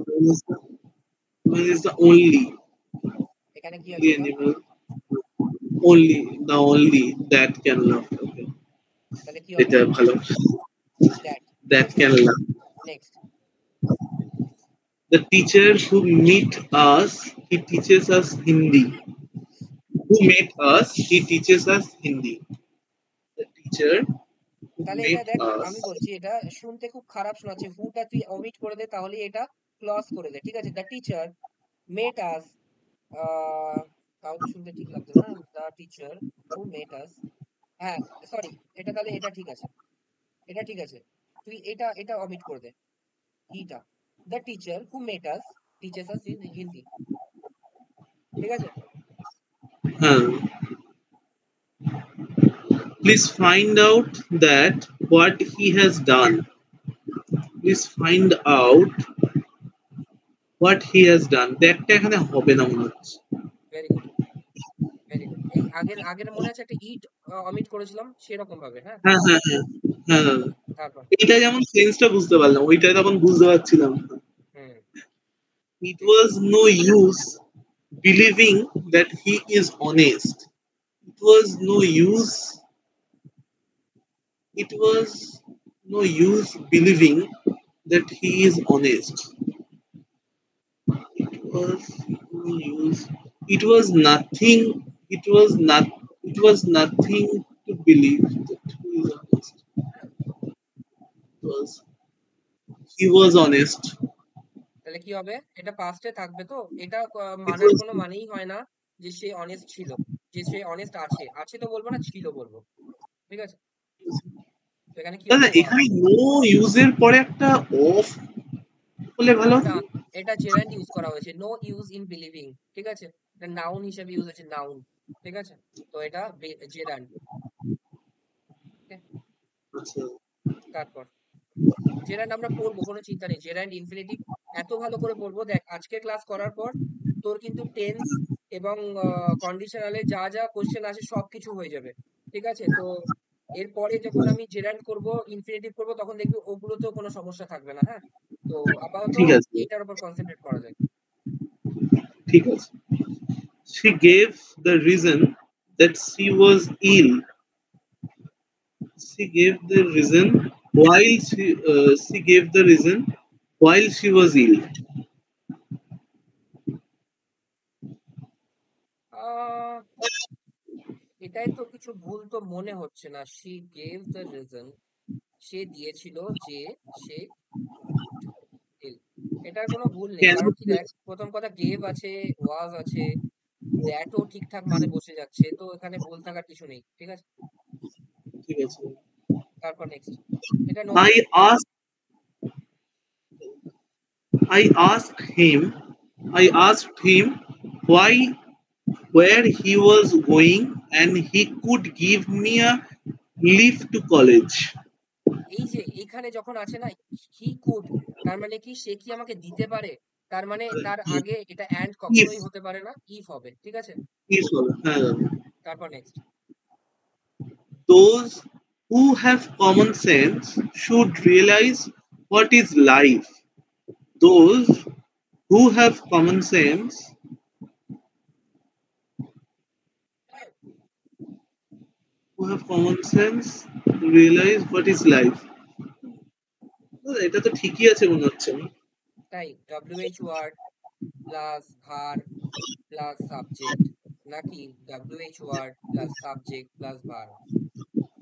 man is the only এখানে কি আছে এটা? animal, only that can laugh. Okay. তাহলে কি হবে? এটা ভালো। দ্যাট। ঠিক That আছে? can laugh. Next. The teacher who meet us, he teaches us Hindi. Who met us, he teaches us Hindi. The teacher who তাহলে এটা met দেখ us. আমি বলছি এটা শুনতে খুব খারাপ শোনাচ্ছে। হুটা তুই অমিট করে দে তাহলে এটা ক্লজ করে দে। ঠিক আছে? দ্য টিচার মেট আস তাও তো শুনতে ঠিক লাগতো না। দ্য টিচার হু মেট আস হ্যাঁ সরি এটা তাহলে এটা ঠিক আছে। এটা ঠিক আছে। তুই এটা এটা অমিট করে দে। হিটা। The teacher who met us teaches us in Hindi. ঠিক আছে? Huh. Please find out that what he has done. Please find out what he has done. দ্যাটটা এখানে হবে না মনে হচ্ছে। Very good very good. এই আগের আগের মনে আছে একটা ইট অমিট করেছিলাম সেরকম ভাবে। হ্যাঁ হ্যাঁ হ্যাঁ হ্যাঁ হ্যাঁ দাদা। তারপর এটা যেমন সেন্সটা বুঝতে পারলাম, ওইটা তখন বুঝতে পারছিলাম না। হুম It ঠিক was no use believing that he is honest. It was no use. It was no use believing that he is honest. It was no use. It was nothing. It was not. It was nothing to believe that he is honest. It was. He was honest. তাহলে কি হবে? এটা পাস্টে থাকবে তো? এটা It মানার was. কোনো মানেই হয় না যে সে অনেস্ট ছিল। যে সে অনেস্ট আছে। আছে তো বলবো না ছিল বলবো। ঠিক আছে? তো এখানে কি দাদা হবে? ওয়াজ। এখানে নো ইউজের পরে একটা অফ হলে ভালো না হতো। এটা জেরান্ড ইউজ করা হয়েছে। No use in believing. ঠিক আছে? এটা নাউন হিসেবে ইউজ হয়েছে নাউন। ঠিক আছে? তো এটা জেরান্ড। ওকে? আচ্ছা। তারপর জেরান্ড আমরা পড়বো কোনো চিন্তা নেই। জেরান্ড ইনফিনিটিভ এত ভালো করে পড়বো দেখ আজকে ক্লাস করার পর তোর কিন্তু টেন্স এবং কন্ডিশনালে যা যা কোশ্চেন আসে সবকিছু হয়ে যাবে। ঠিক আছে? তো এরপরে যখন আমি জেরান্ড করব ইনফিনিটিভ করব তখন দেখবি ওগুলোতেও কোনো সমস্যা থাকবে না। হ্যাঁ? তো আপাতত ঠিক আছে এইটার উপর কনসেন্ট্রেট করা যাক। ঠিক আছে। She gave the reason that she was ill. She gave the reason she gave the reason while she was ill. আহ এটাই তো কিছু ভুল তো মনে হচ্ছে না। শি গেভ দ্য রিজন সে দিয়েছিল যে সে ill। এটার কোনো ভুল নেই। কেন? কারণ কি দেখ প্রথম কথা গেভ আছে, ওয়াজ আছে, দ্যাটও ঠিকঠাক মানে বসে যাচ্ছে। তো এখানে ভুল থাকার কিছু নেই। ঠিক আছে? ঠিক আছে। তারপর নেক্সট। এটা I noted. asked I asked him I asked him why where he was going and he could give me a lift to college. এই যে এখানে যখন আছে না হি কুড, তার মানে কি সে কি আমাকে দিতে পারে, তার মানে তার আগে এটা অ্যান্ড If কখনোই হতে পারে না, ইফ হবে, ঠিক আছে। if হবে, হ্যাঁ দাদা। তারপর next. Those who have common sense should realize what is life. Those who have common sense realize what is life. দাদা, এটা তো ঠিকই আছে মনে হচ্ছে না? তাই WH word plus verb plus subject, নাকি WH word plus subject plus verb?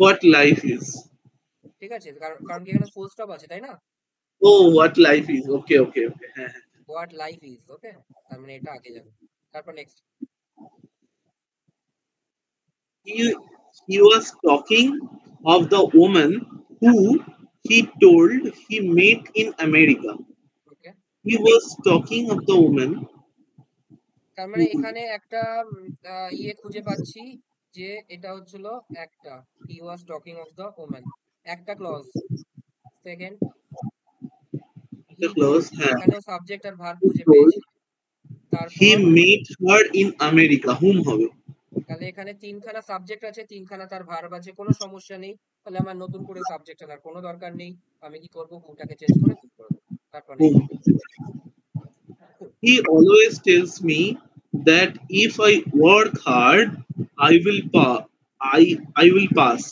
What life is. ঠিক আছে, কারণ কারণ কি এখানে ফুল স্টপ আছে, তাই না? Oh, what life is. Okay, okay, okay. হ্যাঁ, হ্যাঁ। হোয়াট লাইফ ইজ, ওকে, তার মানে এটা আগে যাবে। তারপর next. He, he was talking of the woman who he told he met in America. Okay, He was talking of the woman তার মানে who এখানে একটা ইয়ে খুঁজে পাচ্ছি যে এটা হচ্ছিল একটা he was talking of the woman, একটা clause. Second, he the close. হ্যাঁ, এখানেও সাবজেক্ট আর ভার্ব who খুঁজে told পেয়েছি। he তারপর met her in America. whom হবে? তাহলে এখানে তিনখানা সাবজেক্ট আছে, তিনখানা তার ভার্ব আছে, কোনো সমস্যা নেই। তাহলে আমার নতুন করে সাবজেক্ট আনার কোনো দরকার নেই, আমি কি করব, হুটাকে চেঞ্জ করে খুব করব। তারপর Whom. Next. He always tells me that if I work hard, I will pass.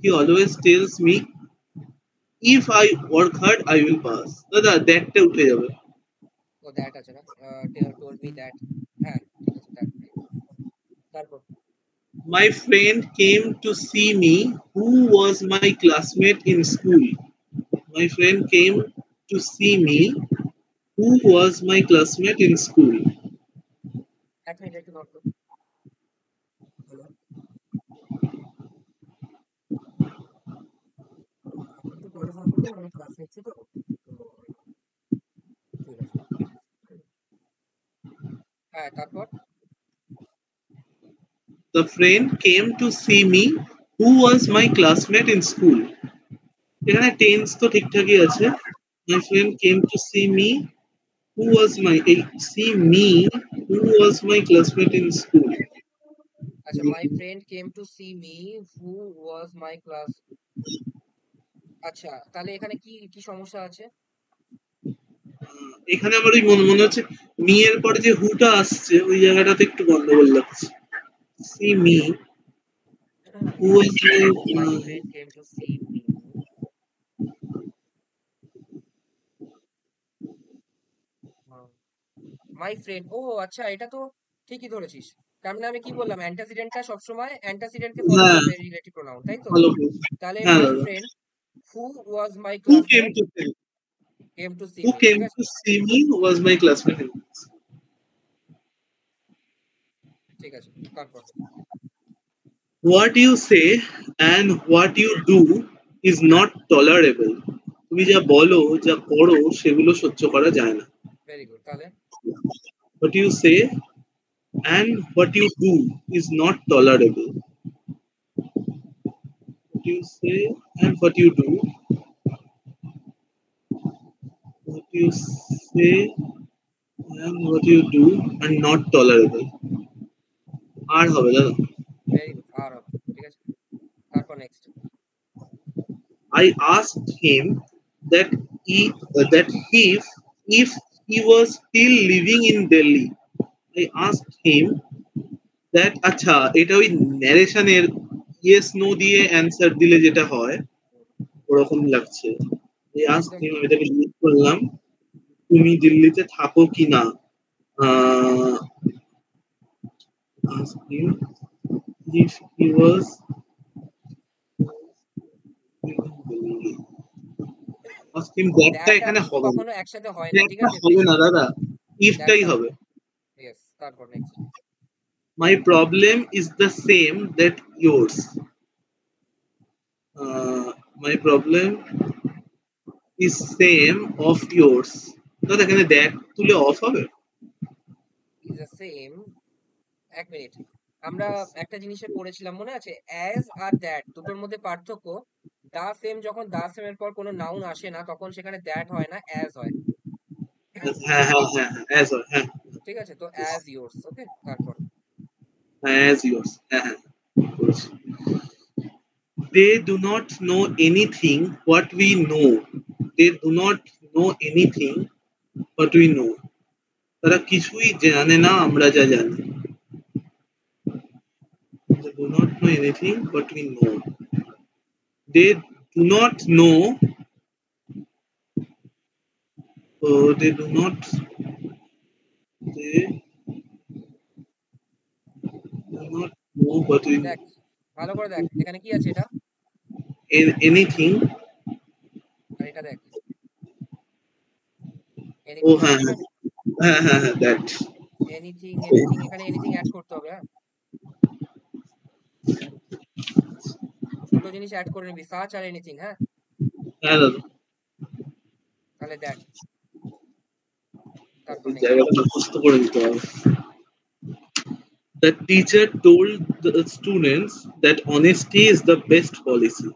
He always tells me if I work hard, I will pass. দাদা দ্যাটটা উঠে যাবে। ও দ্যাট আছে না, টোল্ড মি দ্যাট, হ্যাঁ ঠিক আছে দ্যাট। তারপর My friend came to see me who was my classmate in school. My friend came to see me who was my classmate in school. এক মিনিট একটু নোট করো। Hello, একটু পরে phone করবে, আমি ক্লাস নিচ্ছি তো, ঠিক আছে। হ্যাঁ তারপর The friend came to see me who was my classmate in school. এখানে টেন্স তো ঠিকঠাকই আছে। My friend came to see me who was my see me who was my classmate in school. আচ্ছা, my friend came to see me who was my class. আচ্ছা, তাহলে এখানে কি কি সমস্যা আছে? এখানে আমার ওই মনে মনে হচ্ছে মি এর পরে যে হুটা আসছে ওই জায়গাটাতে একটু গন্ডগোল লাগছে। See me who was my my friend came to see me, my friend, ও আচ্ছা এটা তো ঠিকই ধরেছিস। তার মানে আমি কি বললাম, অ্যান্টাসিডেন্টটা সবসময় অ্যান্টাসিডেন্টকে ফলো হ্যাঁ করবে রিলেটিভ প্রোনাউন, তাই তো? ভালো তাহলে হ্যাঁ মাই দাদা। Friend who was my Who came classmate to see came to see who me, ঠিক came আছে to see me was my classmate in ঠিক আছে। তারপর what you say and what you do is not tolerable. তুমি যা বলো যা করো সেগুলো সহ্য করা যায় না। Very good. তাহলে What you say and what you do is not tolerable. What you say and what you do, what you say and what you do are not tolerable. আর হবে দাদা। ভেরি গুড, আর হবে, ঠিক আছে। তারপর next. I asked him that if he was still living in Delhi. I asked him that আচ্ছা এটা ওই ন্যারেশনের yes no দিয়ে অ্যান্সার দিলে যেটা হয় ওরকম লাগছে। I asked একদম him, ঠিক। আমি তাকে জিজ্ঞেস করলাম তুমি দিল্লিতে থাকো কিনা। Asked him if he was asked him দ্যাটটা দ্যাট আর এখানে ইফ হবে না। কখনো একসাথে হয় না, ঠিক দ্যাটটা আছে, হবে না দাদা, ইফটাই দ্যাটটা হবে। ইয়েস। তারপর next. My problem is the same that yours. My problem is same of yours. দাদা এখানে দ্যাট তুলে অফ হবে। is the same. এক মিনিট, আমরা একটা জিনিসে পড়েছিলাম মনে আছে, অ্যাজ আর দ্যাট দুটোর মধ্যে পার্থক্য। দা সেম, যখন দা সেম এর পর কোনো নাউন আসে না তখন সেখানে দ্যাট হয় না, অ্যাজ হয়। হ্যাঁ হ্যাঁ হ্যাঁ হ্যাঁ as হয়, হ্যাঁ ঠিক আছে, তো অ্যাজ ইয়োর্স। ওকে, তারপর হ্যাঁ as yours, হ্যাঁ হ্যাঁ বলছি। They do not know anything what we know. They do not know anything what we know. তারা কিছুই জানে না আমরা যা জানি। They do not know anything what we know. They do not know. They do not. They do not know what we know. দেখ, ভালো করে দেখ এখানে কি আছে, এটা Anything. আর এটা দেখ, Oh এনিথিং আছে হ্যাঁ এখানে, হ্যাঁ হ্যাঁ হ্যাঁ that. এনিথিং এনিথিং, এখানে এনিথিং অ্যাড করতে হবে। হ্যাঁ, দুটো জিনিস অ্যাড করে নিবি, সার্চ আর এনিথিং। হ্যাঁ, হ্যাঁ দাদা, তাহলে দেখ, তারপর এই নেক্সট। জায়গাটা মুখস্থ করে দিতে হবে। The teacher told the students that honesty is the best policy.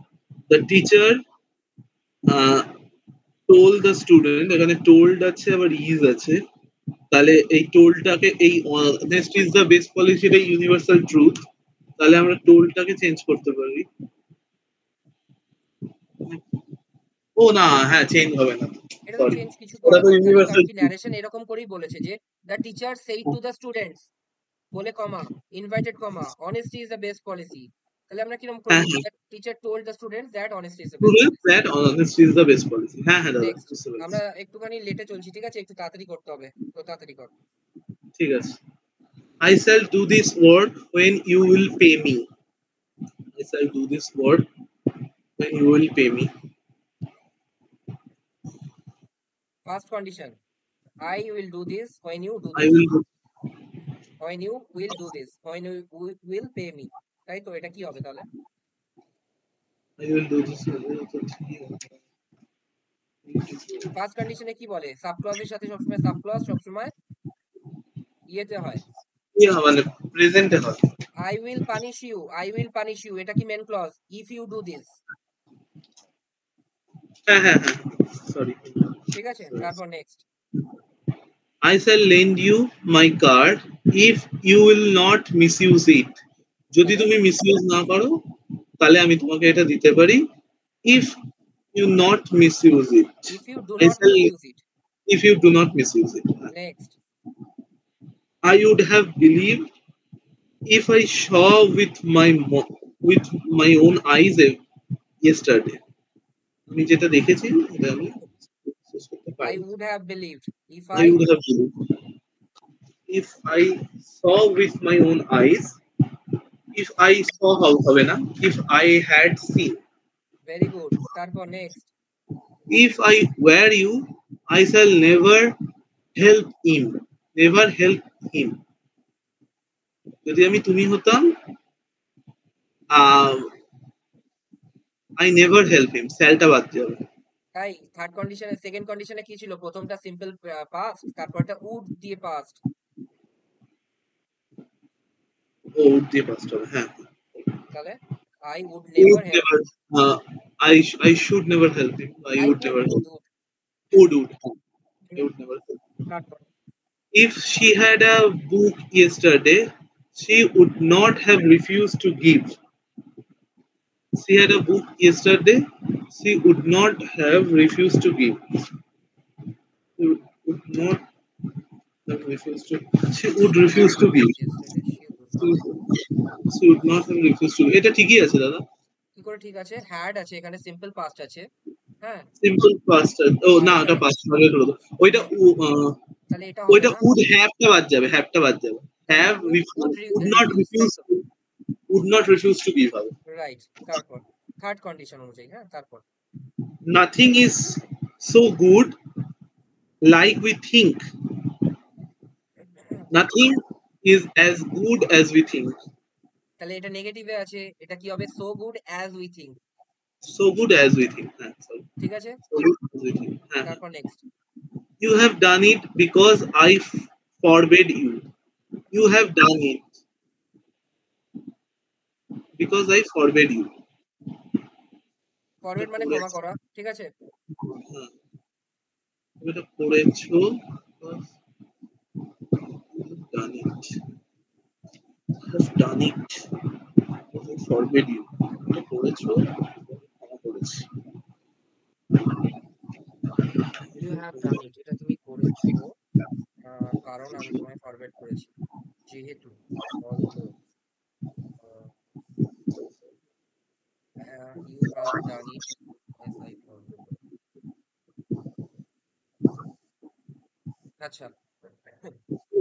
The teacher uh, told the student, এখানে told আছে আবার is আছে, তাহলে এই toldটাকে এই honesty is the best policy এটা universal truth, তাহলে আমরা toldটাকে চেঞ্জ করতে পারি। ও না, হ্যাঁ চেঞ্জ হবে না, এটা তো সরি, চেঞ্জ কিছু ওটা করা তো দরকার নেই, ইউনিভার্সাল কারণ কি ট্রুথ। ন্যারেশন এরকম করেই বলেছে যে the teacher said to the students বলে comma, invited comma, honesty is the best policy. তাহলে আমরা কিরকম করে হ্যাঁ লিখবো, হ্যাঁ, the teacher told the students that honesty is the best students policy. that honesty is the best policy, হ্যাঁ হ্যাঁ দাদা নেক্সট, বুঝতে পেরেছি। আমরা একটুখানি লেটে চলছি, ঠিক আছে, একটু তাড়াতাড়ি করতে হবে, তো তাড়াতাড়ি কর। ঠিক আছে। I shall do this work when you will pay me. I shall do this work when you will pay me. First condition, I will do this when you do I this, will. When you will do this, when you will pay me, তাই তো? এটা কি হবে তাহলে? I will do this. First কন্ডিশনে কি বলে, sub ক্লজের সাথে সবসময় সাব ক্লজ সবসময় ইয়েতে হয়। মানে প্রেজেন্টে হয়। I will punish you, I will punish you, এটা কি main clause, if you do this। হ্যাঁ হ্যাঁ হ্যাঁ, সরি। ঠিক আছে, তারপর next. I shall lend you my card if you will not misuse it. যদি তুমি মিসইউজ না করো তাহলে আমি তোমাকে এটা দিতে পারি। If you not misuse it. if you do I not shall, misuse it। if you do not misuse it. Next, I would have believed if I saw with my own eyes yesterday. আমি যেটা দেখেছি এটা আমি শেষ করতে I পারিনি। would have believed if I I would have believed if I saw with my own eyes. If I saw how হবে না, if I had seen. very good, তারপর next. If I were you, I shall never help him. Never help him. যদি আমি তুমি হতাম, I never help him. স্যালটা বাদ যাবে। তাই থার্ড কন্ডিশনে, সেকেন্ড কন্ডিশনে কি ছিল, প্রথমটা সিম্পল পাস্ট, তারপরটা উড দিয়ে পাস্ট, ও would দিয়ে পাস্ট হবে, হ্যাঁ। তাহলে I would Would never help never. him, Uh, I should never help him. I I would would never help. would Would. I would never help. তারপর If she had a book yesterday, she would not have refused to give. She had a book yesterday, she would not have refused to give. She would not have refused to. She would refuse to give. yesterday she would She, not। she would not have refused to give. এটা ঠিকই আছে দাদা। কি করে ঠিক আছে, had আছে এখানে, সিম্পল পাস্ট আছে। হ্যাঁ, সিম্পল পাস্ট। ও আর না, এটা ওটা পাস্ট হবে হলো। ওইটা তাহলে এটা হবে ওইটা না, would have টা বাদ যাবে, have টা বাদ যাবে। তাহলে Have would not refuse, তাই refuse তো? would not refuse to give হবে। রাইট, তারপর থার্ড কন্ডিশন অনুযায়ী। হ্যাঁ, তারপর Nothing is so good like we think. Nothing is as good as we think. তাহলে এটা নেগেটিভে আছে, এটা কি হবে, so good as we think. So good as we think. হ্যাঁ, sorry. ঠিক আছে, So good as we think. হ্যাঁ, হ্যাঁ। তারপর next. You have done it because I forbade you. You have done it because I forbade you. Forward মানে ক্ষমা করা, ঠিক আছে? হ্যাঁ, তুমি এটা করেছো because you've done it. Have done it because I forbade you. এটা করেছো, ক্ষমা করেছি। ইউ হ্যাভ ডান ইট, এটা তুমি করেছো কারণ আমি তোমায় ফরওয়ার্ড করেছি। যেহেতু although you have done it as I forward. আচ্ছা,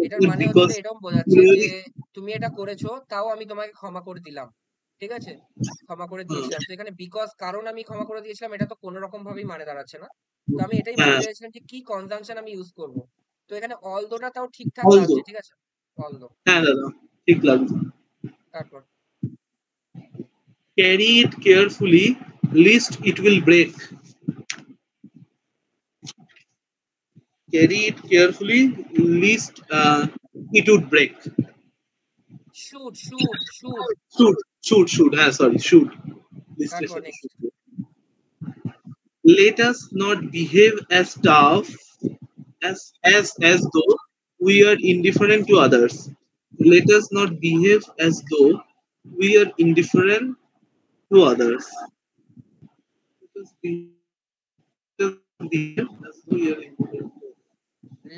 এটার মানে হচ্ছিল Because এটাও বোঝাচ্ছে যে তুমি এটা করেছো তাও আমি তোমাকে ক্ষমা করে দিলাম, ঠিক আছে? ক্ষমা করে দিয়েছিলাম। তো এখানে বিকজ কারণ আমি ক্ষমা করে দিয়েছিলাম, এটা তো কোনো রকম ভাবেই মানে দাঁড়াচ্ছে না। তো আমি এটাই হ্যাঁ, ভাবতে চাইছিলাম যে কি কনজাংশন আমি ইউজ করব। তো এখানে অলদোটা তাও ঠিকঠাক although লাগছে, ঠিক আছে? অলদো। হ্যাঁ দাদা ঠিক লাগছে। তারপর Carry it carefully lest it will break. Carry it carefully lest it would break. Should should should Should হ্যাঁ সরি should list এর তারপর সাথে next. should. Let us not behave as tough as though we are indifferent to others. Let us not behave as though we are indifferent to others. Let us behave as though we are indifferent.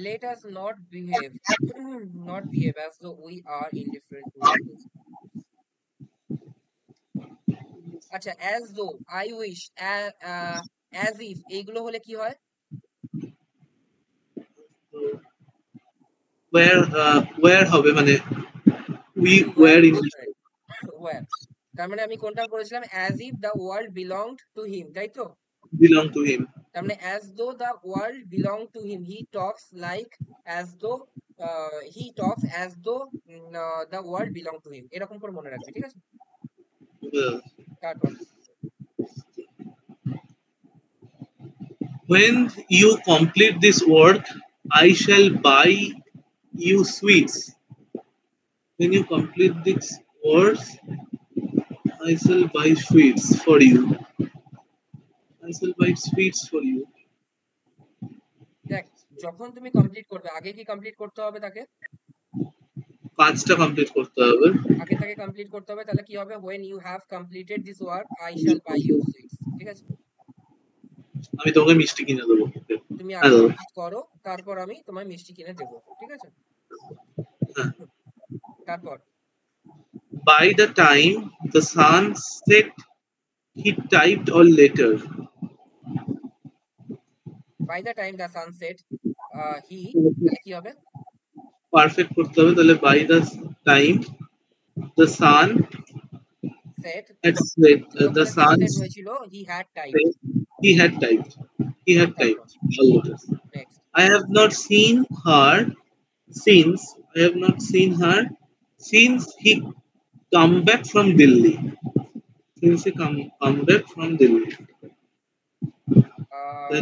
Let us not behave not behave as though we are indifferent to others. আচ্ছা, as though, I wish, as if এইগুলো হলে কি হয়? Where হবে মানে we where were in where তার মানে আমি কোনটা করেছিলাম? as if the world belonged to him, তাই তো? belong to him. তার মানে as though the world belonged to him, he talks like as though the world belonged to him, এরকম করে মনে রাখবে, ঠিক আছে? তারপর When you complete this work, I shall buy you sweets. When you complete this work, I shall buy sweets for you. I shall buy sweets for you. দেখ, যখন তুমি কমপ্লিট করবে আগে কি কমপ্লিট করতে হবে তাকে? কাজটা কমপ্লিট করতে হবে। আগে তাকে কমপ্লিট করতে হবে, তাহলে কি হবে? when you have completed this work I shall buy you sweets, ঠিক আছে? আমি তোমাকে মিষ্টি কিনে দেবো। তুমি হ্যাঁ আগে দাদা। কমপ্লিট করো, তারপর আমি তোমায় মিষ্টি কিনে দেবো, ঠিক আছে? হ্যাঁ। তারপর By the time the sun set, he typed a letter. by the time the sun set, he, তাহলে কি হবে? পারফেক্ট করতে হবে তাহলে by the time the sun set, had set, যখন the sun সানসেট হয়েছিল he had typed, set, he had typed. He had তারপর typed all letters. Next I have not seen her since. I have not seen her since he come back from Delhi. Since he come back from Delhi.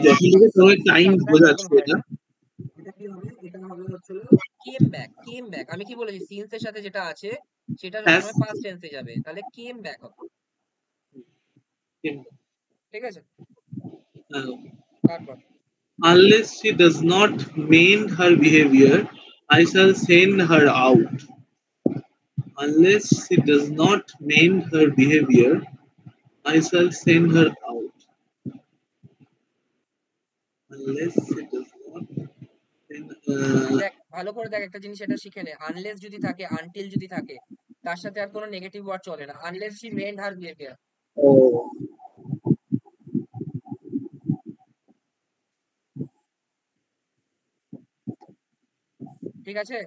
যখন থেকে তোমার time বোঝাচ্ছে এটা। এটা কি হবে? এটা হবে হচ্ছে came back। আমি কি বলেছি? since এর সাথে যেটা আছে সেটা Has সবসময় past tense এ যাবে, তাহলে came back হবে, ঠিক আছে? তারপর unless she does not mend her behavior, I shall send her out. Unless she does not mend her behavior, I shall send her out. Unless she does not mend, দেখ, ভালো করে দেখ, একটা জিনিস এটা শিখে নে। আনলেস যদি থাকে, আনটিল যদি থাকে, তার সাথে আর কোনো নেগেটিভ ওয়ার্ড চলে না। Unless she mend her behaviour, oh, ঠিক আছে?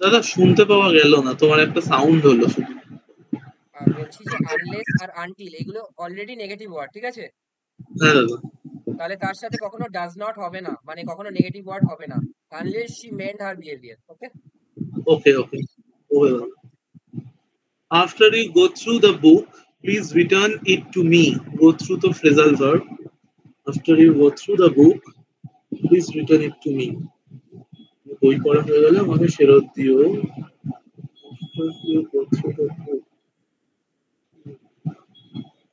দাদা শুনতে পাওয়া গেল না, তোমার একটা সাউন্ড হলো শুধু। আর বলছি যে আনলেস আর আনটিল এগুলো অলরেডি নেগেটিভ ওয়ার্ড, ঠিক আছে? হ্যাঁ দাদা। তাহলে তার সাথে কখনো ডাজ নট হবে না, মানে কখনো নেগেটিভ ওয়ার্ড হবে না। Unless she mend her behaviour, okay? Okay, okay. Okay, দাদা। After you go through the book, please return it to me. Go through the phrasal verb. After you go through the book, please return it to me. বই পড়া হয়ে গেলে আমাকে ফেরত দিও।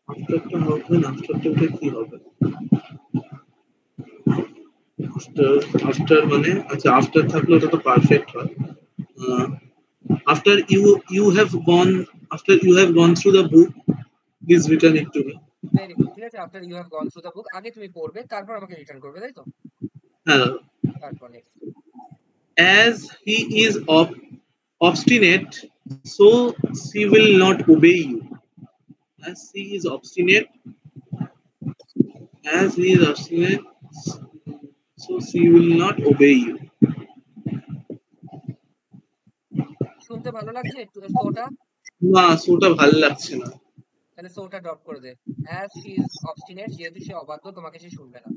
আফটারটা হবে না, আফটারটা উঠে কি হবে? আফটার, আফটার মানে আচ্ছা আফটার থাকলে ওটা তো পারফেক্ট হয়। After you have gone, after you have gone through the book, please return it to me. Very good, ঠিক আছে। After you have gone through the book, আগে তুমি পড়বে তারপর আমাকে রিটার্ন করবে, তাই তো? Uh, তারপর next. as he is obstinate, so she will not obey you. As he is obstinate, as he is obstinate, so she will not obey you. শুনতে ভালো লাগছে একটু সোটা? না, সোটা ভাল লাগছে না। তাহলে সোটা ড্রপ করে দে। অ্যাজ শি ইজ অবস্টিনেট, যেহেতু সে অবাধ্য তোমাকে সে শুনবে না,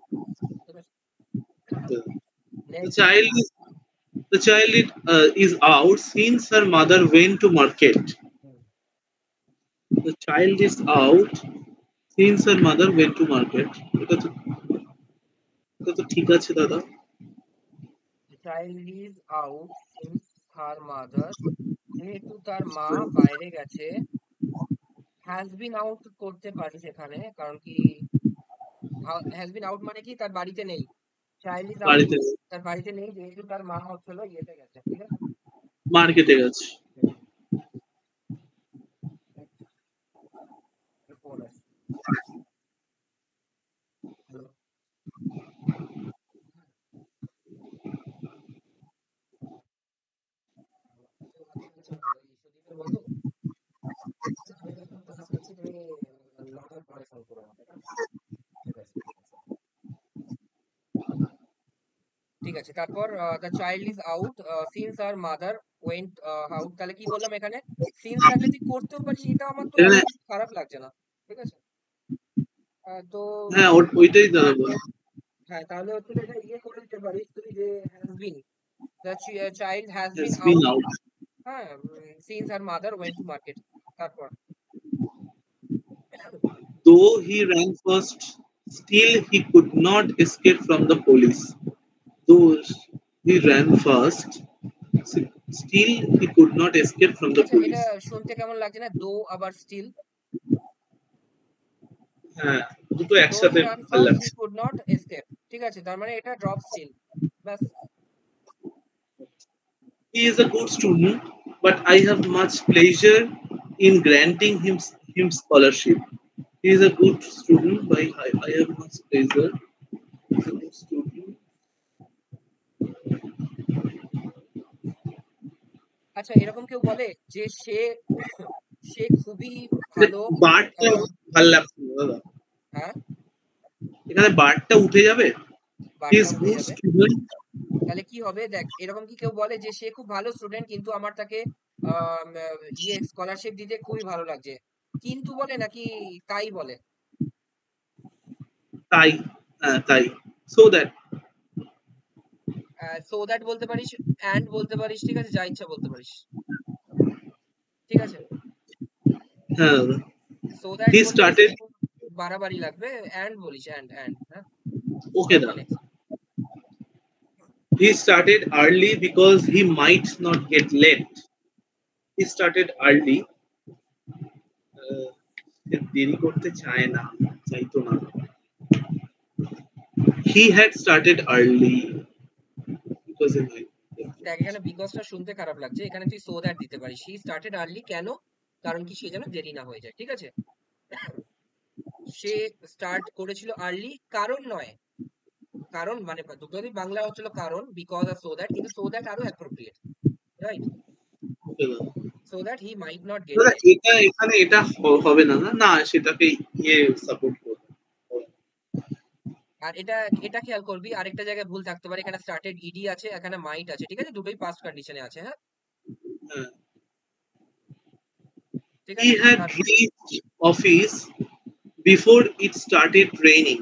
ঠিক আছে? The next. child is is out since her mother went to market. The child is out since her mother went to market. এটা তো ঠিক আছে দাদা। Child is out since her mother, যেহেতু তার মা বাইরে গেছে। হ্যাজ বিন আউট করতে পারি সেখানে, কারণ কি হ্যাজ বিন আউট মানে কি তার বাড়িতে নেই। চাইল্ড ইজ আউট বাড়িতে তার বাড়িতে নেই, যেহেতু তার মা হচ্ছিল ইয়েতে গেছে, ঠিক আছে? মার্কেটে গেছে। ফোন আছে। হ্যালো। সুদীপের বন্ধু, আমি যখন কথা বলছি তুমি 9টার পরে ফোন করো আমাকে, হ্যাঁ? ঠিক আছে, ঠিক আছে। ঠিক আছে, তারপর the child is out since আর মাদার ওয়েন্ট আউট, তাহলে কি বললাম এখানে? সিন্স থাকলে তুই করতেও পারিস, এটা আমার তো এখানে একদম খারাপ লাগছে না, ঠিক আছে? তো হ্যাঁ ওইটাই দাদা বল। হ্যাঁ, তাহলে হচ্ছে এটা ইয়ে করে দিতে পারিস তুই যে has been, the child has been Has been out, out. হ্যাঁ, সিন্স আর মাদার ওয়েন্ট টু মার্কেট। তারপর Though he ran first, still he could not escape from the police. Though he ran first, still he could not escape from the আচ্ছা, এটা police. শুনতে কেমন লাগছে না? দো আবার স্টিল, হ্যাঁ, দুটো দো হি একসাথে রান ভালো ফার্স্ট হি লাগছে। কুড নট এসকেপ, ঠিক আছে? তার মানে এটা ড্রপ স্টিল, ব্যাস। He is a good student, but I have much pleasure in granting him scholarship. He is a good student, but I have much pleasure. He is a good student. আচ্ছা, এরকম কেউ বলে যে সে সে খুবই ভালো, বারটা আহ, ভাল লাগছে না দাদা। হ্যাঁ, এখানে বারটা উঠে যাবে। He বারটা is উঠে good যাবে। student. তাহলে কি হবে দেখ, এরকম কি কেউ বলে যে সে খুব ভালো স্টুডেন্ট কিন্তু আমার তাকে ইয়ে স্কলারশিপ দিতে খুবই ভালো লাগছে, কিন্তু বলে নাকি তাই বলে? তাই, হ্যাঁ তাই। So that, সো দ্যাট বলতে পারিস, অ্যান্ড বলতে পারিস, ঠিক আছে? যা ইচ্ছা বলতে পারিস, ঠিক আছে? হ্যাঁ দাদা। সো দ্যাট He বললে started, একটু বাড়াবাড়ি লাগবে, অ্যান্ড বলিস, অ্যান্ড, হ্যাঁ। okay তারপর দাদা। Next. He started early because he might not get late. He started early. সে দেরি করতে চায় না, চাইতো না। He had started early because he might. দেখ, এখানে বিকজটা শুনতে খারাপ লাগছে, এখানে তুই সো দ্যাট দিতে পারিস। হি স্টার্টেড আর্লি কেন? কারণ কি সে যেন দেরি না হয়ে যায়, ঠিক আছে? সে স্টার্ট করেছিল আর্লি, কারণ নয়। কারণ মানে দুটোরই বাংলা হচ্ছিল কারণ, বিকজ আর সো দ্যাট, কিন্তু সো দ্যাট আরো অ্যাপ্রোপ্রিয়েট, রাইট? Okay দাদা। So that he might not get দাদা লেট। এটা এখানে এটা হবে না না না সেটাকে ইয়ে সাপোর্ট করবে। আর এটা এটা খেয়াল করবি, আরেকটা জায়গায় ভুল থাকতে পারে, এখানে স্টার্টেড ইডি আছে, এখানে মাইট আছে, ঠিক আছে? দুটোই পাস্ট কন্ডিশনে আছে, হ্যাঁ, হ্যাঁ। ঠিক আছে? He had তার reached office before it started raining.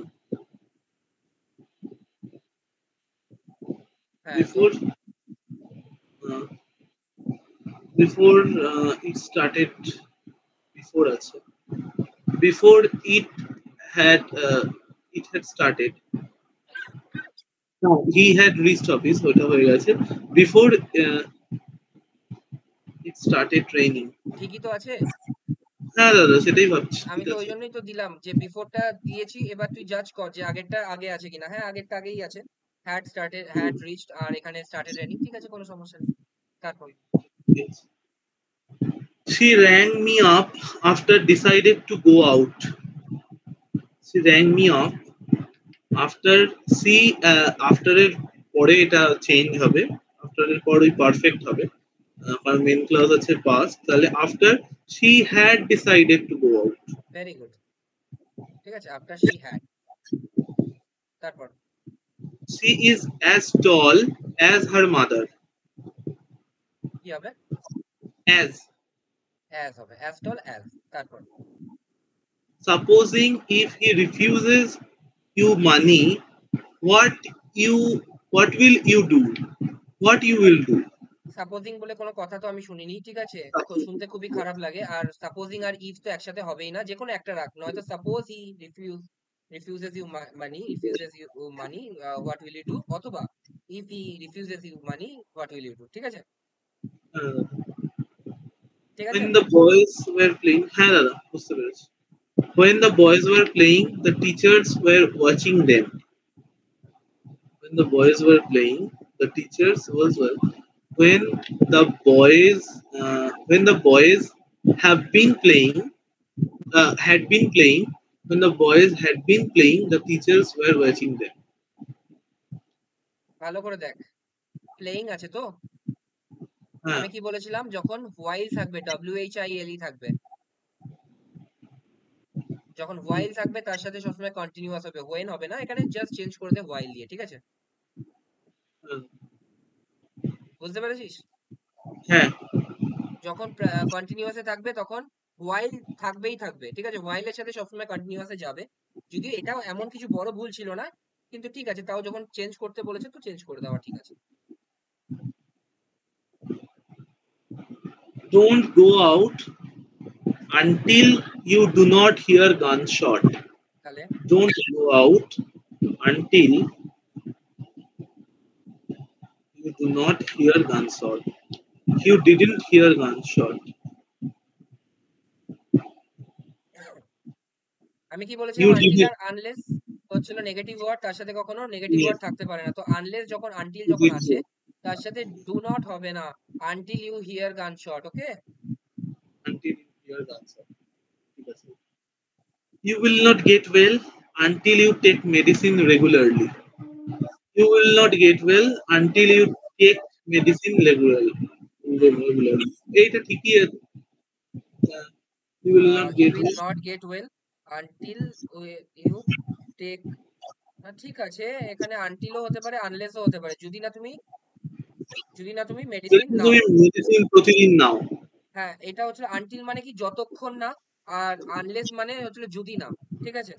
হ্যাঁ, তো Before uh, before it started, before also, before it had started. No, he had reached office, ওটা হয়ে গেছে before it started raining. ঠিকই তো আছে। হ্যাঁ দাদা, সেটাই ভাবছি, আমি ঠিক তো ওই আছে। জন্যই তো দিলাম যে বিফোরটা দিয়েছি, এবার তুই জাজ কর যে আগেরটা আগে আছে কিনা। হ্যাঁ, আগেরটা আগেই আছে। হ্যাড রিচড, আর এখানে স্টার্টেড রেনিং, ঠিক আছে, কোনো সমস্যা নেই। তারপর Yes. She rang me up after decided to go out. She rang me up after she after এর পরে এটা চেঞ্জ হবে, after এর পর ওই পারফেক্ট হবে, কারণ মেন ক্লজ আছে past, তাহলে after she had decided to go out. Very good, ঠিক আছে, আফটার শি হ্যাড। তারপর She is as tall as her mother. কি হবে? As অ্যাজ হবে, অ্যাজ টল অ্যাজ। তারপর supposing if he refuses you money, what you what will you do? What you will do? Supposing বলে কোনো কথা তো আমি শুনিনি, ঠিক আছে, শুনতে খুবই খারাপ লাগে। আর সাপোজিং আর ইফ তো একসাথে হবেই না, যে কোনো একটা রাখ। নয়তো suppose he refuses you money, what will you do, অথবা if he refuses you money, what will you do, ঠিক আছে, Uh, ঠিক আছে। when the boys were playing, হ্যাঁ দাদা বুঝতে পেরেছি। When the boys were playing, the teachers were watching them. When the boys were playing, the teachers was well. When the boys have been playing, had been playing, when the boys had been playing, the teachers were watching them. ভালো করে দেখ, playing আছে তো। হ্যাঁ, আমি কি বলেছিলাম, যখন হোয়াইল থাকবে, WHILE থাকবে, যখন হোয়াইল থাকবে তার সাথে সবসময় কন্টিনিউয়াস হবে, হোয়েন হবে না। এখানে জাস্ট চেঞ্জ করে দে হোয়াইল দিয়ে, ঠিক আছে, হ্যাঁ, বুঝতে পেরেছিস? হ্যাঁ, যখন কন্টিনিউয়াসে থাকবে তখন হোয়াইল থাকবেই থাকবে, ঠিক আছে, হোয়াইলের সাথে সবসময় কন্টিনিউয়াসে যাবে। যদিও এটাও এমন কিছু বড় ভুল ছিল না, কিন্তু ঠিক আছে, তাও যখন চেঞ্জ করতে বলেছে তো চেঞ্জ করে দেওয়া ঠিক আছে। don't go out until you do not hear gunshot. তাহলে Don't go out until you do not hear gunshot. You didn't hear gunshot. আমি কি বলেছিলাম, You আনটিল didn't. আর আনলেস হচ্ছিল নেগেটিভ ওয়ার্ড, তার সাথে কখনো নেগেটিভ Yes, ওয়ার্ড থাকতে পারে না। তো আনলেস যখন আনটিল you যখন did আছে, so. তার সাথে ডু নট হবে না, আনটিল ইউ হিয়ার গান shot, okay. Until you hear gunshot. ঠিক আছে। You will not get well until you take medicine regularly. You will not get well until you take medicine regularly. Regularly. এইটা ঠিকই আছে। You will not you get will well. Not get well until you take, ঠিক আছে, এখানে আনটিলও হতে পারে, আনলেসও হতে পারে, যদি না তুমি মেডিসিন নাও। তুমি মেডিসিন প্রতিদিন নাও। হ্যাঁ, এটা হচ্ছে আনটিল মানে কি যতক্ষণ না, আর আনলেস মানে হচ্ছে যদি না, ঠিক আছে।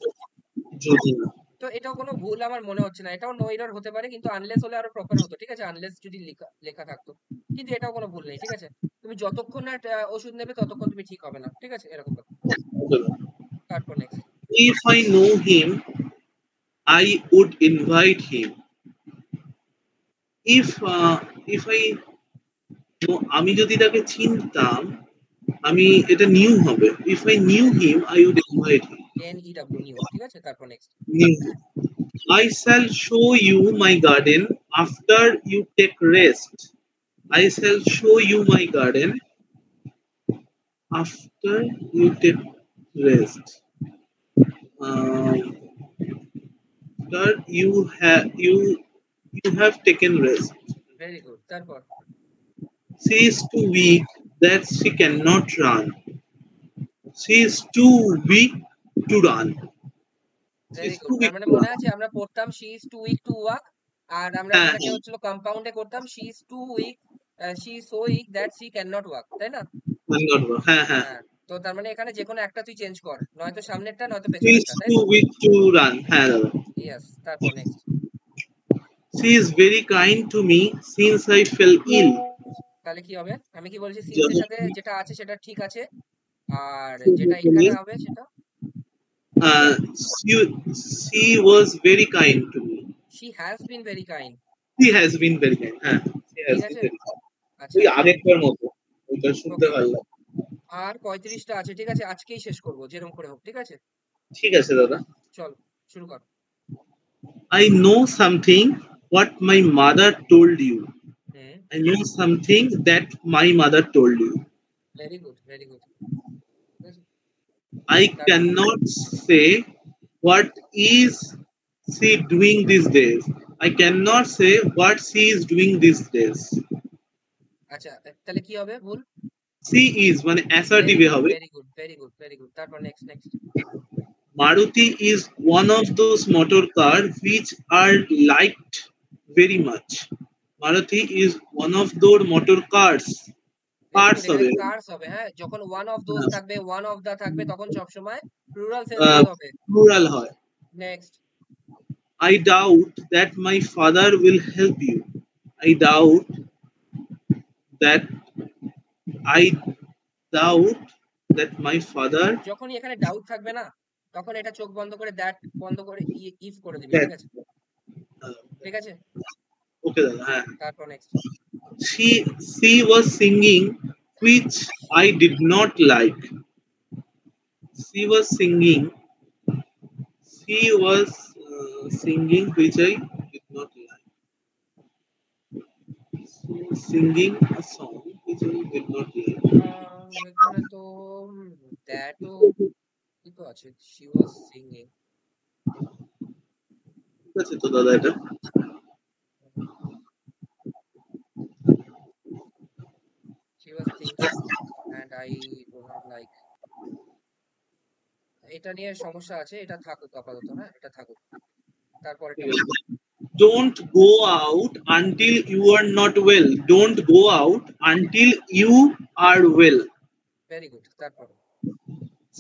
যদি না। তো এটাও কোনো ভুল আমার মনে হচ্ছে না, এটাও নো এরর হতে পারে, কিন্তু আনলেস হলে আরো প্রপার হতো, ঠিক আছে, আনলেস যদি লেখা লেখা থাকতো। কিন্তু এটাও কোনো ভুল নেই, ঠিক আছে। তুমি যতক্ষণ না ওষুধ নেবে ততক্ষণ তুমি ঠিক হবে না, ঠিক আছে, এরকম ব্যাপার। তারপর next. If I know him, I would invite him. If I know, আমি যদি তাকে চিনতাম, আমি এটা নিউ হবে। If I knew him, I would invite him. NEW new, ঠিক আছে, তারপর next. New. I shall show you my garden after you take rest. I shall show you my garden after you take rest. After you have taken rest. Very good, তারপর She is too weak that she cannot run. She is too weak to run. She very is good. too তার weak মানে to মনে run. আছে আমরা পড়তাম she is too weak to walk, আর আমরা হ্যাঁ, সেটাকে হ্যাঁ, হচ্ছিল কম্পাউন্ডে করতাম she is too weak, she is so weak that she can not walk, তাই না? cannot run. হ্যাঁ, হ্যাঁ। হ্যাঁ, তো তার মানে এখানে যে কোনো একটা তুই চেঞ্জ কর, নয়তো সামনেরটা নয়তো She is পেছনেরটা, তাই too তো? weak to run. হ্যাঁ দাদা। ইয়েস, তারপর next. She is very kind to me since I fell ill. তাহলে কি হবে? আমি কি বলছি, সিন্স এর যখন সাথে যেটা আছে সেটা ঠিক আছে, আর যেটা তুমি এখানে হবে সেটা she was very kind to me. she has been very kind. She has been very kind. হ্যাঁ, she has ঠিক been আছে, very kind. আচ্ছা ওই আগেরটার মতো, ওইটা শুনতে ওকে, ভালো লাগে। আর 35টা আছে, ঠিক আছে, আজকেই শেষ করবো যেরকম করে হোক, ঠিক আছে, ঠিক আছে দাদা। চল শুরু কর। I know something what my mother told you. Hmm, I know something that my mother told you. Very good, very good. I তারপর cannot say what is she doing these days. I cannot say what she is doing these days. আচ্ছা, তাহলে কি হবে ভুল? She is মানে assertive very a good, হবে। Very good, very good, very good. তারপর next, next. Maruti is one of those motor cars which are liked very much. Maruti is one of those motor cars. Very Cars good, এখানে হবে। Curse হবে, হ্যাঁ, যখন one of those হ্যাঁ, থাকবে, one of দা থাকবে, তখন সবসময় প্লুরাল সেন্সেই হবে। plural হয়। Next. I doubt that my father will help you. I doubt that I doubt that my father যখনই এখানে ডাউট থাকবে না, তখন এটা চোখ বন্ধ করে দ্যাট বন্ধ করে ইফ করে দিবি, that ঠিক আছে, ঠিক আছে। okay দাদা হ্যাঁ তারপর next. she was singing which I did not like. She was singing singing which I did not like. She was singing a song which I did not like. এখানে তো দ্যাটও কি তো আছে, শি ওয়াজ সিঙ্গিং। ঠিক আছে তো দাদা এটা she was thinking and I do not like. এটা নিয়ে সমস্যা আছে, এটা থাকুক আপাতত, হ্যাঁ, এটা থাকুক। তারপর এটা ঠিক বল। আছে। Don't go out until you are not well. Don't go out until you are well. Very good. তারপর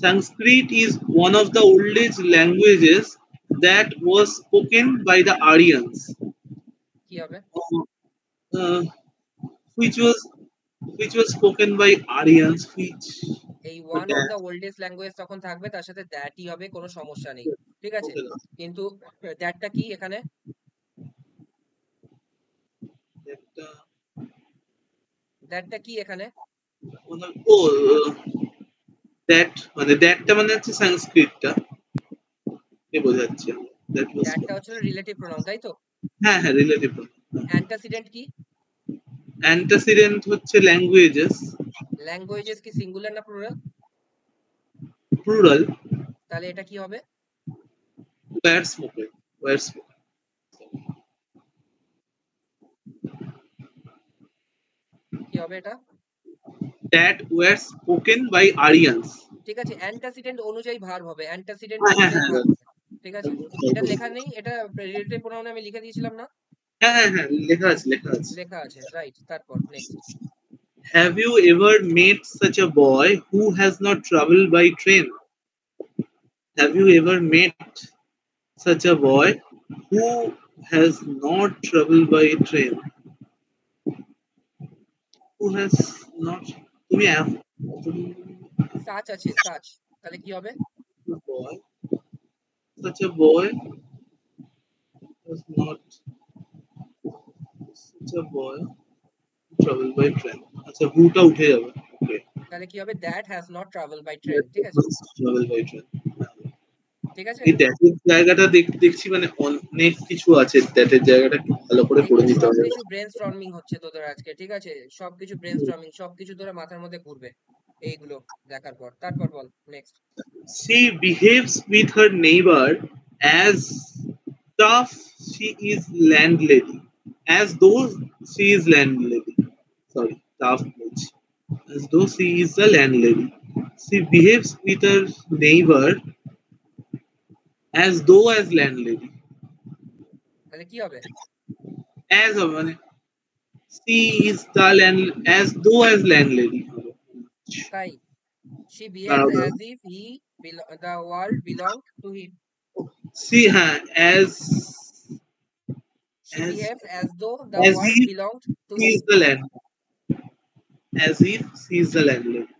Sanskrit is one of the oldest languages that was spoken by the Aryans, কি হবে? uh, which was spoken by Aryans, which এই one of the oldest language তখন থাকবে, তার সাথে দ্যাটই হবে, কোনো সমস্যা নেই, ঠিক আছে। okay, কিন্তু দ্যাটটা কি এখানে? একটা দ্যাটটা কি এখানে? ও দ্যাটটা মানে হচ্ছে সংস্কৃতটা কে বোঝাচ্ছে দ্যাট ওয়াজ দ্যাটটা হচ্ছে রিলেটিভ প্রোনাউন, তাই তো? হ্যাঁ হ্যাঁ রিলেটিভ অ্যান্টাসিডেন্ট কি? অ্যান্টাসিডেন্ট হচ্ছে ল্যাঙ্গুয়েজেস ল্যাঙ্গুয়েজেস কি সিঙ্গুলার না প্লুরাল? প্লুরাল তাহলে এটা কি হবে? ওয়্যার স্পোকেন কি হবে এটা? that were spoken by Aryans. ঠিক আছে, অ্যান্টাসিডেন্ট অনুযায়ী ভার্ব হবে, অ্যান্টাসিডেন্ট হ্যাঁ হ্যাঁ অনুযায়ী হ্যাঁ ভার্ব হবে, ঠিক আছে। এটা লেখা নেই, এটা রিলেটিভ প্রোনাউনে আমি লিখে দিয়েছিলাম না? হ্যাঁ হ্যাঁ হ্যাঁ লেখা আছে লেখা আছে, রাইট। তারপর next. Have you ever met such a boy who has not traveled by train? Have you ever met such a boy who has not traveled by train? Who has not তুমি such আছে, such, তাহলে কি হবে? boy such a boy has not such a boy travel by train আচ্ছা হুটা উঠে যাবে ওকে তাহলে কি হবে? That has not travel by train, ঠিক আছে, travel by train ঠিক আছে। এই দ্যাটের জায়গাটা দেখছি মানে অনেক কিছু আছে দ্যাটের জায়গাটা একটু ভালো করে পড়ে নিতে হবে সবকিছু ব্রেন স্টর্মিং হচ্ছে তোদের আজকে, ঠিক আছে, সবকিছু ব্রেন স্টর্মিং, সবকিছু তোরা মাথার মধ্যে ঘুরবে এইগুলো দেখার পর। তারপর বল next. she behaves with her neighbor as tough she is landlady as though she is landlady sorry tough বলছি as though she is the landlady she behaves with her neighbor as though as landlady তাহলে কি হবে? as হবে মানে she is the land as though as landlady তাই she behaves দাঁড়াও as if the world belonged to him. she হ্যাঁ She as behaves as though the as world if belonged to she is him. the land as if she is the landlady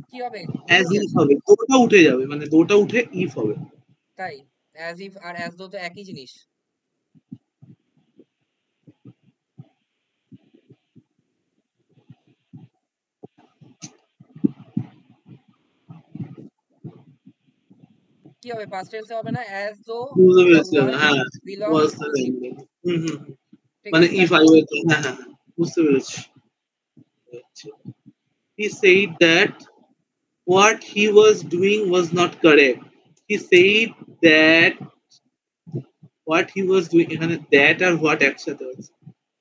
কি হবে? ভুল as হয়ে if গেছে, হবে দোটা উঠে যাবে মানে দোটা উঠে if হবে তাই as if R as though তো একই জিনিস। কি হবে, পাস্ট টেন্সে হবে না? অ্যাজ দো বুঝতে দ্য পেরেছি ওয়ার্ক হ্যাঁ belongs was the to him. Hmm hmm hmm. ঠিক মানে আছে, if তারপর I were to হ্যাঁ হ্যাঁ হ্যাঁ, বুঝতে পেরেছি he said that what he was doing was not correct he said that what he was doing এখানে that আর what একসাথে আছে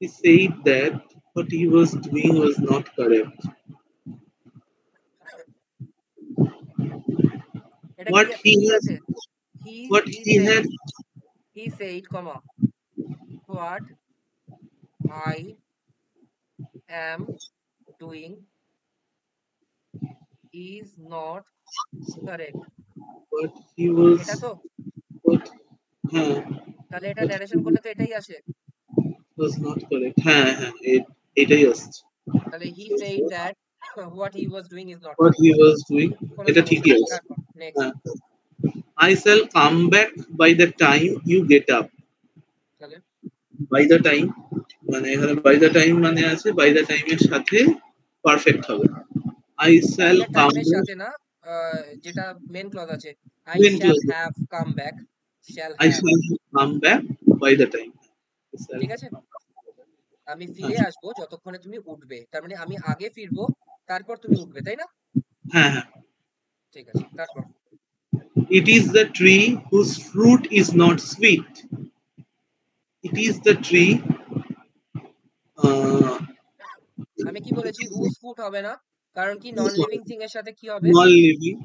he said that what he was doing was not correct এটা কি what he কি has আছে? He what he he said, had he said comma what I am doing is not correct. what he was এটা তো, what হ্যাঁ তাহলে এটা what he narration করলে তো এটাই আসে। was not correct হ্যাঁ হ্যাঁ এটাই আসছে তাহলে he said that what he was doing is not what correct. he was doing কোনো এটা সমস্যা ঠিকই নেই, আছে তারপর নেক্সট। হ্যাঁ I shall come back by the time you get up তাহলে by the time মানে এখানে by the time মানে আছে by the time এর সাথে পারফেক্ট হবে I by shall the come টাইমের back সাথে না, যেটা মেন ক্লজ আছে, I main shall clause have come back, shall I have. shall come back by the time I shall ঠিক আছে, আমি হ্যাঁ ফিরে আসবো যতক্ষণে তুমি উঠবে, তার মানে আমি আগে ফিরবো, তারপর তুমি উঠবে, তাই না? হ্যাঁ হ্যাঁ ঠিক আছে, তারপর it is the tree whose fruit is not sweet it is the tree uh, আমি কি বলেছি, হুজ ফুট হবে না, কারণ কি নন লিভিং থিং এর সাথে কি হবে, non-living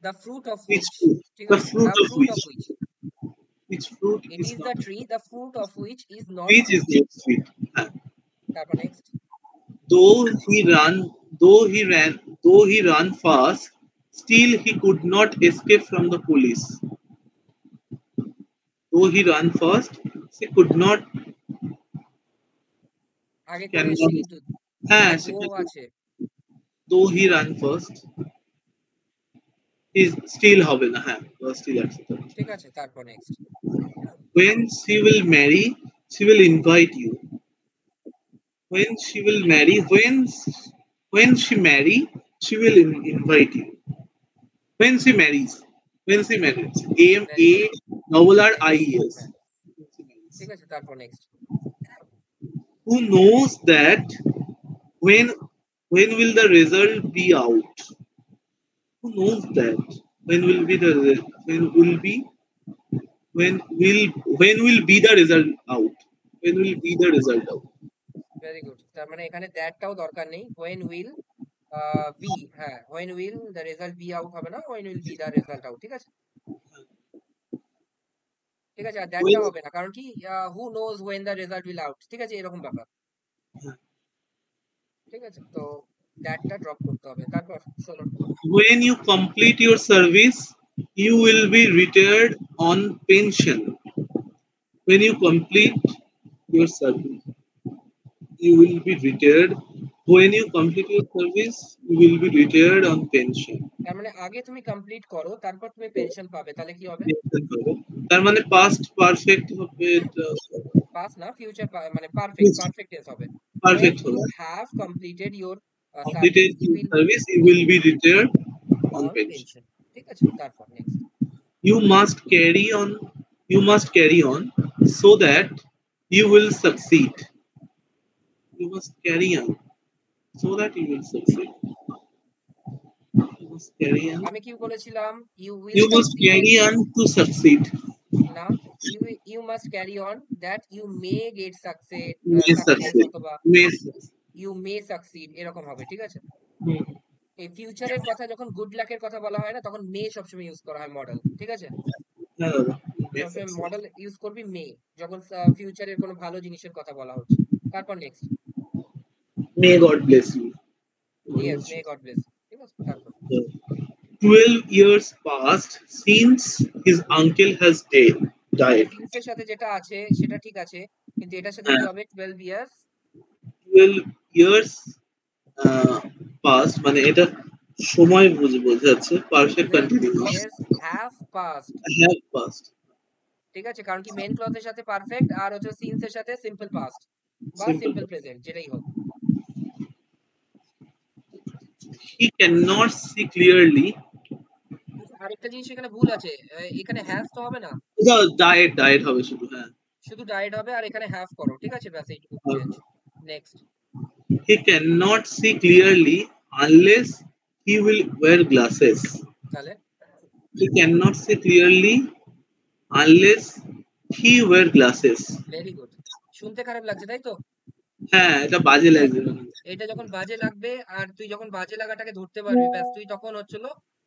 the fruit of which which. fruit ঠিক the আছে, fruit the of fruit of which, which fruit it is is the not tree the fruit of which is not which is sweet. not sweet হ্যাঁ তারপর next, Though he ran, though he ran fast, still he could not escape from the police. Though he ran fast, he could not, আগে করে cannot. এসছে কিন্তু, হ্যাঁ এখানে দো সেটা ঠিক। আছে। Though he ran fast, he still হবে না হ্যাঁ still accept হবে। ঠিক আছে, তারপর next, When she will marry, she will invite you. When she will marry, when she marry, she will invite you. When she marries, very good, MARRIES. হ্যাঁ ঠিক আছে, তারপর next, Who knows that when when will the result be out? Who knows that when will be the when will be when will be the result out? When will be the result out? Very good. তার মানে এখানে দ্যাটটাও দরকার নেই, when will be, হ্যাঁ when will the result be out হবে না, when will be the result out. ঠিক আছে, ঠিক আছে, আর দ্যাটটা When হবে না, কারণ কি who knows when the result will out, ঠিক আছে, এরকম ব্যাপার। ঠিক আছে, তো দ্যাটটা ড্রপ করতে হবে। তারপর 16, when you complete your service, you will be retired on pension. When you complete your service, you will be retired. When you complete your service, you will be retired on pension. তার মানে আগে তুমি complete করো, তারপর তুমি pension পাবে, তাহলে কি হবে? তার মানে past perfect হবে এটা পাস না, ফিউচার, মানে পারফেক্ট, পারফেক্ট টেন্স হবে। হোয়েন perfect ইউ হবে have completed your service, completed you your will be service you will be retired on on pension pension. ঠিক আছে, তারপর next, you must carry on you must carry on so that you will succeed you must carry on so that you will succeed you must carry on আমি কি বলেছিলাম, you will you must succeed এর, carry on to succeed না, you must carry on that you may get may success, succeed অথবা may succeed you may succeed, এরকম হবে। ঠিক আছে, হুম, এই ফিউচারের কথা যখন গুড লাকের কথা বলা হয় না, তখন মে সবসময় ইউজ করা হয় মডেল। ঠিক আছে, হ্যাঁ দাদা may সবসময় succeed মডেল ইউজ করবি মে, যখন ফিউচারের কোনো ভালো জিনিসের কথা বলা হচ্ছে। তারপর next, may God bless you yes, may God bless. ঠিক আছে, তারপর 12 years passed since his uncle has মানে died সিন্স এর সাথে যেটা আছে সেটা ঠিক আছে, কিন্তু এটার সাথে কি হ্যাঁ হবে, 12 ইয়ার্স 12 years past মানে এটা সময় বোঝাচ্ছে perfect 12 continuous years have passed, have passed ঠিক আছে, কারণ কি মেন ক্লজের সাথে পারফেক্ট আর হচ্ছে সিন্স এর সাথে সিম্পল পাস্ট বা সিম্পল। সিম্পল প্রেজেন্ট যেটাই হোক। He can not see clearly. আচ্ছা, আরেকটা জিনিস এখানে ভুল আছে, এখানে হ্যাভ তো হবে না, এটা ডায়েট ডায়েট হবে শুধু, হ্যাঁ। শুধু ডাইড হবে আর এখানে হ্যাভ করো, ঠিক আছে, ব্যাস এইটুকু change. Next. He can not see clearly unless he will wear glasses. তাহলে he can not see clearly unless he wear glasses. Very good. শুনতে খারাপ লাগছে তাই তো? হ্যাঁ, এটা বাজে দেখ, লাগছে। এটা যখন বাজে লাগবে আর তুই যখন বাজে লাগাটাকে ধরতে পারবি, ব্যাস তুই তখন হচ্ছিল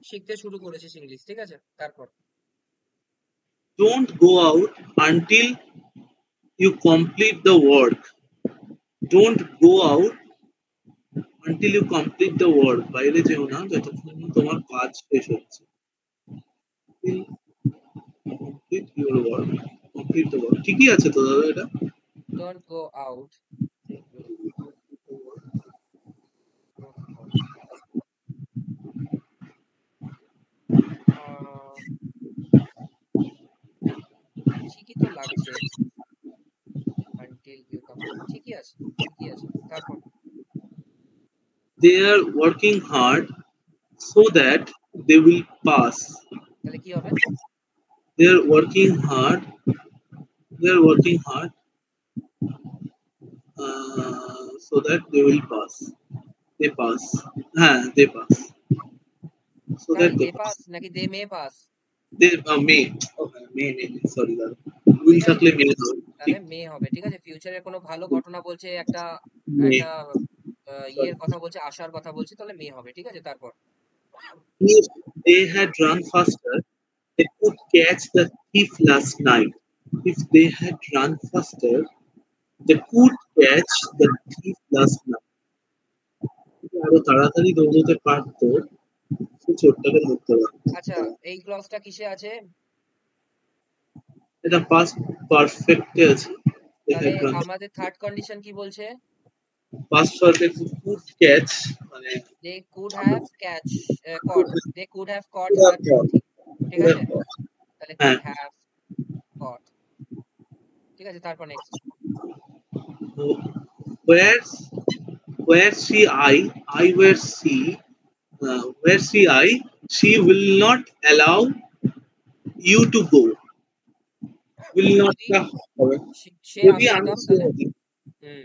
শিখতে শুরু করেছিস ইংলিশ, ঠিক আছে। তারপর Don't go out until you complete the work. Don't go out until you complete the work. বাইরে যেও না যতক্ষণ না তোমার কাজ শেষ হচ্ছে। Till complete your work. Complete the work. ঠিকই আছে তো দাদা এটা? don't go out. আহ, ঠিকই তো লাগছে, until you complete, ঠিকই আছে, ঠিকই আছে। তারপর They are working hard so that they will pass. তাহলে কি হবে? They are working hard. They are working hard so that they will pass. They pass. হ্যাঁ, they pass. So তাই that they they pass. Pass নাকি they may pass? They May. Okay, May. Sorry, দাদা। হয়ে will যাবে থাকলে তো, মে হবে। ঠিক। তাহলে মে হবে, ঠিক আছে। ফিউচারের কোনো ভালো ঘটনা বলছে, একটা মে। একটা সরি। ইয়ের কথা বলছে, আশার কথা বলছে, তাহলে মে হবে, ঠিক আছে। তারপর If they had run faster, they could catch the thief last night. If they had run faster, they could catch the thief last night. আরো তাড়াতাড়ি দৌড়তে পারতো, সে চোরটাকে ধরতে পারতো। আচ্ছা, এই ক্লজটা কিসে আছে? এটা পাস্ট পারফেক্টে আছে। They তাহলে had run. আমাদের থার্ড কন্ডিশন কি বলছে? পাস্ট পারফেক্ট could catch মানে they could have catch, caught, they could have caught could the have caught. Thing, ঠিক Could আছে। have caught. তাহলে হ্যাঁ। কুড হ্যাভ কট, ঠিক আছে। তারপর next. Where where she I where she will not allow you to go. Will not যদি টা হবে। সে যদি আমি আমি হতাম সে তাহলে হতি, হুম,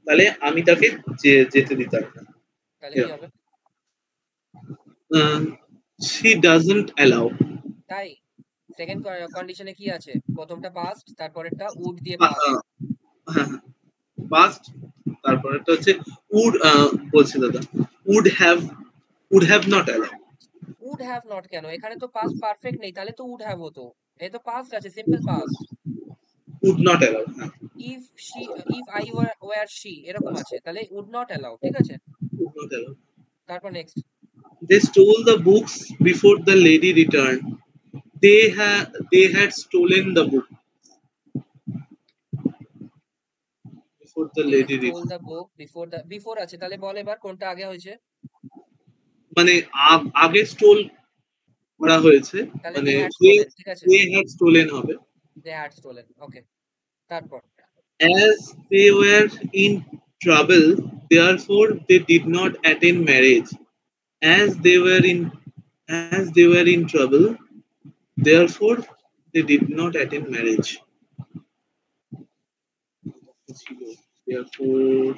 তাহলে আমি তাকে যেতে দিতাম না। তাহলে কি এরকম। হবে? She doesn't allow. তাই সেকেন্ড কন্ডিশনে কি আছে? প্রথমটা পাস্ট, তারপরেরটা উড দিয়ে হ্যাঁ, পাস্ট। হ্যাঁ, পাস্ট, তারপরেরটা হচ্ছে would বলছি দাদা, would have not allow. Would have not কেন? এখানে তো পাস্ট পারফেক্ট নেই, তাহলে তো উড হ্যাভ হতো। এই তো পাস্ট আছে, simple past. Would not allow, হ্যাঁ। If she, if I were she এরকম আছে, তাহলে উড নট অ্যালাউ, ঠিক আছে। Would not allow. তারপর next. They stole the books before the lady returned. They had stolen the book before the they lady stole returned. The book before the, before আছে, তাহলে বল এবার কোনটা আগে হয়েছে? মানে আগে স্টোল করা হয়েছে, তাহলে মানে দে হ্যাড স্টোলেন, ঠিক আছে। they had stolen হবে। দে হ্যাড স্টোলেন, ওকে। তারপর As they were in trouble, therefore they did not attain marriage. As they were in trouble, therefore they did not attain marriage. Therefore,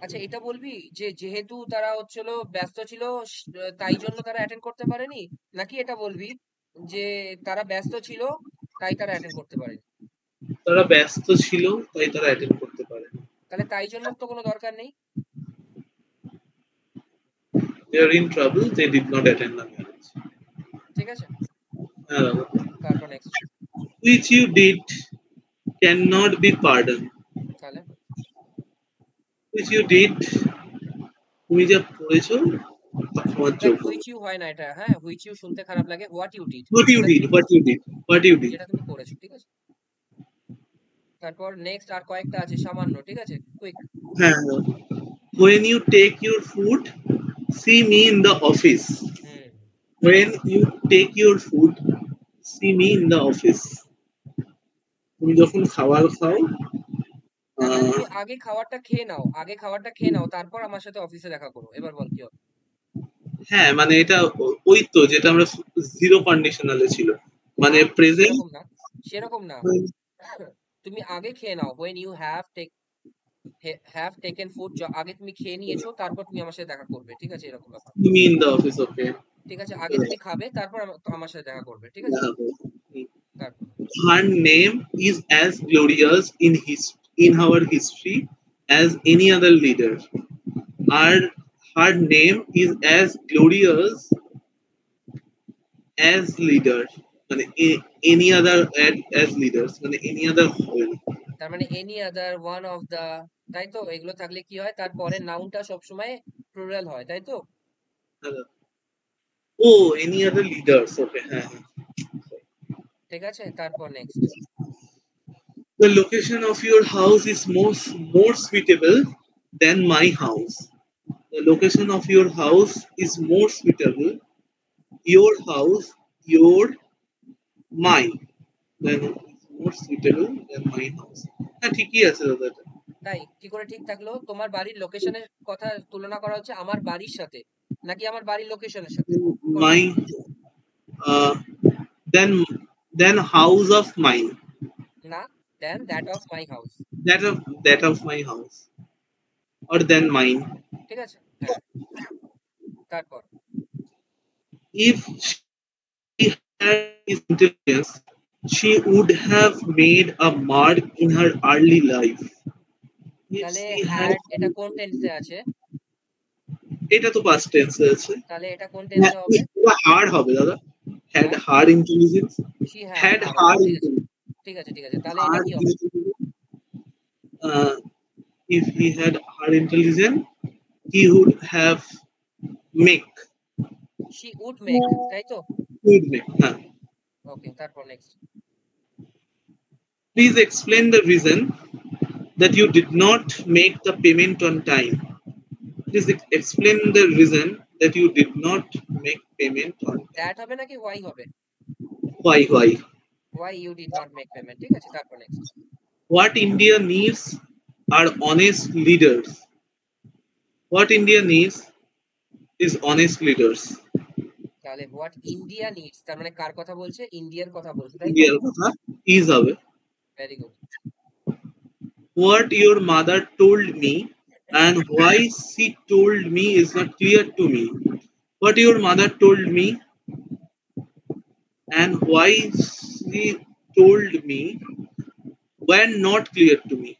আচ্ছা, এটা বলবি যে যেহেতু তারা হচ্ছিল ব্যস্ত ছিল, তাই জন্য তারা অ্যাটেন্ড করতে পারেনি, নাকি এটা বলবি যে তারা ব্যস্ত ছিল তাই তারা অ্যাটেন্ড করতে পারেনি? তারা ব্যস্ত ছিল তাই তারা অ্যাটেন্ড করতে পারে। তাহলে তাই জন্য তো কোনো দরকার নেই, They are in trouble, they did not attend the marriage. ঠিক আছে। হ্যাঁ দাদা। তারপর next. Which you did cannot be pardoned. তাহলে Which you did, তুমি যা করেছো তা ক্ষমার দেখ, যোগ্য। হুইচ ইউ হয় না এটা, হ্যাঁ, হুইচ ইউ শুনতে খারাপ লাগে, what you did, What you যেটা did, তুমি what করেছো, you did, what you did. যেটা তুমি করেছো, ঠিক আছে। তারপর নেক্সট আর কয়েকটা আছে সামান্য, ঠিক আছে, কুইক। হ্যাঁ, when you take your food, see me in the office. Hmm, when you take your food, see me in the office. তুমি যখন খাবার খাও, না না, আহ, তুমি আগে খাবারটা খেয়ে নাও, আগে খাবারটা খেয়ে নাও, তারপর আমার সাথে অফিসে দেখা করো। এবার বল কি হবে? হ্যাঁ মানে এটা ওই তো যেটা আমরা জিরো কন্ডিশনালে ছিল, না, মানে প্রেজেন্ট। সেরকম না, সেরকম না। তুমি আগে খেয়ে নাও, when you have taken food, আগে তুমি খেয়ে নিয়েছো, তারপর তুমি আমার সাথে দেখা করবে, ঠিক আছে? এরকম ব্যাপার। তুমি ইন দ্য অফিস, ওকে। ঠিক আছে, আগে তুমি খাবে, তারপর আমার সাথে দেখা করবে, ঠিক আছে? তারপর Her name is as glorious in our history as any other leader. Our her name is as glorious as leader. মানে any other as leaders, মানে any other হবে না। তার মানে any other, one of the, তাই তো? এগুলো থাকলে কি হয়, তারপরে নাউনটা সবসময় প্লুরাল হয়, তাই তো? ও any other leaders, ওকে, হ্যাঁ হ্যাঁ। ঠিক আছে, তারপর next. The location of your house is more suitable than my house. The location of your house is more suitable. Your house, your mine. Then it's more suitable than my house. হ্যাঁ ঠিকই আছে দাদা এটা। তাই কি করে ঠিক থাকলো? তোমার বাড়ির লোকেশনের কথা তুলনা করা হচ্ছে আমার বাড়ির সাথে, নাকি আমার বাড়ির লোকেশনের সাথে? কোনটা? My uh, then house of mine. না, then that of my house. That of my house. Or then mine. ঠিক আছে, হ্যাঁ। তারপর If she had his intelligence, she would have made a mark in her early life. If তাহলে she had, had এটা কোন টেন্সে আছে? এটা তো past tense আছে। তাহলে এটা কোন হ্যাঁ, টেন্সে হবে? এটা hard হবে দাদা। Had হ্যাঁ, hard intelligence. She had Had হবে না, hard ঠিক আছে, intelligence. ঠিক আছে, ঠিক আছে, তাহলে এটা Hard কি হবে? intelligence. Uh, if he had hard intelligence, he would have make. She would make, তাই তো? Would make. হ্যাঁ। ওকে, তারপর next. Please explain the reason that you did not make the payment on time. Please explain the reason that you did not make payment on time. That হবে নাকি why হবে? Why? Why you did not make payment, ঠিক আছে, তারপর next. What India needs are honest leaders. What India needs is honest leaders. তাহলে what India needs, তার মানে কার কথা বলছে? ইন্ডিয়ার কথা বলছে, তাই তো? Indiaর কথা is হবে। Very good. What your mother told me and why she told me is not clear to me. What your mother told me and why she told me were not clear to me.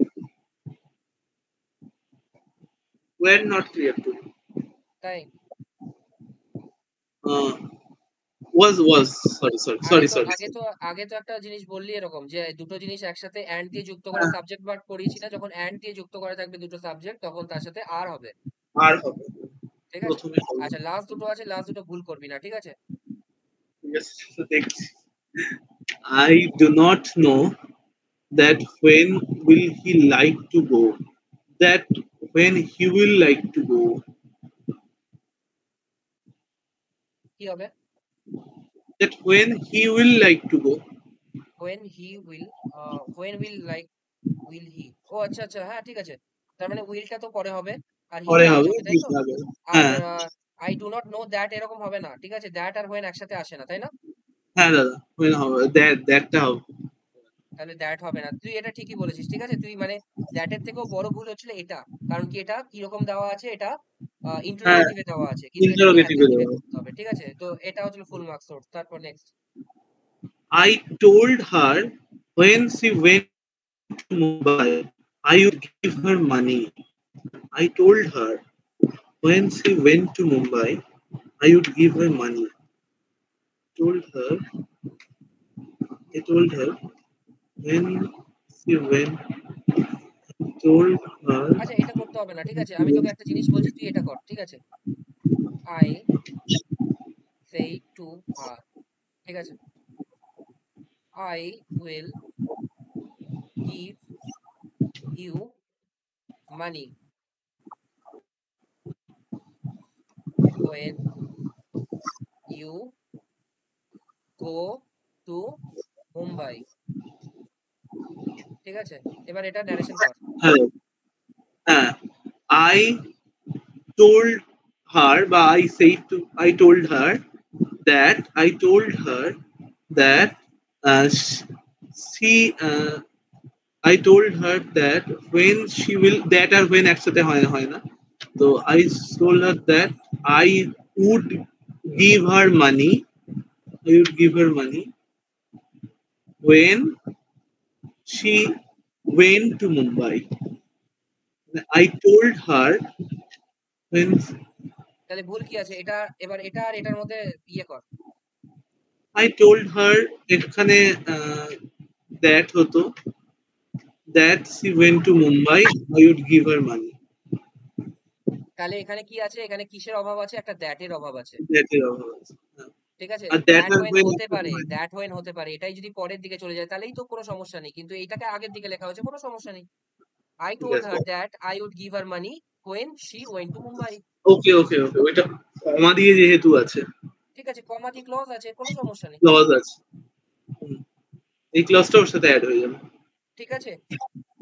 Were not clear to me. তাই Uh, was আগে তো একটা জিনিস বললি এরকম, যে দুটো জিনিস একসাথে অ্যান্ড দিয়ে যুক্ত করে সাবজেক্ট ভার্ব করিয়েছি না, যখন অ্যান্ড দিয়ে যুক্ত করে থাকবে দুটো সাবজেক্ট, তখন তার সাথে আর হবে, আর হবে ঠিক আছে? প্রথমে হবে। আচ্ছা, লাস্ট দুটো আছে, লাস্ট দুটো ভুল করবি না, ঠিক আছে? Yes, দেখছি। I do not know that when will he like to go. That when he will like to go. কি হবে? That when he will like to go. when he will when will he, ও আচ্ছা আচ্ছা, হ্যাঁ ঠিক আছে। তার মানে উইলটা তো পরে হবে, আর পরে হিটা আগে হবে, হবে, তাই ঠিক তো? হবে। আর হ্যাঁ I do not know that এরকম হবে না, ঠিক আছে? দ্যাট আর when একসাথে আসে না, তাই না? হ্যাঁ দাদা, when হবে দ্যাটটা হবে। তাহলে দ্যাট হবে না, তুই এটা ঠিকই বলেছিস, ঠিক আছে? তুই মানে দ্যাটের থেকেও বড় ভুল হচ্ছিল এটা, কারণ কি এটা কিরকম দেওয়া আছে, এটা হ্যাঁ, ইন্টারোগেটিভে দেওয়া আছে, কিন্তু এটাকে ইন্টারোগেটিভে অ্যাডজেক্টিভে দেবো। করতে হবে, ঠিক আছে? তো এটা হচ্ছিল ফুল মার্কস সোর্স। তারপর next. I told her when she went to Mumbai, I would give her money. I told her when she went to Mumbai, I would give her money. Told her, I told her when she went, told her, আচ্ছা, এটা করতে হবে না, ঠিক আছে? আমি তোকে একটা জিনিস বলছি, তুই এটা কর, ঠিক আছে? আই সেই টু হার, ঠিক আছে? I will give you money when you go to Mumbai. ঠিক আছে, এবার এটা ন্যারেশন কর। হ্যালো, হ্যাঁ, I told her, but I told her that she I told her that when she will that R when একসাথে হয় না, তো I told her that I would give her money when she went to Mumbai. I told her when তাহলে ভুল কি আছে এটা? এবার এটা আর এটার মধ্যে ইয়ে কর। I told her এখানে that হতো that she went to Mumbai, I would give her money. তাহলে এখানে কি আছে? এখানে কিসের অভাব আছে? একটা দ্যাট এর অভাব আছে। That এর অভাব আছে। হ্যাঁ। ঠিক আছে, আর that দ্যাট আর হোয়েন when হতে একসাথে পারে, হয় না। দ্যাট হোয়েন হতে পারে, এটাই যদি পরের দিকে চলে যায় তাহলেই তো কোনো সমস্যা নেই, কিন্তু এইটাকে আগের দিকে লেখা হয়েছে, কোনো সমস্যা নেই। আই ঠিক টোল্ড আছে। Her that I would give her money when she went to Mumbai. Okay, okay, okay. ওইটা কমা দিয়ে যেহেতু আছে, ঠিক আছে, কমাদি ক্লজ আছে, কোনো সমস্যা নেই। ক্লজ আছে। হুম। এই ক্লজটা ওর সাথে অ্যাড হয়ে যাবে। ঠিক আছে,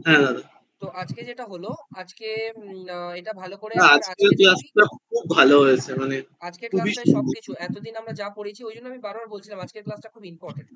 হ্যাঁ, দাদা। তো আজকে যেটা হলো, আজকে এটা ভালো করে না, একবার আজকের আজকে দেখবি। ক্লাসটা খুব ভালো হয়েছে, মানে আজকের খুবই ক্লাসটায় সুন্দর। সবকিছু এতদিন আমরা যা পড়েছি, ওই জন্য আমি বারবার বলছিলাম আজকের ক্লাসটা খুব ইম্পর্টেন্ট।